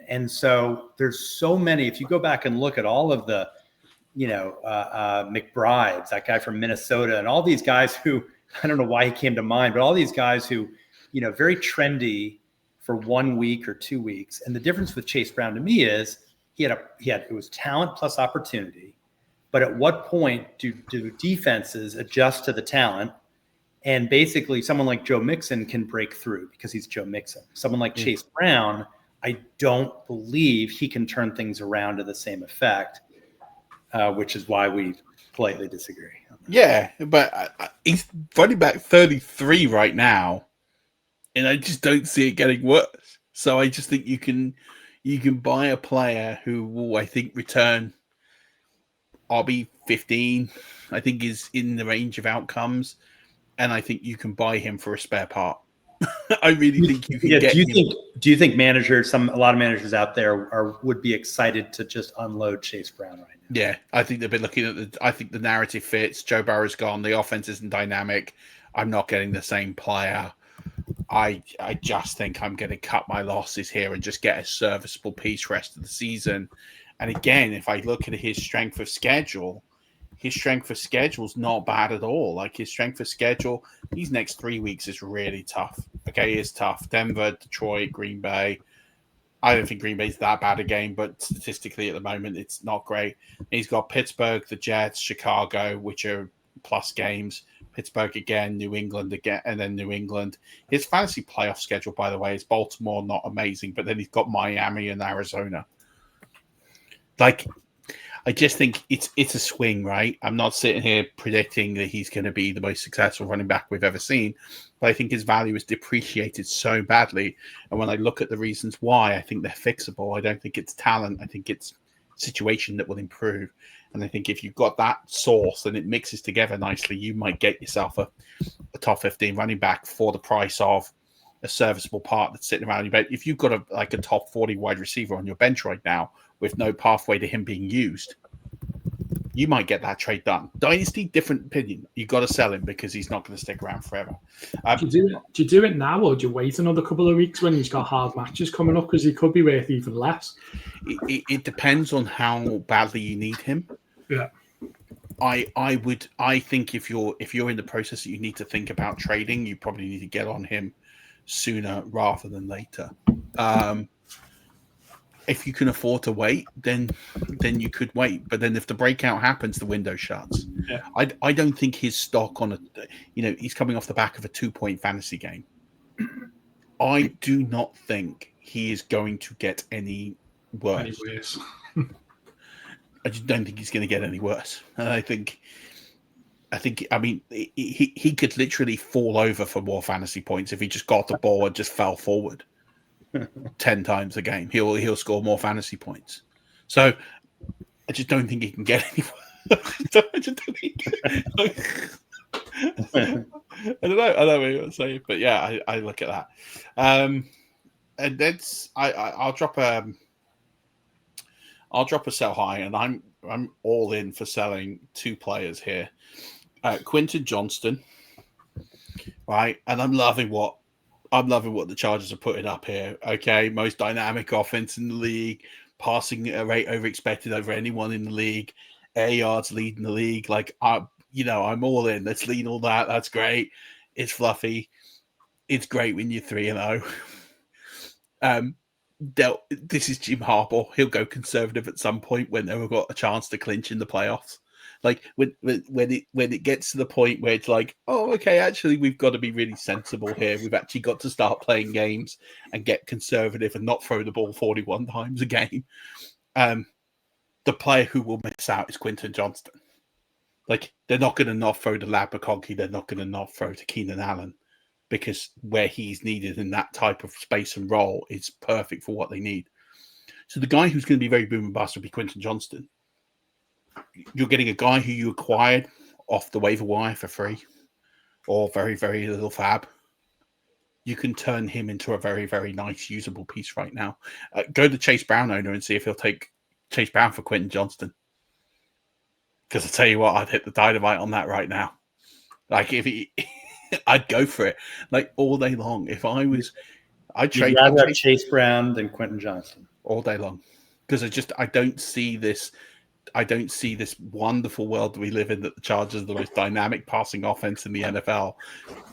And so there's so many, if you go back and look at all of the, McBrides, that guy from Minnesota, and all these guys who, I don't know why he came to mind, but all these guys who, very trendy for 1 week or 2 weeks. And the difference with Chase Brown to me is it was talent plus opportunity. But at what point do defenses adjust to the talent? And basically someone like Joe Mixon can break through because he's Joe Mixon. Someone like Chase Brown, I don't believe he can turn things around to the same effect, which is why we politely disagree. Yeah, but he's running back 33 right now, and I just don't see it getting worse. So I just think you can buy a player who will, I think, return RB 15. I think is in the range of outcomes, and I think you can buy him for a spare part. I really think you can get him. Do you think a lot of managers out there would be excited to just unload Chase Brown right now? Yeah, I think they've been looking at I think the narrative fits. Joe Burrow's gone. The offense isn't dynamic. I'm not getting the same player. I just think I'm going to cut my losses here and just get a serviceable piece rest of the season. And again, if I look at his strength of schedule is not bad at all. Like his strength of schedule, these next 3 weeks is really tough. Okay, it's tough. Denver, Detroit, Green Bay. I don't think Green Bay's that bad a game, but statistically at the moment, it's not great. He's got Pittsburgh, the Jets, Chicago, which are plus games. Pittsburgh again, New England again, and then New England. His fantasy playoff schedule, by the way, is Baltimore, not amazing, but then he's got Miami and Arizona. Like, I just think it's a swing, right? I'm not sitting here predicting that he's going to be the most successful running back we've ever seen, but I think his value is depreciated so badly. And when I look at the reasons why, I think they're fixable. I don't think it's talent. I think it's situation that will improve. And I think if you've got that source and it mixes together nicely, you might get yourself a top 15 running back for the price of a serviceable part that's sitting around your bench. If you've got a top 40 wide receiver on your bench right now with no pathway to him being used, you might get that trade done. Dynasty, different opinion. You've got to sell him because he's not going to stick around forever. Do you do it now, or do you wait another couple of weeks when he's got hard matches coming up, because he could be worth even less? It depends on how badly you need him. Yeah. I think if you're in the process that you need to think about trading, you probably need to get on him sooner rather than later. If you can afford to wait, then you could wait. But then if the breakout happens, the window shuts. Yeah. I don't think his stock on he's coming off the back of a 2-point fantasy game. I do not think he is going to get any worse. I just don't think he's going to get any worse. And I mean, he could literally fall over for more fantasy points if he just got the ball and just fell forward 10 times a game. He'll score more fantasy points. So I just don't think he can get any worse. I just don't think I don't know what I'm going to say, but yeah, I look at that. And that's I'll drop a sell high, and I'm all in for selling 2 players here. Quentin Johnston, right? And I'm loving what the Chargers are putting up here. Okay, most dynamic offense in the league, passing rate over expected over anyone in the league, air yards leading the league. Like I'm all in. Let's lead all that. That's great. It's fluffy. It's great when you're 3-0. This is Jim Harbaugh. He'll go conservative at some point when they've got a chance to clinch in the playoffs. Like when it gets to the point where it's like, oh, okay, actually we've got to be really sensible here. We've actually got to start playing games and get conservative and not throw the ball 41 times a game. The player who will miss out is Quentin Johnston. Like they're not going to not throw to Labaconki. They're not going to not throw to Keenan Allen, because where he's needed in that type of space and role is perfect for what they need. So the guy who's going to be very boom and bust will be Quentin Johnston. You're getting a guy who you acquired off the waiver wire for free or very, very little fab. You can turn him into a very, very nice usable piece right now. Go to Chase Brown owner and see if he'll take Chase Brown for Quentin Johnston. Because I tell you what, I'd hit the dynamite on that right now. Like if he... I'd go for it like all day long. If I was, I'd trade. I'd rather Chase Brown than Quentin Johnston all day long, because I don't see this wonderful world that we live in, that the Chargers are the most dynamic passing offense in the NFL,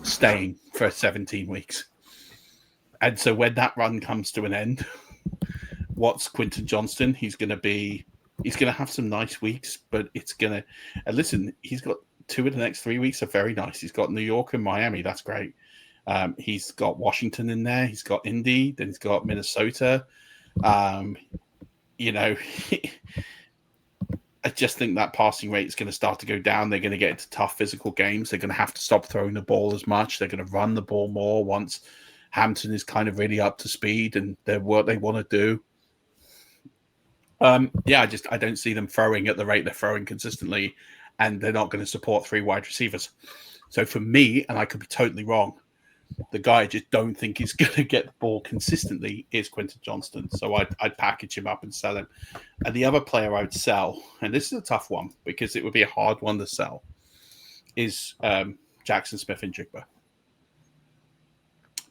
staying for 17 weeks. And so when that run comes to an end, what's Quentin Johnston? He's going to have some nice weeks, but it's going to, and listen, he's got 2 of the next 3 weeks are very nice. He's got New York and Miami. That's great. He's got Washington in there. He's got Indy. Then he's got Minnesota. I just think that passing rate is going to start to go down. They're going to get into tough physical games. They're going to have to stop throwing the ball as much. They're going to run the ball more once Hampton is kind of really up to speed and what they want to do. I don't see them throwing at the rate they're throwing consistently, and they're not going to support 3 wide receivers. So for me, and I could be totally wrong, the guy I just don't think is going to get the ball consistently is Quentin Johnston. So I'd package him up and sell him. And the other player I would sell, and this is a tough one because it would be a hard one to sell, is Jackson Smith-Njigba.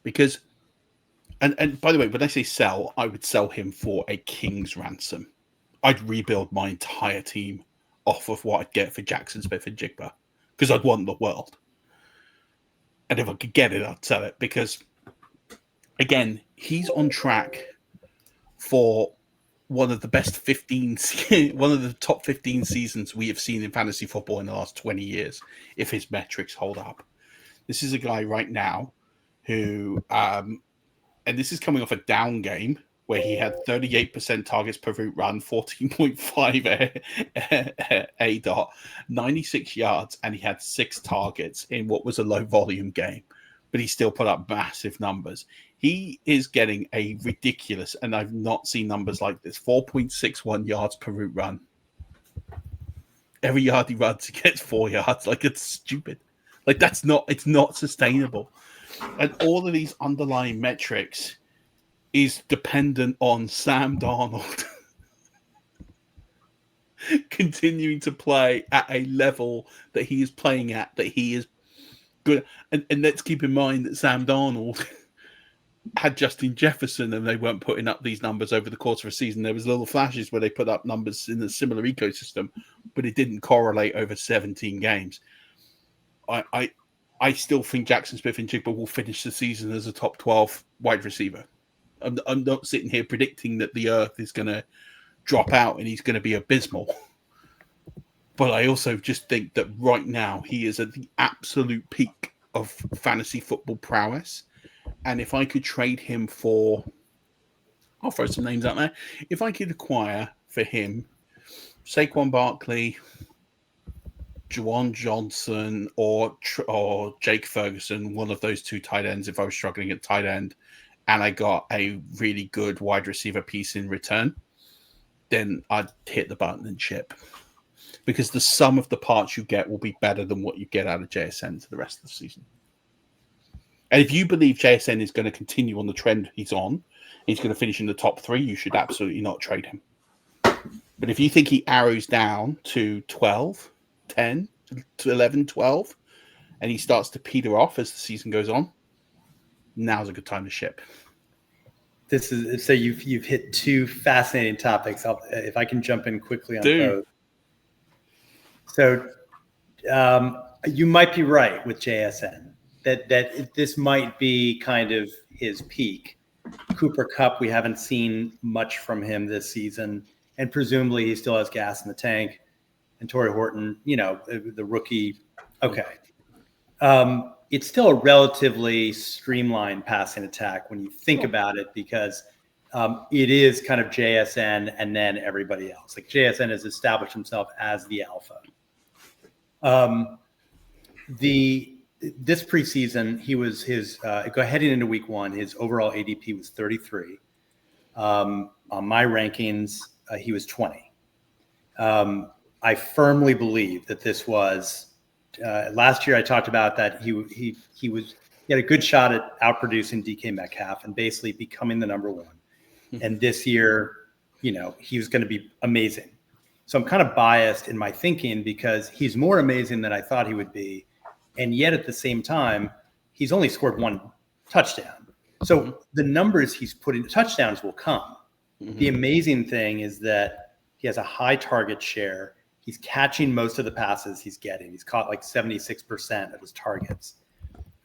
Because, and by the way, when I say sell, I would sell him for a king's ransom. I'd rebuild my entire team off of what I'd get for Jackson Smith-Njigba because I'd want the world. And if I could get it, I'd sell it because, again, he's on track for one of the best 15, one of the top 15 seasons we have seen in fantasy football in the last 20 years, if his metrics hold up. This is a guy right now who, and this is coming off a down game where he had 38% targets per route run, 14.5 A dot, 96 yards, and he had 6 targets in what was a low volume game, but he still put up massive numbers. He is getting a ridiculous, and I've not seen numbers like this, 4.61 yards per route run. Every yard he runs, he gets 4 yards. Like, it's stupid. Like, it's not sustainable. And all of these underlying metrics is dependent on Sam Darnold continuing to play at a level that he is playing at, that he is good. And let's keep in mind that Sam Darnold had Justin Jefferson and they weren't putting up these numbers over the course of a season. There was little flashes where they put up numbers in a similar ecosystem, but it didn't correlate over 17 games. I still think Jackson Smith-Njigba will finish the season as a top 12 wide receiver. I'm not sitting here predicting that the earth is going to drop out and he's going to be abysmal. But I also just think that right now he is at the absolute peak of fantasy football prowess. And if I could trade him for, I'll throw some names out there. If I could acquire for him Saquon Barkley, Juwan Johnson, or Jake Ferguson, one of those 2 tight ends, if I was struggling at tight end, and I got a really good wide receiver piece in return, then I'd hit the button and ship. Because the sum of the parts you get will be better than what you get out of JSN for the rest of the season. And if you believe JSN is going to continue on the trend he's on, he's going to finish in the top 3, you should absolutely not trade him. But if you think he arrows down to 12, 10, to 11, 12, and he starts to peter off as the season goes on, now's a good time to ship. This is so you've hit 2 fascinating topics. If I can jump in quickly on both. So you might be right with JSN that this might be kind of his peak. Cooper Kupp, we haven't seen much from him this season, and presumably he still has gas in the tank. And Torrey Horton, the rookie. Okay. It's still a relatively streamlined passing attack when you think about it, because it is kind of JSN and then everybody else. Like, JSN has established himself as the alpha. This preseason, he was heading into week 1, his overall ADP was 33. On my rankings, he was 20. I firmly believe that this was last year. I talked about that he had a good shot at outproducing DK Metcalf and basically becoming the number 1. And this year, he was going to be amazing. So I'm kind of biased in my thinking because he's more amazing than I thought he would be. And yet at the same time, he's only scored 1 touchdown. So the numbers he's putting, touchdowns will come. The amazing thing is that he has a high target share. He's catching most of the passes he's getting. He's caught like 76% of his targets.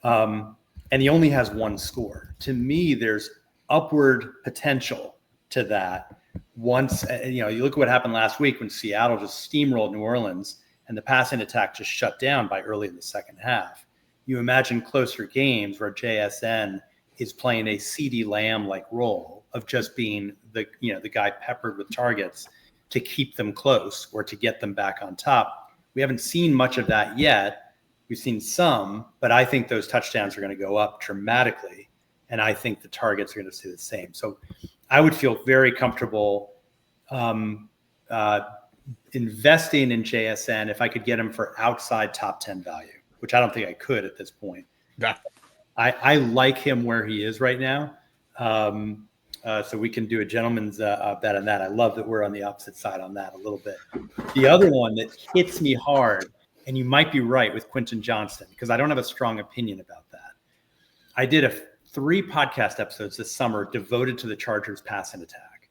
And he only has 1 score. To me, there's upward potential to that. Once, you look at what happened last week when Seattle just steamrolled New Orleans and the passing attack just shut down by early in the second half. You imagine closer games where JSN is playing a CeeDee Lamb-like role of just being the guy peppered with targets to keep them close or to get them back on top. We haven't seen much of that yet. We've seen some, but I think those touchdowns are going to go up dramatically, and I think the targets are going to stay the same. So I would feel very comfortable investing in JSN if I could get him for outside top 10 value, which I don't think I could at this point. Yeah. I like him where he is right now. So we can do a gentleman's bet on that. I love that we're on the opposite side on that a little bit. The other one that hits me hard, and you might be right with Quentin Johnston, because I don't have a strong opinion about that. I did 3 podcast episodes this summer devoted to the Chargers passing attack,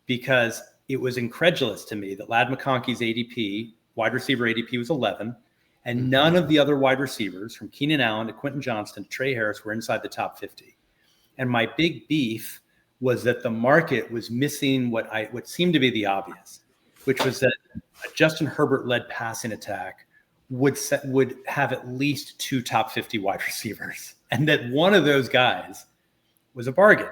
because it was incredulous to me that Ladd McConkey's ADP, wide receiver ADP, was 11, and none of the other wide receivers, from Keenan Allen to Quentin Johnston to Trey Harris, were inside the top 50. And my big beef was that the market was missing what seemed to be the obvious, which was that a Justin Herbert-led passing attack would have at least 2 top 50 wide receivers, and that one of those guys was a bargain.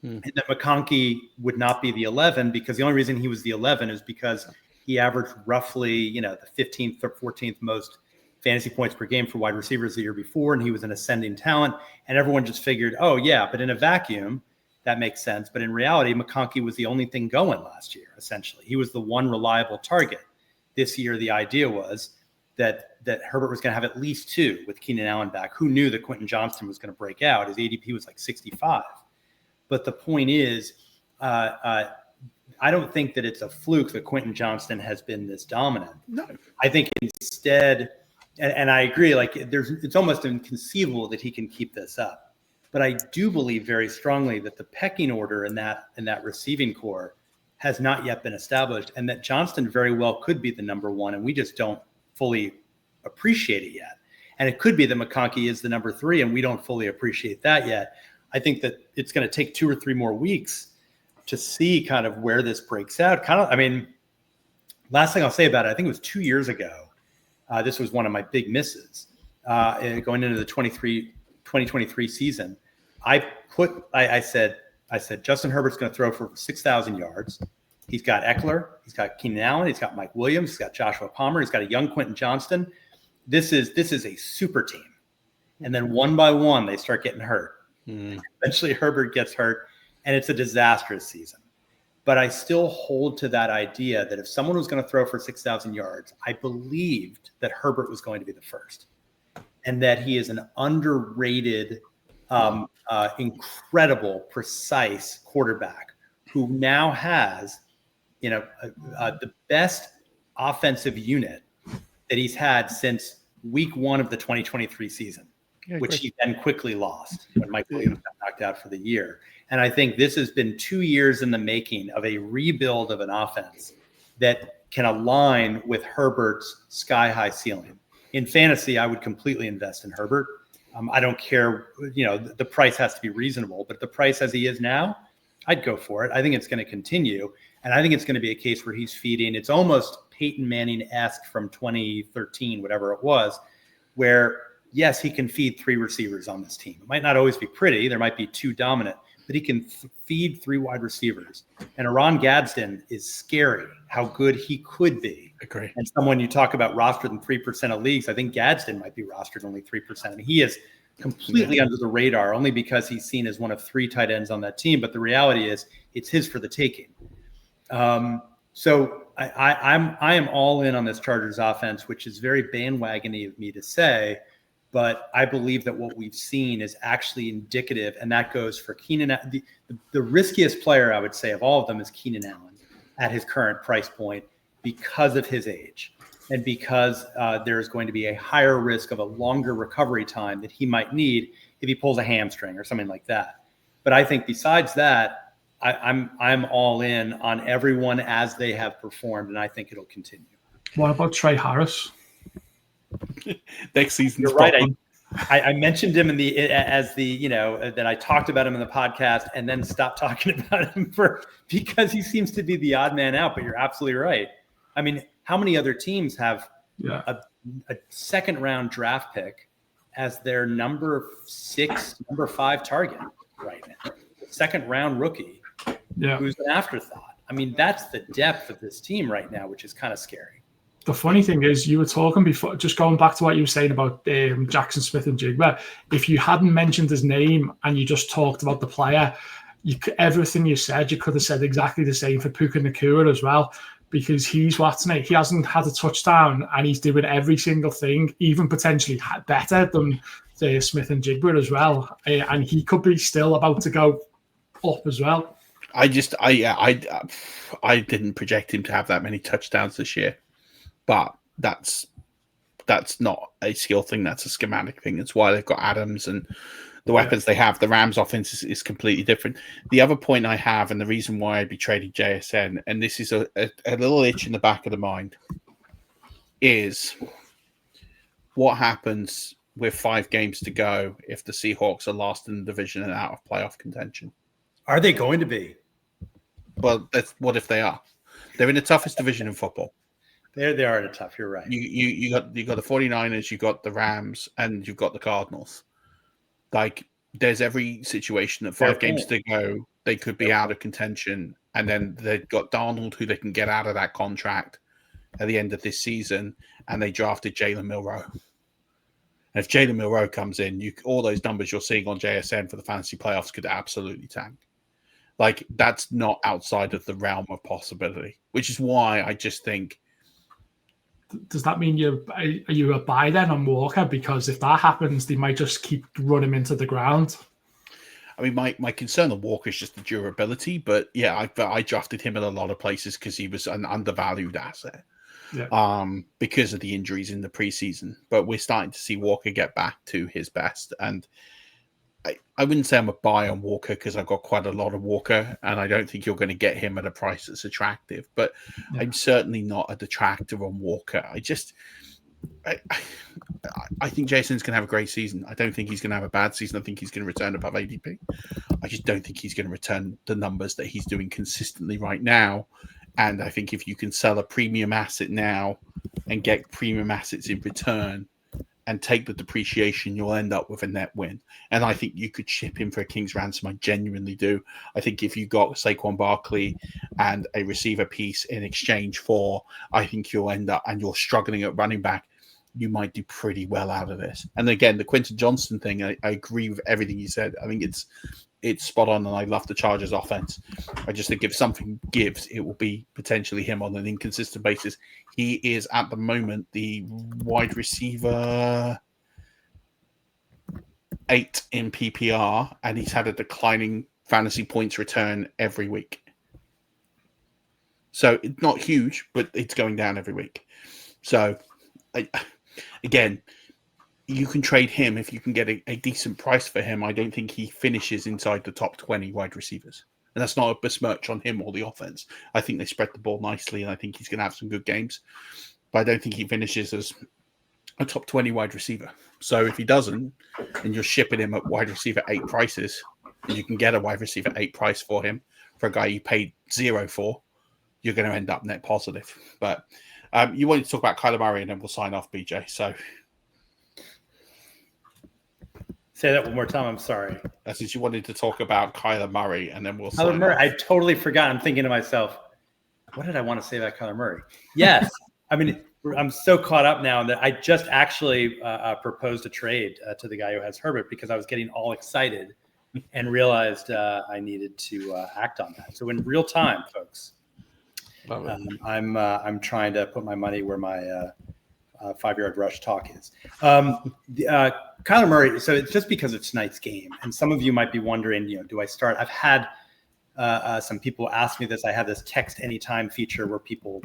And that McConkey would not be the 11, because the only reason he was the 11 is because he averaged roughly, the 15th or 14th most fantasy points per game for wide receivers the year before, and he was an ascending talent. And everyone just figured, oh yeah, but in a vacuum, that makes sense. But in reality, McConkey was the only thing going last year, essentially. He was the one reliable target. This year, the idea was that Herbert was going to have at least 2 with Keenan Allen back. Who knew that Quentin Johnston was going to break out? His ADP was like 65. But the point is, I don't think that it's a fluke that Quentin Johnston has been this dominant. No. I think instead, and I agree, it's almost inconceivable that he can keep this up. But I do believe very strongly that the pecking order in that receiving core has not yet been established, and that Johnston very well could be the number 1, and we just don't fully appreciate it yet. And it could be that McConkey is the number 3, and we don't fully appreciate that yet. I think that it's going to take 2 or 3 more weeks to see kind of where this breaks out. Last thing I'll say about it, I think it was 2 years ago. This was one of my big misses going into the 2023 season. I said Justin Herbert's going to throw for 6,000 yards. He's got Eckler, he's got Keenan Allen, he's got Mike Williams, he's got Joshua Palmer, he's got a young Quentin Johnston. This is a super team. And then one by one, they start getting hurt. Eventually Herbert gets hurt, and it's a disastrous season. But I still hold to that idea that if someone was going to throw for 6,000 yards, I believed that Herbert was going to be the first, and that he is an underrated, incredible, precise quarterback who now has, the best offensive unit that he's had since week 1 of the 2023 season. Which he then quickly lost when Mike Williams got knocked out for the year. And I think this has been 2 years in the making of a rebuild of an offense that can align with Herbert's sky-high ceiling. In fantasy, I would completely invest in Herbert. I don't care, the price has to be reasonable, but the price as he is now, I'd go for it. I think it's going to continue. And I think it's going to be a case where he's feeding. It's almost Peyton Manning-esque from 2013, whatever it was, where yes, he can feed 3 receivers on this team. It might not always be pretty. There might be 2 dominant, but he can feed 3 wide receivers. And Aaron Gadsden is scary how good he could be. Agree. And someone you talk about rostered in 3% of leagues, I think Gadsden might be rostered only 3%. I mean, he is completely under the radar only because he's seen as one of 3 tight ends on that team. But the reality is it's his for the taking. So I am all in on this Chargers offense, which is very bandwagony of me to say. But I believe that what we've seen is actually indicative, and that goes for Keenan. The riskiest player, I would say, of all of them is Keenan Allen at his current price point because of his age and because there's going to be a higher risk of a longer recovery time that he might need if he pulls a hamstring or something like that. But I think besides that, I'm all in on everyone as they have performed, and I think it'll continue. What about Trey Harris? Next season, you're right. I mentioned him that I talked about him in the podcast and then stopped talking about him because he seems to be the odd man out. But you're absolutely right. I mean, how many other teams have a second round draft pick as their number 6, number 5 target right now? Second round rookie, who's an afterthought. I mean, that's the depth of this team right now, which is kind of scary. The funny thing is, you were talking before, just going back to what you were saying about Jackson Smith-Njigba. If you hadn't mentioned his name and you just talked about the player, everything you said, you could have said exactly the same for Puka Nacua as well, because he hasn't had a touchdown and he's doing every single thing, even potentially better than Smith-Njigba as well. And he could be still about to go up as well. I didn't project him to have that many touchdowns this year. But that's not a skill thing. That's a schematic thing. It's why they've got Adams and the weapons they have. The Rams offense is completely different. The other point I have, and the reason why I'd be trading JSN, and this is a little itch in the back of the mind, is what happens with 5 games to go if the Seahawks are last in the division and out of playoff contention. Are they going to be? Well, what if they are? They're in the toughest division in football. They are in a tough. You're right. You got the 49ers, you got the Rams, and you've got the Cardinals. Like, there's every situation that 5 games to go, they could be out of contention, and then they've got Darnold, who they can get out of that contract at the end of this season, and they drafted Jalen Milroe. And if Jalen Milroe comes in, all those numbers you're seeing on JSN for the fantasy playoffs could absolutely tank. Like, that's not outside of the realm of possibility, which is why I just think. Does that mean are you a buy then on Walker? Because if that happens, they might just keep running him into the ground. I mean, my concern on Walker is just the durability, but yeah, I drafted him in a lot of places because he was an undervalued asset. Yeah. Because of the injuries in the preseason. But we're starting to see Walker get back to his best, and I wouldn't say I'm a buy on Walker because I've got quite a lot of Walker, and I don't think you're going to get him at a price that's attractive. But yeah. I'm certainly not a detractor on Walker. I think Jason's going to have a great season. I don't think he's going to have a bad season. I think he's going to return above ADP. I just don't think he's going to return the numbers that he's doing consistently right now. And I think if you can sell a premium asset now and get premium assets in return, and take the depreciation, you'll end up with a net win. And I think you could ship him for a king's ransom. I genuinely do. I think if you got Saquon Barkley and a receiver piece in exchange for, I think you'll end up, and you're struggling at running back, you might do pretty well out of this. And again, the Quentin Johnston thing, I agree with everything you said. I think it's spot on, and I love the Chargers offense. I just think if something gives, it will be potentially him on an inconsistent basis. He is at the moment the wide receiver 8 in PPR, and he's had a declining fantasy points return every week. So it's not huge, but it's going down every week. So again, you can trade him if you can get a decent price for him. I don't think he finishes inside the top 20 wide receivers. And that's not a besmirch on him or the offense. I think they spread the ball nicely, and I think he's going to have some good games. But I don't think he finishes as a top 20 wide receiver. So if he doesn't, and you're shipping him at wide receiver 8 prices, and you can get a wide receiver 8 price for him for a guy you paid 0 for, you're going to end up net positive. But you wanted to talk about Kyler Murray, and then we'll sign off, BJ. So say that one more time. I'm sorry. That's what you wanted to talk about, Kyler Murray, and then we'll sign Kyler Murray. off. I totally forgot. I'm thinking to myself, what did I want to say about Kyler Murray? Yes. I mean, I'm so caught up now that I just actually proposed a trade to the guy who has Herbert because I was getting all excited and realized I needed to act on that. So in real time, folks, I'm trying to put my money where my 5-yard rush talk is. Kyler Murray. So it's just because it's tonight's game, and some of you might be wondering, do I start? I've had some people ask me this. I have this text anytime feature where people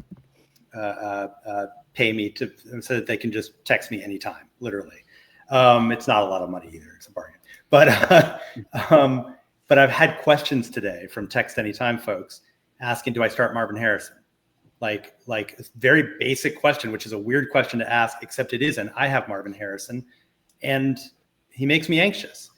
pay me so that they can just text me anytime, literally. It's not a lot of money either. It's a bargain. But I've had questions today from text anytime folks asking, do I start Marvin Harrison? Like a very basic question, which is a weird question to ask, except it isn't. I have Marvin Harrison, and he makes me anxious.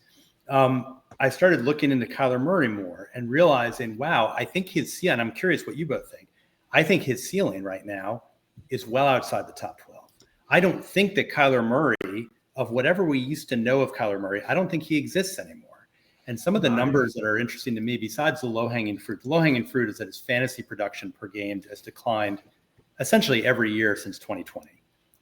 I started looking into Kyler Murray more and realizing, wow, I think his ceiling, and I'm curious what you both think. I think his ceiling right now is well outside the top 12. I don't think that Kyler Murray, of whatever we used to know of Kyler Murray, I don't think he exists anymore. And some of the numbers that are interesting to me, besides the low-hanging fruit is that his fantasy production per game has declined essentially every year since 2020.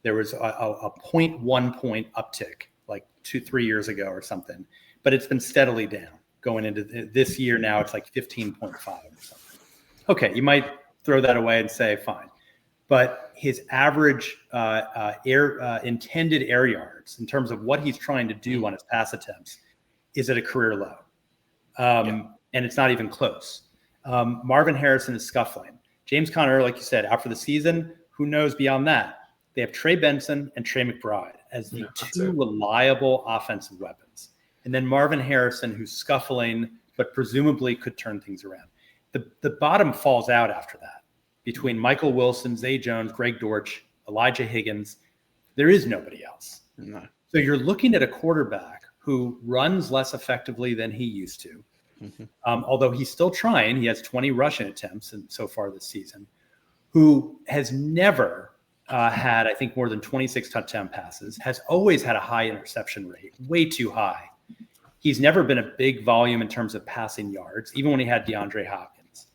There was a 0.1 point uptick like 2-3 years ago or something, but it's been steadily down going into this year. Now it's like 15.5 or something. Okay, you might throw that away and say, fine. But his average intended air yards in terms of what he's trying to do on his pass attempts is at a career low. And it's not even close. Marvin Harrison is scuffling. James Conner, like you said, out for the season, who knows beyond that? They have Trey Benson and Trey McBride as the two reliable offensive weapons. and then Marvin Harrison, who's scuffling, but presumably could turn things around. The bottom falls out after that. Between Michael Wilson, Zay Jones, Greg Dortch, Elijah Higgins, there is nobody else. No. So you're looking at a quarterback who runs less effectively than he used to. Although he's still trying. He has 20 rushing attempts so far this season, who has never had, I think, more than 26 touchdown passes, has always had a high interception rate, way too high. He's never been a big volume in terms of passing yards, even when he had DeAndre Hopkins.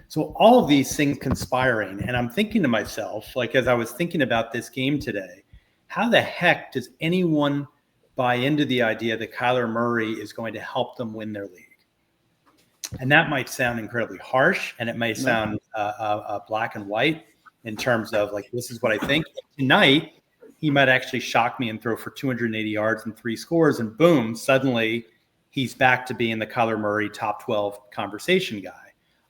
So all of these things conspiring, and I'm thinking to myself, like as I was thinking about this game today, how the heck does anyone buy into the idea that Kyler Murray is going to help them win their league? And that might sound incredibly harsh, and it may sound black and white in terms of like, this is what I think. Tonight, he might actually shock me and throw for 280 yards and 3 scores, and boom, suddenly he's back to being the Kyler Murray top 12 conversation guy.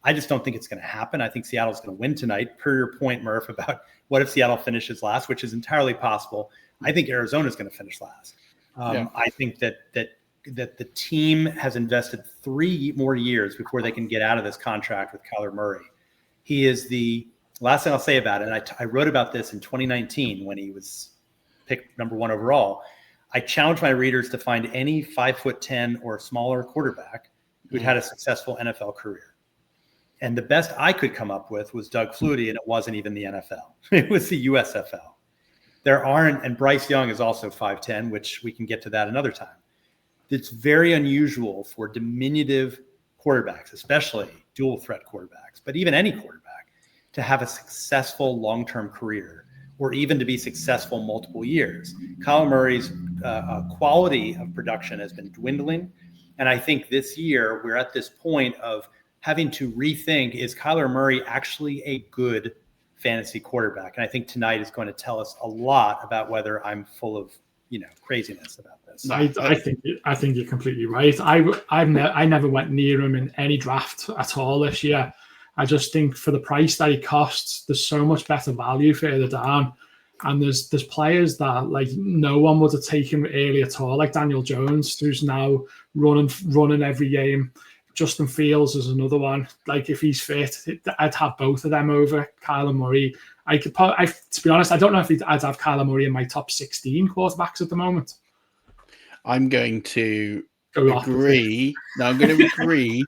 I just don't think it's going to happen. I think Seattle's going to win tonight, per your point, Murph, about what if Seattle finishes last, which is entirely possible. I think Arizona's going to finish last. I think that the team has invested 3 more years before they can get out of this contract with Kyler Murray. He is the last thing I'll say about it. And I wrote about this in 2019 when he was picked number 1 overall. I challenged my readers to find any 5'10" or smaller quarterback who'd had a successful NFL career. And the best I could come up with was Doug Flutie, and it wasn't even the NFL. It was the USFL. There aren't, and Bryce Young is also 5'10", which we can get to that another time. It's very unusual for diminutive quarterbacks, especially dual threat quarterbacks, but even any quarterback, to have a successful long-term career or even to be successful multiple years. Kyler Murray's quality of production has been dwindling. And I think this year we're at this point of having to rethink, is Kyler Murray actually a good fantasy quarterback? And I think tonight is going to tell us a lot about whether I'm full of, craziness about this. I think you're completely right. I never went near him in any draft at all this year. I just think for the price that he costs, there's so much better value further down. And there's players that like no one would have taken early at all, like Daniel Jones, who's now running every game. Justin Fields is another one. Like if he's fit, I'd have both of them over Kyler Murray. To be honest, I don't know if I'd have Kyler Murray in my top 16 quarterbacks at the moment. I'm going to agree. No, I'm going to agree,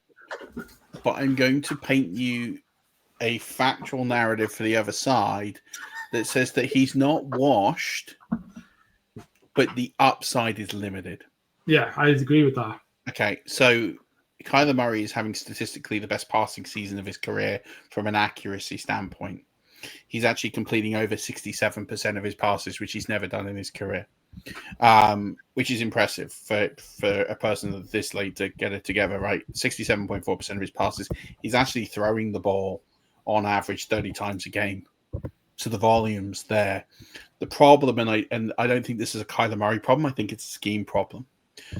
but I'm going to paint you a factual narrative for the other side that says that he's not washed, but the upside is limited. Yeah, I agree with that. Okay, so Kyler Murray is having statistically the best passing season of his career from an accuracy standpoint. He's actually completing over 67% of his passes, which he's never done in his career, which is impressive for a person this late to get it together, right? 67.4% of his passes. He's actually throwing the ball on average 30 times a game. So the volume's there. The problem, and I don't think this is a Kyler Murray problem, I think it's a scheme problem.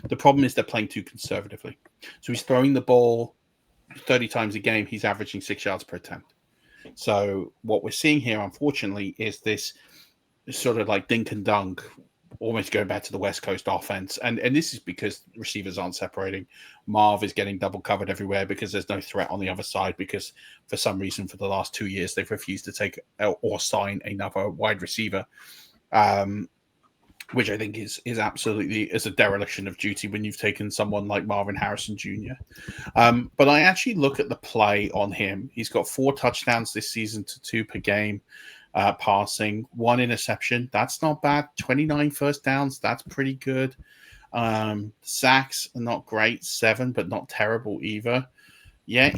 The problem is they're playing too conservatively. So he's throwing the ball 30 times a game. He's averaging 6 yards per attempt. So what we're seeing here, unfortunately, is this sort of like dink and dunk, almost going back to the West Coast offense. And this is because receivers aren't separating. Marv is getting double covered everywhere because there's no threat on the other side, because for some reason for the last 2 years, they've refused to take or sign another wide receiver. Which I think is absolutely a dereliction of duty when you've taken someone like Marvin Harrison Jr. But I actually look at the play on him. He's got 4 touchdowns this season to 2 per game passing, 1 interception. That's not bad. 29 first downs. That's pretty good. Sacks are not great. 7, but not terrible either. Yeah,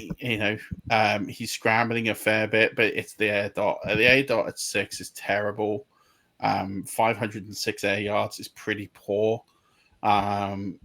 he's scrambling a fair bit, but it's the air dot. The air dot at 6 is terrible. 506 air yards is pretty poor.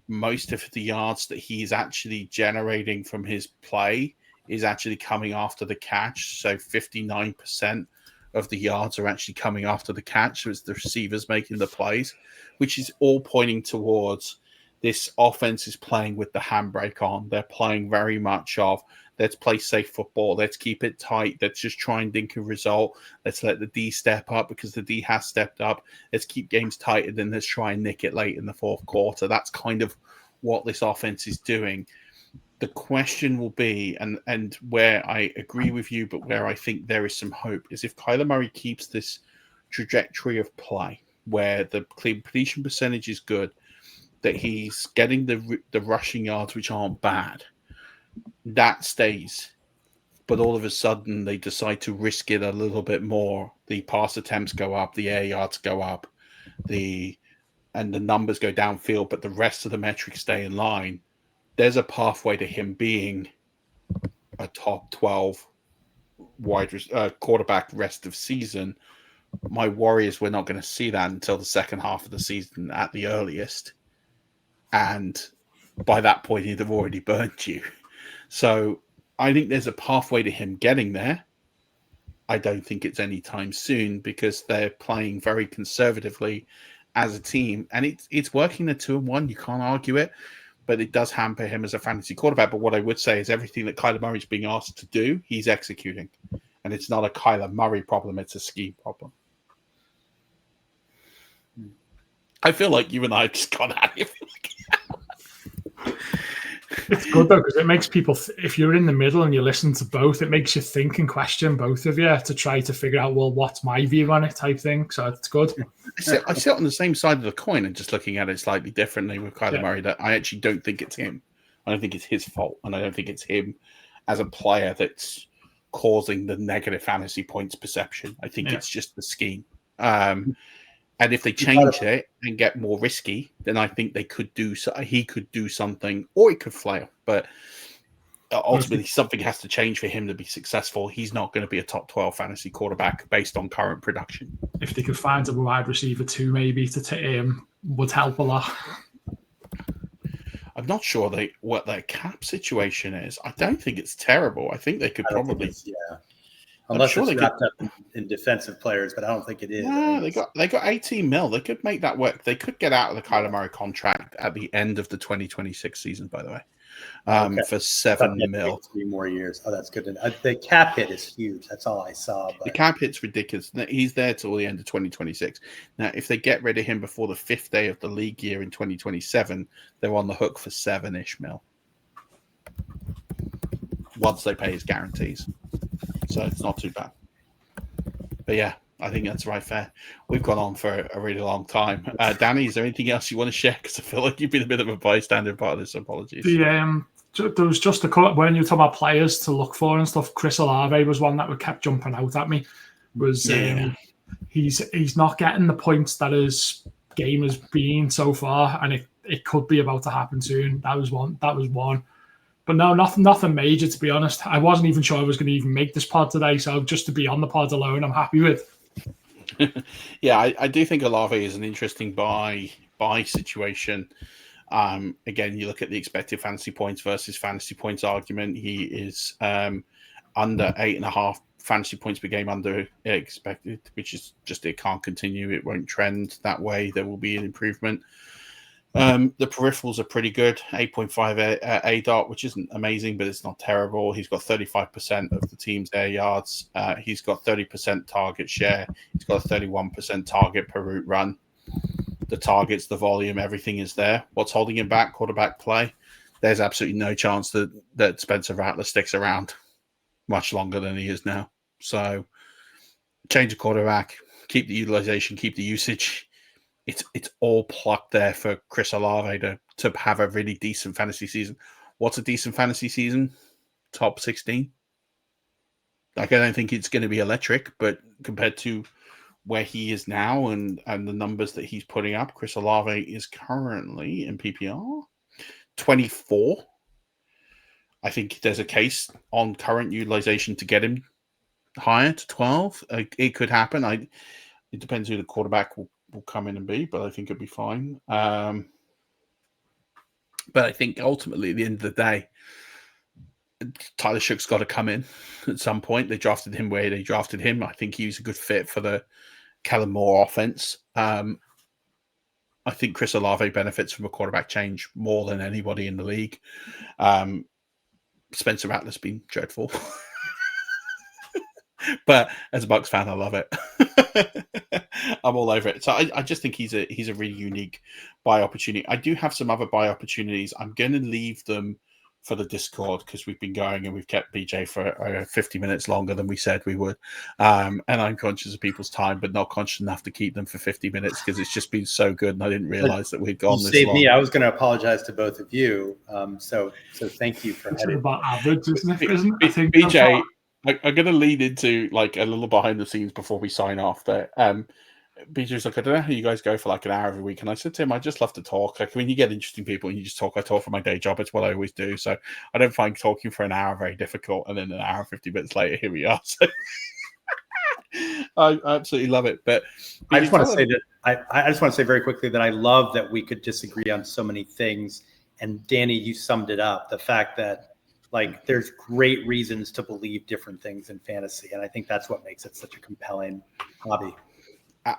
Most of the yards that he's actually generating from his play is actually coming after the catch. So 59% of the yards are actually coming after the catch. So it's the receivers making the plays, which is all pointing towards this offense is playing with the handbrake on. They're playing very much of Let's play safe football. Let's keep it tight. Let's just try and dink a result. Let's let the D step up because the D has stepped up. Let's keep games tight, and then let's try and nick it late in the fourth quarter. That's kind of what this offense is doing. The question will be, and where I agree with you, but where I think there is some hope, is if Kyler Murray keeps this trajectory of play where the completion percentage is good, that he's getting the rushing yards, which aren't bad, that stays. But all of a sudden, they decide to risk it a little bit more. The pass attempts go up, the air yards go up, and the numbers go downfield, but the rest of the metrics stay in line. There's a pathway to him being a top 12 quarterback rest of season. My worry is we're not going to see that until the second half of the season at the earliest. And by that point, he'd have already burnt you. So I think there's a pathway to him getting there. I don't think it's anytime soon because they're playing very conservatively as a team. And it's working at 2-1. You can't argue it. But it does hamper him as a fantasy quarterback. But what I would say is everything that Kyler Murray is being asked to do, he's executing. And it's not a Kyler Murray problem, it's a scheme problem. I feel like you and I have just gone at it. It's good, though, because it makes people, if you're in the middle and you listen to both, it makes you think and question both of you to try to figure out, well, what's my view on it type thing. So it's good. I sit on the same side of the coin and just looking at it slightly differently with Kyler Murray, that I actually don't think it's him. I don't think it's his fault. And I don't think it's him as a player that's causing the negative fantasy points perception. I think it's just the scheme. And if they change it and get more risky, then I think they could do. He could do something, or he could flail. But ultimately, something has to change for him to be successful. He's not going to be a top 12 fantasy quarterback based on current production. If they could find a wide receiver too, maybe to would help a lot. I'm not sure what their cap situation is. I don't think it's terrible. I think they could probably. Unless it's wrapped up in defensive players, but I don't think it is. Yeah, they got 18 mil. They could make that work. They could get out of the Kyler Murray contract at the end of the 2026 season, by the way, for $7 million. 3 more years. Oh, that's good. The cap hit is huge. That's all I saw. But... The cap hit's ridiculous. He's there till the end of 2026. Now, if they get rid of him before the 5th day of the league year in 2027, they're on the hook for $7-ish million. Once they pay his guarantees. So it's not too bad. But yeah, I think that's right fair. We've gone on for a really long time. Danny, is there anything else you want to share? Because I feel like you've been a bit of a bystander part of this. Apologies. There was just a couple, when you talk about players to look for and stuff, Chris Olave was one that kept jumping out at me. He's not getting the points that his game has been so far, and it could be about to happen soon. That was one. But no, nothing major, to be honest. I wasn't even sure I was going to even make this pod today, so just to be on the pod alone, I'm happy with. Yeah, I do think Olave is an interesting buy situation. Again, you look at the expected fantasy points versus fantasy points argument. He is under 8.5 fantasy points per game under expected, which is just, it can't continue. It won't trend that way. There will be an improvement. The peripherals are pretty good, 8.5 ADOT, which isn't amazing, but it's not terrible. He's got 35% of the team's air yards. He's got 30% target share. He's got a 31% target per route run. The targets, the volume, everything is there. What's holding him back? Quarterback play. There's absolutely no chance that Spencer Rattler sticks around much longer than he is now. So change the quarterback, keep the utilization, keep the usage. It's all plucked there for Chris Olave to have a really decent fantasy season. What's a decent fantasy season? Top 16? Like, I don't think it's going to be electric, but compared to where he is now and the numbers that he's putting up, Chris Olave is currently in PPR 24. I think there's a case on current utilization to get him higher to 12. It could happen. It depends who the quarterback will come in and be, but I think it'll be fine. But I think ultimately, at the end of the day, Tyler Shook's got to come in at some point. They drafted him where they drafted him. I think he was a good fit for the Kellen Moore offense. I think Chris Olave benefits from a quarterback change more than anybody in the league. Spencer Rattler's been dreadful. But as a Bucks fan, I love it. I'm all over it. So I just think he's a really unique buy opportunity. I do have some other buy opportunities. I'm going to leave them for the Discord because we've been going and we've kept BJ for 50 minutes longer than we said we would. And I'm conscious of people's time, but not conscious enough to keep them for 50 minutes because it's just been so good. And I didn't realize that we'd gone this long. Me. I was going to apologize to both of you. So thank you for It's heading. about average, isn't it? I think BJ, I'm going to lead into like a little behind the scenes before we sign off. That BJ's like, I don't know how you guys go for like an hour every week. And I said to him, I just love to talk. Like, when you get interesting people and you just talk, I talk for my day job. It's what I always do. So I don't find talking for an hour very difficult. And then an hour and 50 minutes later, here we are. So I absolutely love it. But I just want to say that I just want to say very quickly that I love that we could disagree on so many things. And Danny, you summed it up. The fact that like there's great reasons to believe different things in fantasy. And I think that's what makes it such a compelling hobby.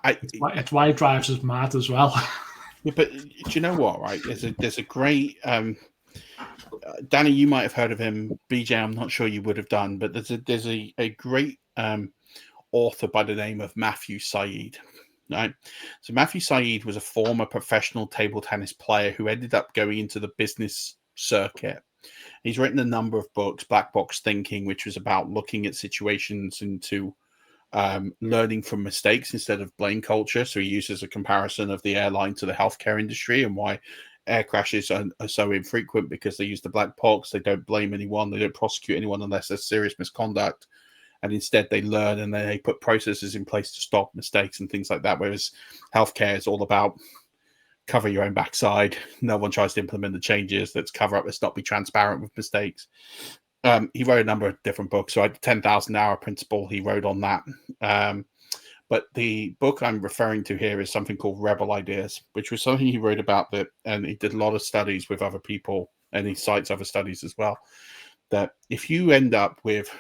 It's why it drives us mad as well. Yeah, but do you know what, right? There's a great Danny, you might have heard of him. BJ, I'm not sure you would have done, but there's a great author by the name of Matthew Said. Right. So Matthew Said was a former professional table tennis player who ended up going into the business circuit. He's written a number of books, Black Box Thinking, which was about looking at situations into learning from mistakes instead of blame culture. So he uses a comparison of the airline to the healthcare industry and why air crashes are so infrequent because they use the black box. They don't blame anyone. They don't prosecute anyone unless there's serious misconduct. And instead they learn and then they put processes in place to stop mistakes and things like that. Whereas healthcare is all about cover your own backside. No one tries to implement the changes. Let's cover up. Let's not be transparent with mistakes. He wrote a number of different books. So the 10,000 hour principle, he wrote on that. But the book I'm referring to here is something called Rebel Ideas, which was something he wrote about that. And he did a lot of studies with other people and he cites other studies as well. That if you end up with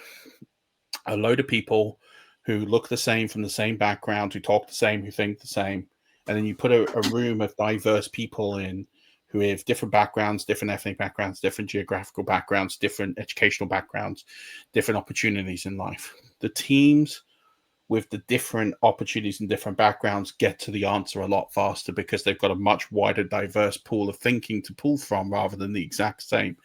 a load of people who look the same from the same background, who talk the same, who think the same, and then you put a room of diverse people in who have different backgrounds, different ethnic backgrounds, different geographical backgrounds, different educational backgrounds, different opportunities in life. The teams with the different opportunities and different backgrounds get to the answer a lot faster because they've got a much wider, diverse pool of thinking to pull from rather than the exact same.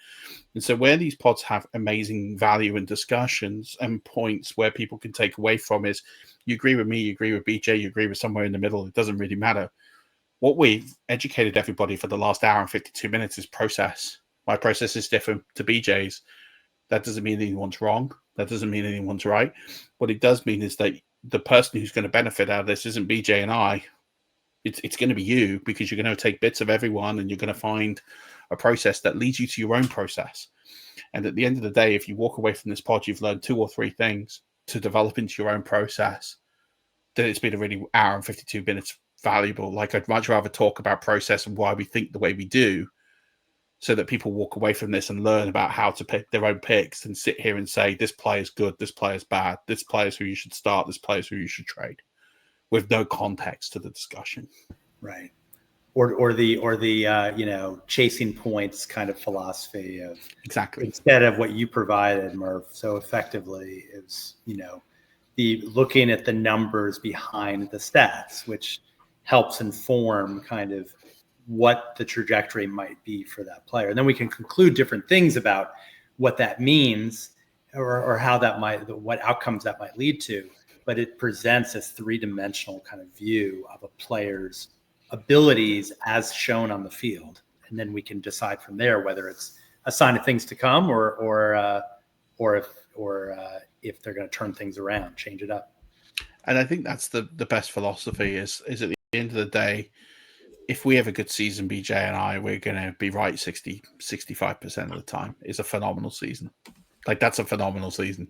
And so where these pods have amazing value and discussions and points where people can take away from is you agree with me, you agree with BJ, you agree with somewhere in the middle. It doesn't really matter. What we've educated everybody for the last hour and 52 minutes is process. My process is different to BJ's. That doesn't mean anyone's wrong. That doesn't mean anyone's right. What it does mean is that the person who's going to benefit out of this isn't BJ and I. It's going to be you because you're going to take bits of everyone and you're going to find a process that leads you to your own process. And at the end of the day, if you walk away from this pod, you've learned 2 or 3 things to develop into your own process, then it's been a really hour and 52 minutes valuable. Like I'd much rather talk about process and why we think the way we do so that people walk away from this and learn about how to pick their own picks and sit here and say, this player's good, this player's bad, this player's who you should start, this player's who you should trade, with no context to the discussion. Right. Or the chasing points kind of philosophy of exactly instead of what you provided, Murph, so effectively is, the looking at the numbers behind the stats, which helps inform kind of what the trajectory might be for that player. And then we can conclude different things about what that means or how that what outcomes that might lead to. But it presents a 3-dimensional kind of view of a player's abilities as shown on the field. And then we can decide from there whether it's a sign of things to come or if they're going to turn things around, change it up. And I think that's the best philosophy is at the end of the day, if we have a good season, BJ and I, we're going to be right 65% of the time. It's a phenomenal season. Like, that's a phenomenal season.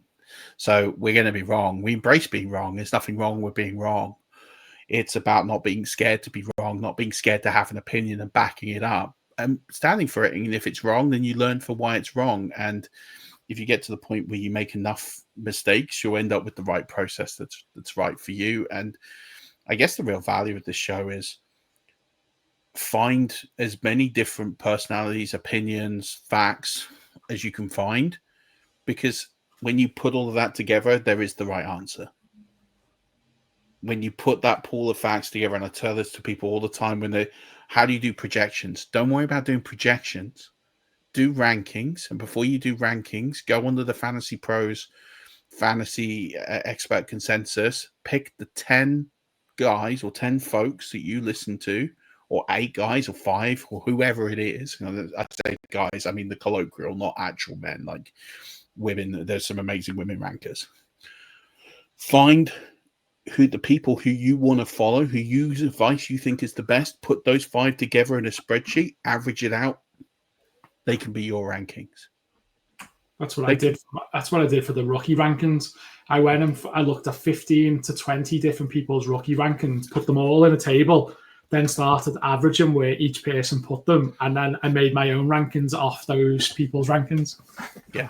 So we're going to be wrong. We embrace being wrong. There's nothing wrong with being wrong. It's about not being scared to be wrong, not being scared to have an opinion and backing it up and standing for it. And if it's wrong, then you learn for why it's wrong. And if you get to the point where you make enough mistakes, you'll end up with the right process that's right for you. And I guess the real value of this show is find as many different personalities, opinions, facts as you can find because when you put all of that together, there is the right answer. When you put that pool of facts together, and I tell this to people all the time how do you do projections? Don't worry about doing projections. Do rankings. And before you do rankings, go under the Fantasy Pros Fantasy Expert Consensus. Pick the 10 guys or 10 folks that you listen to, or 8 guys or 5 or whoever it is. I say guys, I mean the colloquial, not actual men, like women. There's some amazing women rankers. Find the people who you want to follow, who use advice you think is the best. Put those 5 together in a spreadsheet, average it out. They can be your rankings. That's what I did. That's what I did for the rookie rankings. I went and I looked at 15 to 20 different people's rookie rankings, put them all in a table, then started averaging where each person put them, and then I made my own rankings off those people's rankings. Yeah.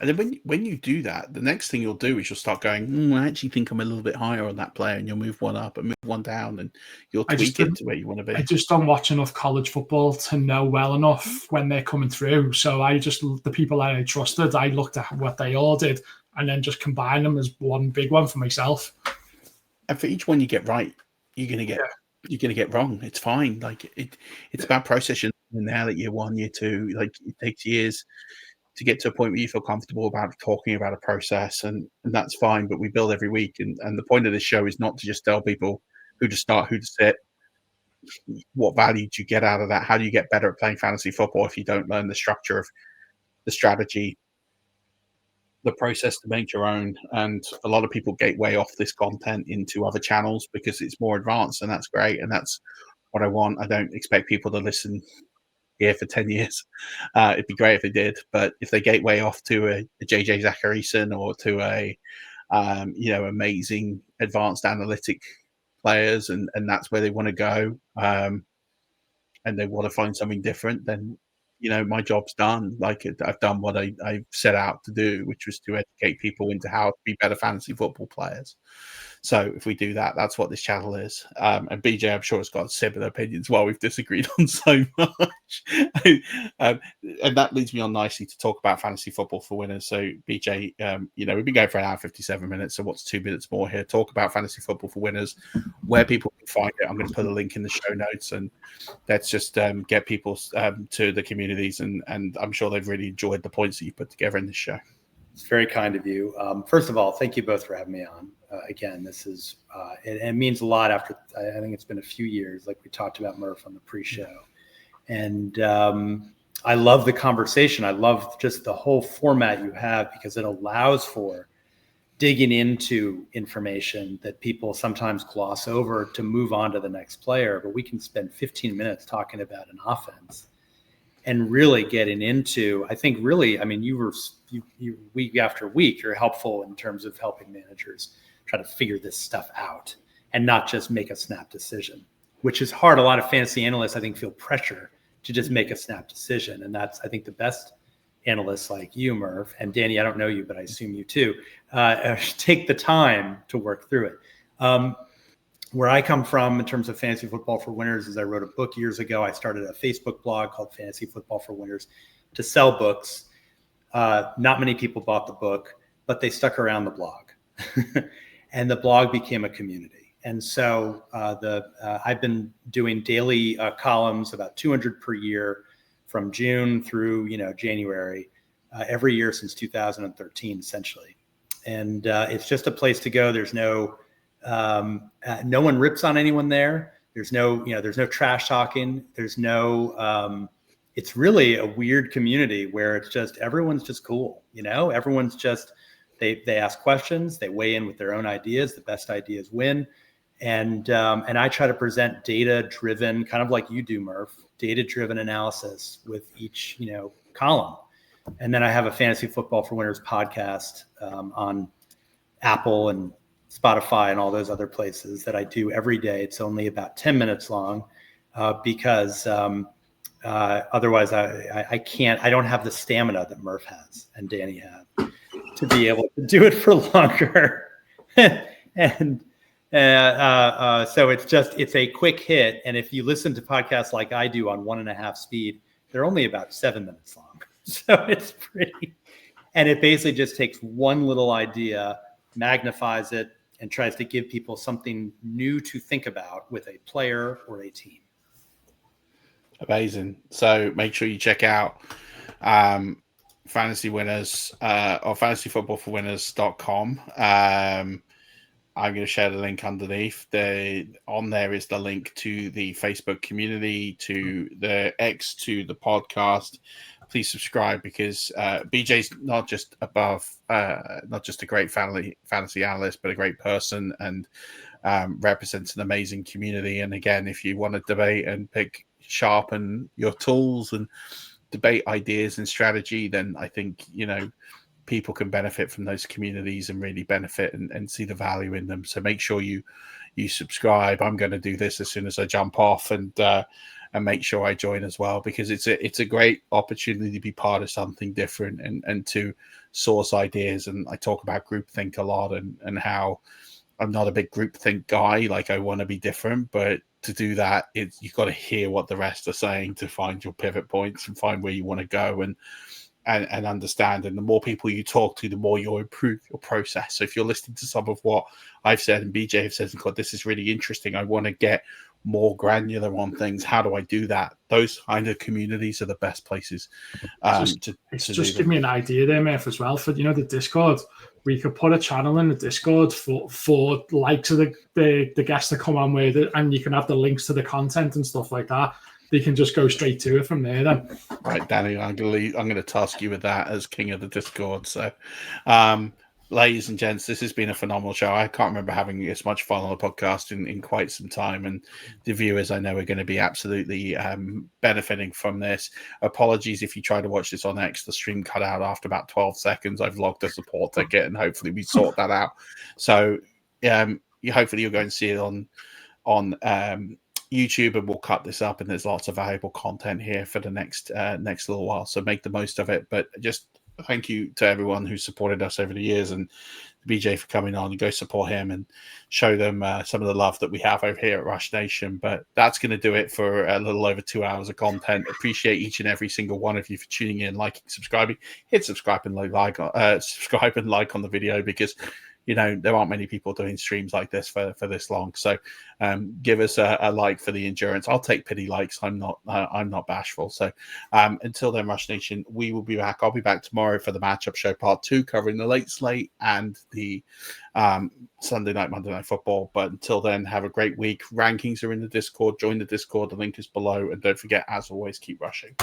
And then when you do that, the next thing you'll do is you'll start going, I actually think I'm a little bit higher on that player, and you'll move one up and move one down, and you'll tweak it to where you want to be. I just don't watch enough college football to know well enough when they're coming through. So the people that I trusted, I looked at what they all did and then just combine them as one big one for myself. And for each one you get right, you're gonna get wrong. It's fine. Like it's about processing now that year 1, year 2. Like it takes years to get to a point where you feel comfortable about talking about a process, and that's fine, but we build every week. And the point of this show is not to just tell people who to start, who to sit. What value do you get out of that? How do you get better at playing fantasy football if you don't learn the structure of the strategy, the process to make your own? And a lot of people gateway off this content into other channels because it's more advanced, and that's great. And that's what I want. I don't expect people to listen here for 10 years. It'd be great if they did, but if they gateway off to a JJ Zacharyson or to a amazing advanced analytic players, and that's where they want to go, and they want to find something different, then my job's done. Like I've done what I set out to do, which was to educate people into how to be better fantasy football players. So if we do that, that's what this channel is. And BJ, I'm sure, has got similar opinions while we've disagreed on so much. And that leads me on nicely to talk about fantasy football for winners. So BJ, we've been going for an hour 57 minutes. So what's 2 minutes more here? Talk about fantasy football for winners, where people can find it. I'm going to put a link in the show notes, and let's just get people to the communities. And I'm sure they've really enjoyed the points that you put together in this show. It's very kind of you. First of all, thank you both for having me on. Again, this is it means a lot after I think it's been a few years, like we talked about Murf on the pre-show. And I love the conversation. I love just the whole format you have, because it allows for digging into information that people sometimes gloss over to move on to the next player. But we can spend 15 minutes talking about an offense and really getting into, I think really, I mean, you week after week, you're helpful in terms of helping managers try to figure this stuff out and not just make a snap decision, which is hard. A lot of fantasy analysts, I think, feel pressure to just make a snap decision. And that's, I think, the best analysts like you, Murf, and Danny, I don't know you, but I assume you too, take the time to work through it. Where I come from in terms of fantasy football for winners is I wrote a book years ago. I started a Facebook blog called Fantasy Football for Winners to sell books. Not many people bought the book, but they stuck around the blog. And the blog became a community. And so I've been doing daily columns, about 200 per year from June through January, every year since 2013, essentially. And it's just a place to go. There's no one rips on anyone there. There's no trash talking. There's no, it's really a weird community where it's just, everyone's just cool. Everyone's just, they ask questions, they weigh in with their own ideas. The best ideas win. And I try to present data-driven, kind of like you do, Murf, data-driven analysis with each, column. And then I have a Fantasy Football for Winners podcast on Apple and Spotify and all those other places that I do every day. It's only about 10 minutes long because otherwise I don't have the stamina that Murf has and Danny have to be able to do it for longer. And so it's a quick hit. And if you listen to podcasts like I do on 1.5 speed, they're only about 7 minutes long. So it's pretty. And it basically just takes one little idea, magnifies it, and tries to give people something new to think about with a player or a team. Amazing. So make sure you check out Fantasy Winners or fantasyfootballforwinners.com. I'm going to share the link underneath. On there is the link to the Facebook community, to the X, to the podcast. Please subscribe, because BJ's not just a great fantasy analyst, but a great person, and represents an amazing community. And again, if you want to debate and sharpen your tools and debate ideas and strategy, then I think, people can benefit from those communities and really benefit and see the value in them. So make sure you subscribe. I'm going to do this as soon as I jump off, and make sure I join as well, because it's a great opportunity to be part of something different and to source ideas. And I talk about groupthink a lot, and how I'm not a big groupthink guy. Like, I want to be different, but to do that, you've got to hear what the rest are saying to find your pivot points and find where you want to go and understand. And the more people you talk to, the more you'll improve your process. So if you're listening to some of what I've said and BJ have said, God, this is really interesting, I want to get more granular on things, how do I do that? Those kind of communities are the best places just give me an idea there, Murf, as well, for the Discord. We could put a channel in the Discord for likes of the guests that come on with it, and you can have the links to the content and stuff like that. They can just go straight to it from there then. Right, Danny, I'm going to task you with that as king of the Discord. So, ladies and gents, this has been a phenomenal show. I can't remember having as much fun on the podcast in quite some time, and the viewers, I know, are going to be absolutely benefiting from this. Apologies if you try to watch this on X, the stream cut out after about 12 seconds. I've logged a support ticket, and hopefully we sort that out. So, hopefully you're going to see it on YouTube, and we'll cut this up, and there's lots of valuable content here for the next little while, so make the most of it. But just thank you to everyone who supported us over the years, and BJ for coming on. And go support him and show them some of the love that we have over here at Rush Nation. But that's going to do it for a little over 2 hours of content. Appreciate each and every single one of you for tuning in, liking, subscribing. Hit subscribe and like on the video, because there aren't many people doing streams like this for this long. So give us a like for the endurance. I'll take pity likes. I'm not bashful. So until then, Rush Nation, we will be back. I'll be back tomorrow for the matchup show part 2, covering the late slate and the Sunday night, Monday night football. But until then, have a great week. Rankings are in the Discord. Join the Discord. The link is below. And don't forget, as always, keep rushing.